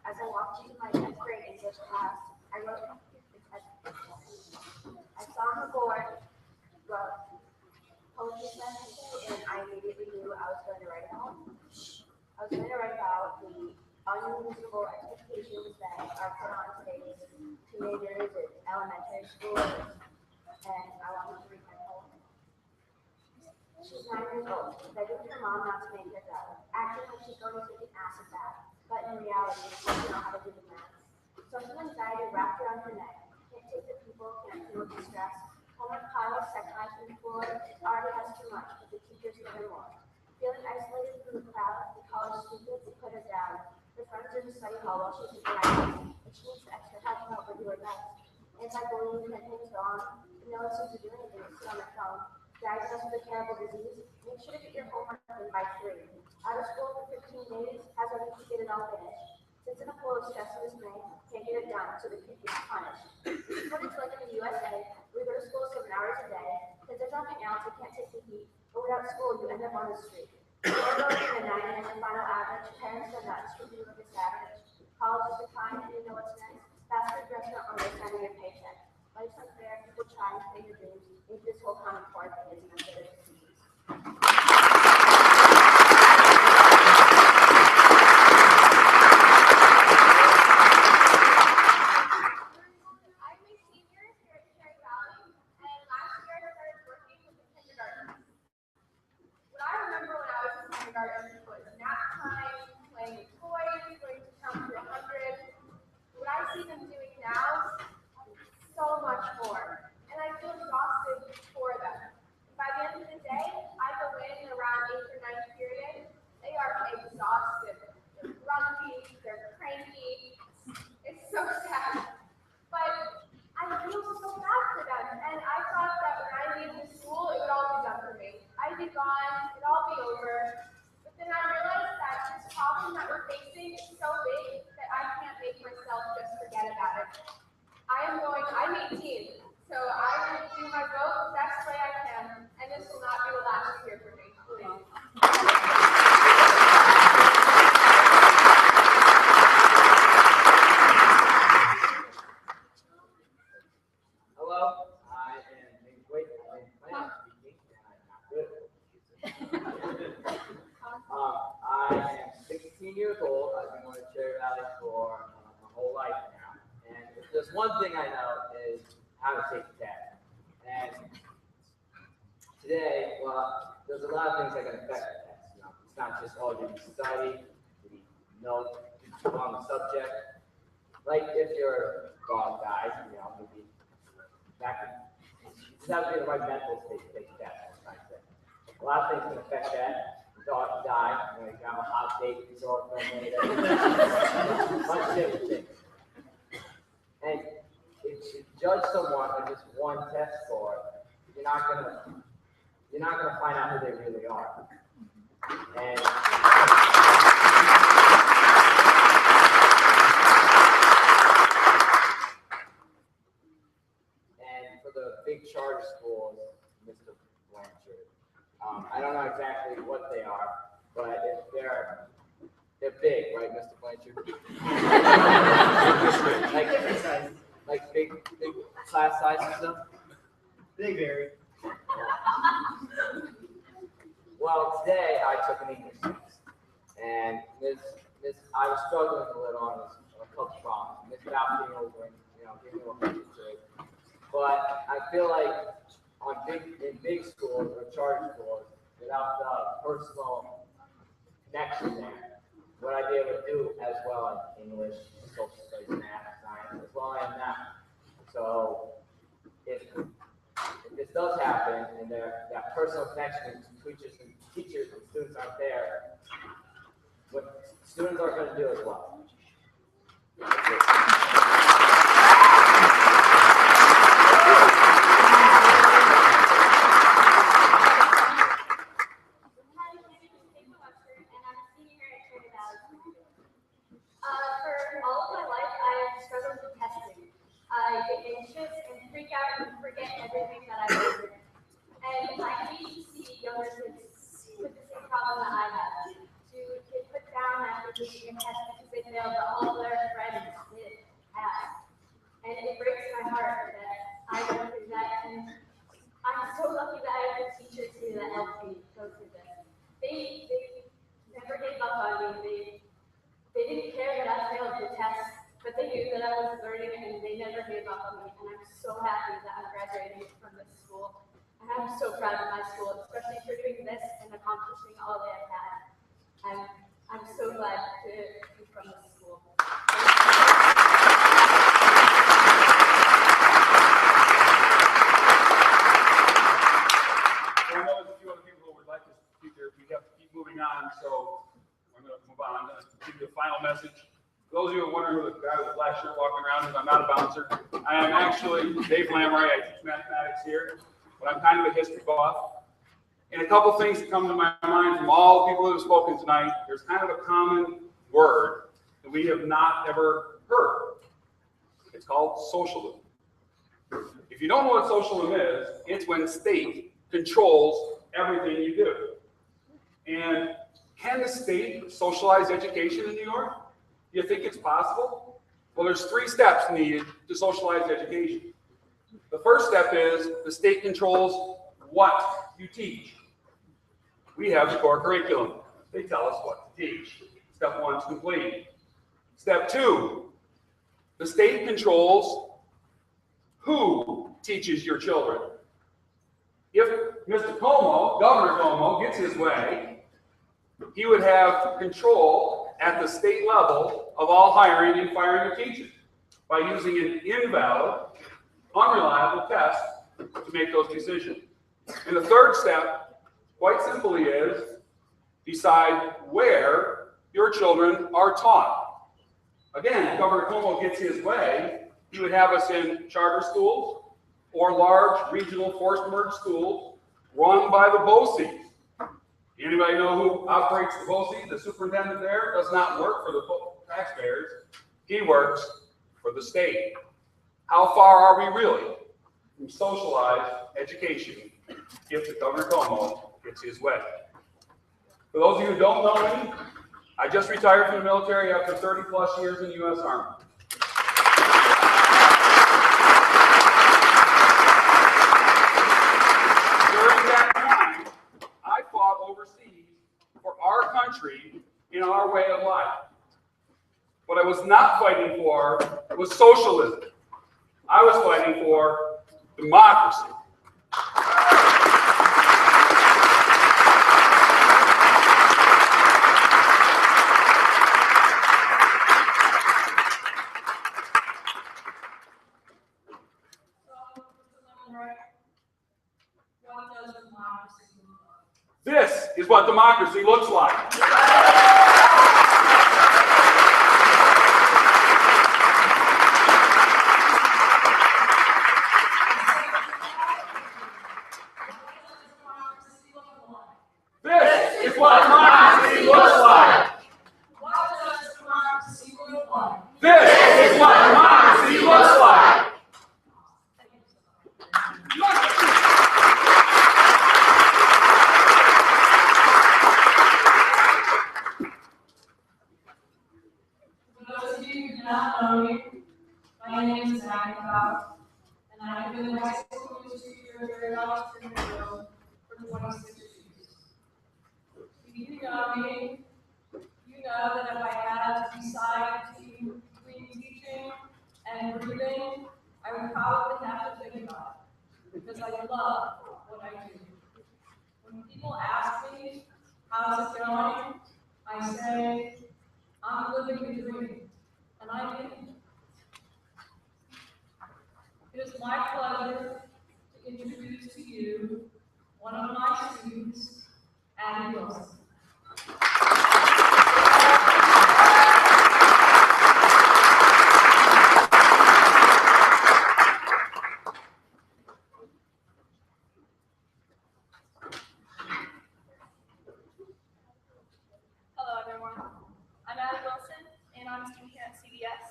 L: As I walked into my 10th grade English class, I wrote I saw on the board poetry essay, and I immediately knew I was going to write about. I was going to write about the unreasonable expectations that are put on today's teenagers in elementary school, and I wanted to read my poem. She's 9 years old, begging her mom not to make her go, acting like she's going to take an acid bath.
C: but in reality, she doesn't know how to do the math. Social anxiety wrapped around her neck. Can't take the people, can't deal with the stress. Homework piles, second from the floor, already has too much, but the teachers give her more. Feeling isolated from the crowd, the college students put her down. Her friends are in the study hall while she's interacting, but she needs extra help with her best. Anti-bullying campaigns go on, but no one seems to do anything to sit on their phone. Diagnosed with a terrible disease, make sure to get your homework done by 3. Out of school for 15 days, has a week to get it all finished. Sits in a pool of stress in his brain, can't get it done, so the kid gets punished. This is what it's like in the USA. We go to school 7 hours a day, because there's nothing else, we can't take the heat, but without school, you end up on the street. You're going to the 90 and the final average, parents go nuts, treat you like a savage. College is decline, and you know what's next. Fast food restaurant on the side of your paycheck. Life's unfair, people trying to pay your dreams. Maybe this whole common core thing is an unfair disease. Was nap time, playing with toys, going to count to 100. What I see them doing now, so much more. And I feel exhausted for them. By the end of the day, I go in around 8th or 9th period. They are exhausted. They're grumpy, they're cranky. It's so sad. But I feel so bad for them. And I thought that when I leave the school, it would all be done for me. I'd be gone, it'd all be over. But then I realized that this problem that we're facing is so big that I can't make myself just forget about it. I'm 18, so I will do my vote the best way I can, and this will not be the last year for me, please.
U: Hello, I am named Blake. I'm planning on speaking, and I'm not good at it. I am 16 years old. I've been going to Cherry Valley for my whole life now. And if there's one thing I know is how to take a test. And today, well, there's a lot of things that can affect the test. You know, it's not just, oh, did you study? Did you know on the subject? Like if your dog dies, you know, maybe that can, you just have to be in the right mental state to take the test. A lot of things can affect that. The dog died, you know, you can have a hot date with your girlfriend later. Bunch of different things. And if you judge someone on just one test score, you're not gonna find out who they really are. And for the big charter schools, Mr. Blanchard, I don't know exactly what they are, but if they're big, right, Mr. Blanchard? like big class size and stuff?
R: They vary.
U: Well, today I took an English test, and I was struggling a little on a couple problems. Miss Val came over and gave me a little to it. But I feel like in big schools or charter schools, without the personal connection there, what I'd be able to do as well in English, social studies, math, science, as well as that. So if this does happen and that personal connection between teachers and students aren't there, what students are going to do as well.
C: For all of my life, I have struggled with testing. I get anxious and freak out and forget everything that I've learned. And I hate to see younger kids with the same problem that I have, to get put down after taking a test because they failed, but all of their friends did pass. And it breaks my heart that I went through that. And I'm so lucky that I have the teachers here that helped me go through this. They never gave up on me. They didn't care that I failed the test, but they knew that I was learning and they never gave up on me. And I'm so happy that I'm graduating from this school. And I'm so proud of my school, especially for doing this and accomplishing all that I've had. I'm so glad to be
E: precious school.
A: I know there's a few other people who would like to speak there. We have to keep moving on, so I'm going to move on. I'm going to give you a final message. For those of you who are wondering who the guy with the black shirt walking around is, I'm not a bouncer. I am actually Dave Lamray. I teach mathematics here, but I'm kind of a history buff. And a couple things that come to my mind from all the people that have spoken tonight, there's kind of a common word that we have not ever heard. It's called socialism. If you don't know what socialism is, it's when state controls everything you do. And can the state socialize education in New York? Do you think it's possible? Well, there's 3 steps needed to socialize education. The first step is the state controls what you teach. We have the core curriculum. They tell us what to teach. Step 1 is complete. Step 2, the state controls who teaches your children. If Mr. Cuomo, Governor Cuomo, gets his way, he would have control at the state level of all hiring and firing of teachers by using an invalid, unreliable test to make those decisions. And the third step, quite simply, is decide where your children are taught. Again, if Governor Cuomo gets his way, he would have us in charter schools or large regional forced merge schools run by the BOCES. Anybody know who operates the BOCES? The superintendent there does not work for the taxpayers. He works for the state. How far are we really from socialized education if the Governor Cuomo gets his way? For those of you who don't know me, I just retired from the military after 30 plus years in the U.S. Army. During that time, I fought overseas for our country in our way of life. What I was not fighting for was socialism. I was fighting for democracy. This is what democracy looks like. This is what democracy looks like.
O: What does democracy look like?
A: This is what democracy looks like.
O: For those of you who do not know me, my name is Zach, and I have been the high school teacher here at Valley-Springfield for 26 years. If you know me, you know that if I had to decide between teaching and breathing, I would probably have to think about it, because I love what I do. When people ask me, how's it going, I say, I'm living the dream, and I mean it. It is my pleasure to introduce to you one of my students, Abby Wilson.
L: Hello, everyone. I'm Abby Wilson, and I'm a student here at CBS.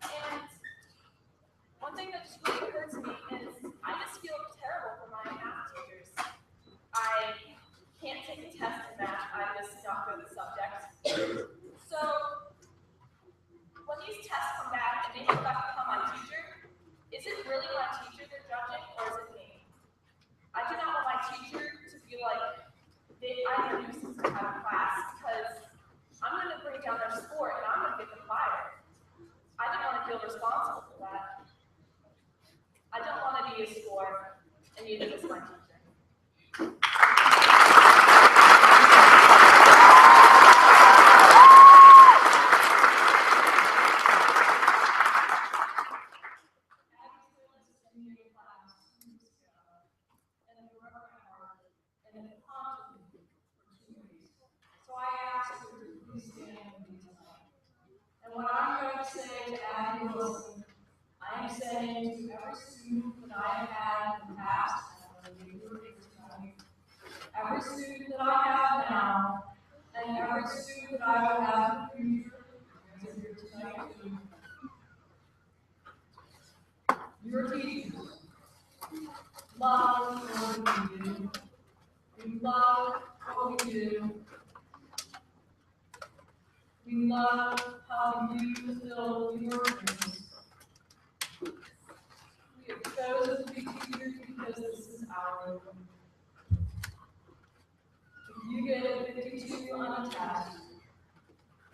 L: And one thing that just really occurred to me is I just feel terrible for my math teachers. I can't take a test in math. I'm just not good at the subject. So when these tests come back and they look back upon my teacher, is it really my teacher they're judging, or is it me? I do not want my teacher to feel like I'm a nuisance to have a class, because I'm going to bring down their score and I'm going to get them fired. I don't want to feel responsible for that. I don't want to be a score and use it as my teacher.
H: listen. I am saying to every student that I have had in the past, and I'm going to give you a big testimony, every student that I have now, and every student that I will have in the future, is here tonight too. Your teachers love what we do. We love what we do. We love how you fulfill your dreams. We have chosen to be teachers because this is our own. If you get a 52 on a test,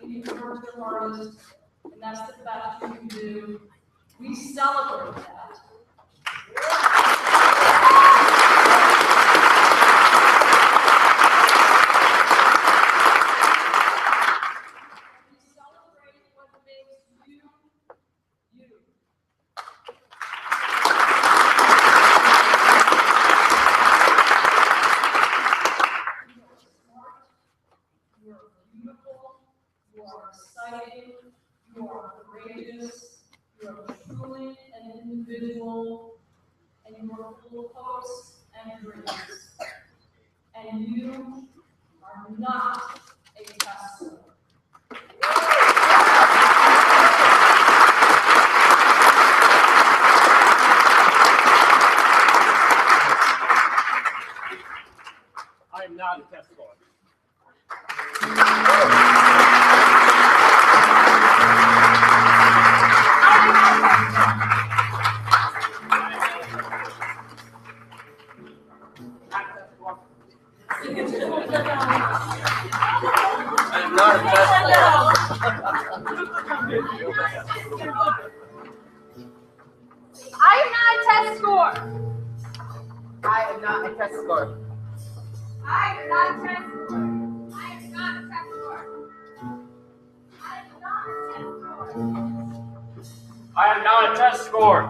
H: and you worked your hardest, and that's the best you can do, we celebrate that. You are beautiful, you are exciting, you are courageous, you are truly an individual, and you are full of hopes and dreams. And you are not a test score.
N: I am not a test score.
B: I'm not a test
C: I am not a test score.
B: I am not a test score.
C: I am not a test score. I am not a test score. I am not a test score.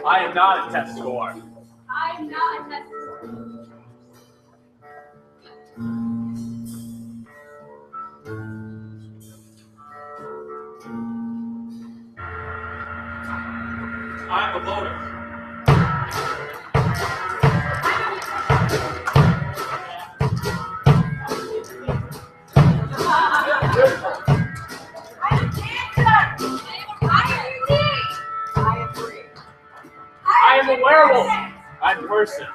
N: I am not a test score.
C: I am not a test score.
N: I'm a voter. I am a werewolf. I'm a person.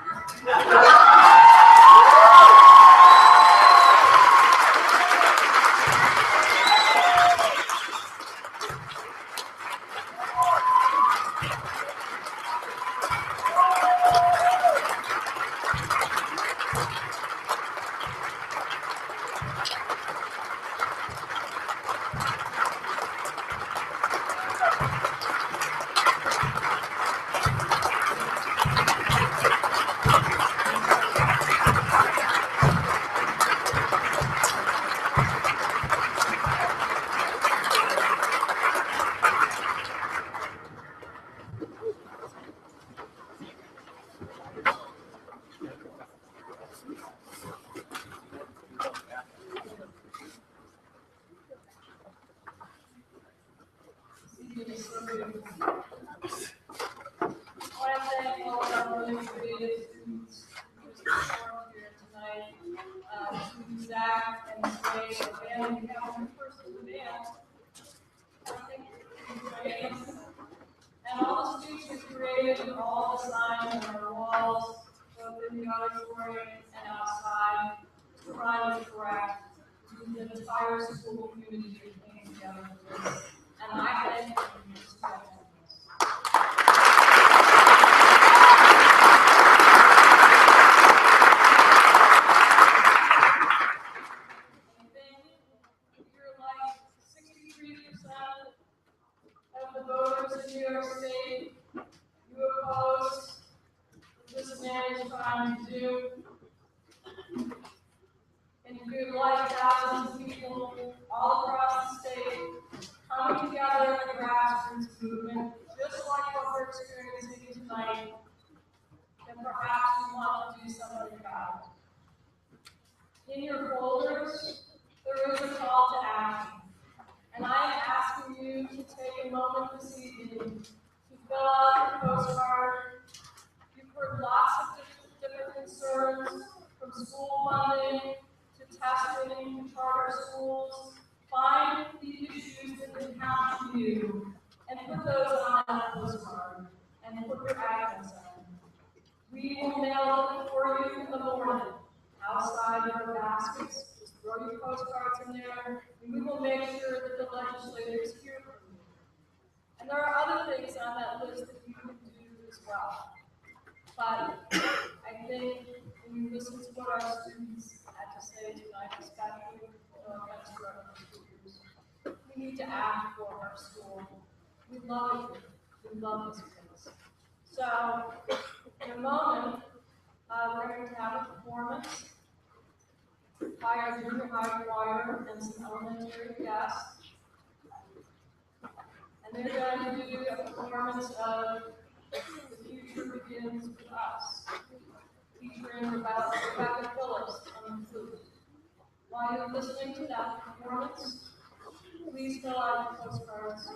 H: And all the students who created all the signs on our walls, both in the auditorium and outside, to provide the correct. The entire school community came together for this. And I thank you for your support. You're like 63% of the voters in New York State. You oppose what this man is trying to do. And you like thousands of people all across the state coming together in a grassroots movement, just like what we're experiencing tonight, and perhaps we want to do something about it. In your folders, there is a call to action, and I am asking you to take a moment this evening to fill out your postcard. You've heard lots of different concerns, from school funding to testing, to charter schools. Find the issues that can count to you and put those on that postcard and put your address in. We will mail them for you in the morning. Outside of your baskets, just throw your postcards in there, and we will make sure that the legislators hear from you. And there are other things on that list that you can do as well. But I think when you listen to what our students had to say tonight, especially against our students, we need to act for our school. We love it. We love this place. So, in a moment, we're going to have a performance by our junior high choir and some elementary guests. And they're going to do a performance of The Future Begins With Us, featuring Rebecca Phillips on the flute. While you're listening to that performance, please fill out your postcards.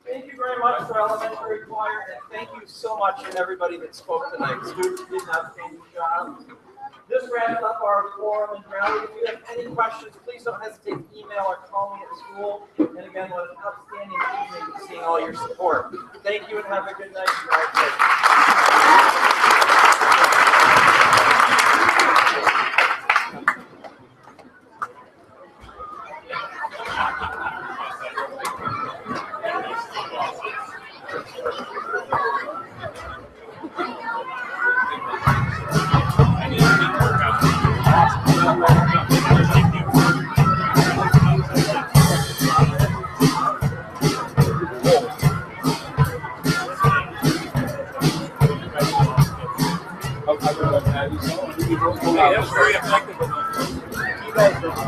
I: Thank you very much for elementary choir, and thank you so much to everybody that spoke tonight. Students did an outstanding job. This wraps up our forum and rally. If you have any questions, please don't hesitate to email or call me at school. And again, what an outstanding evening seeing all your support. Thank you and have a good night.
P: That was very effective. You guys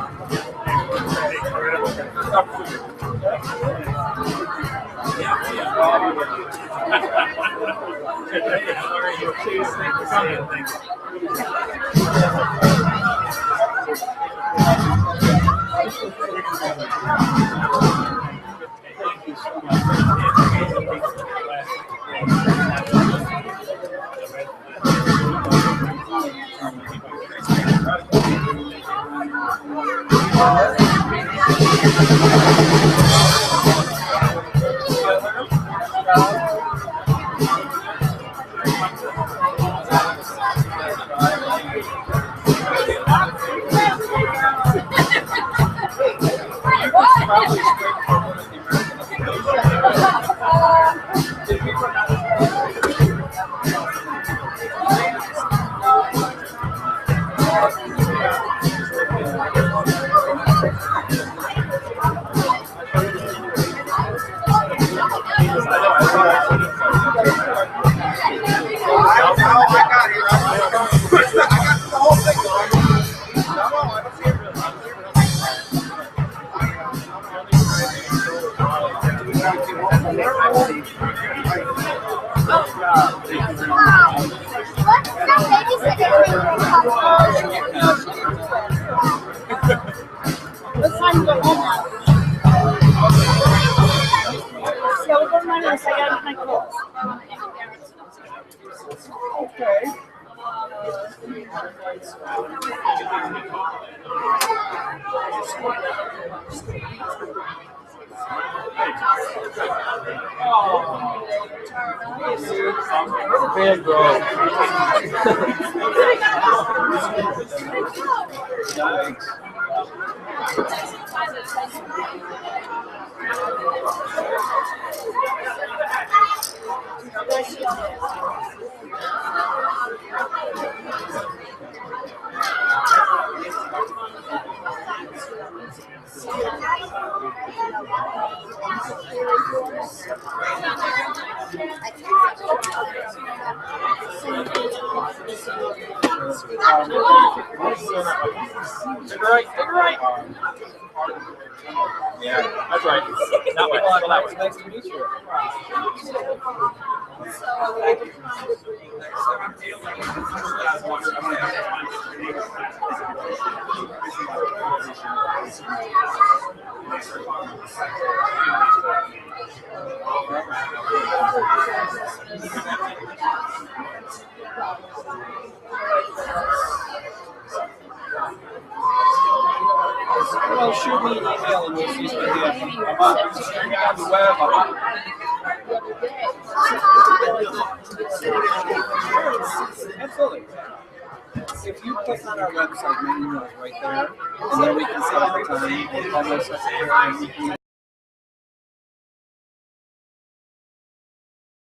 C: It's time to go home now. Yeah, we'll go to my house. I gotta get my clothes.
I: Okay.
B: Band, bro.
I: Take it right.
B: Yeah, that's right. That way. Well, that way.
I: Nice to meet you.
M: Well, shoot me an email and we'll see what I'm sharing it on the web. Absolutely. If you click on our website, my email is right there, and then we can set up a time and call my secretary and we can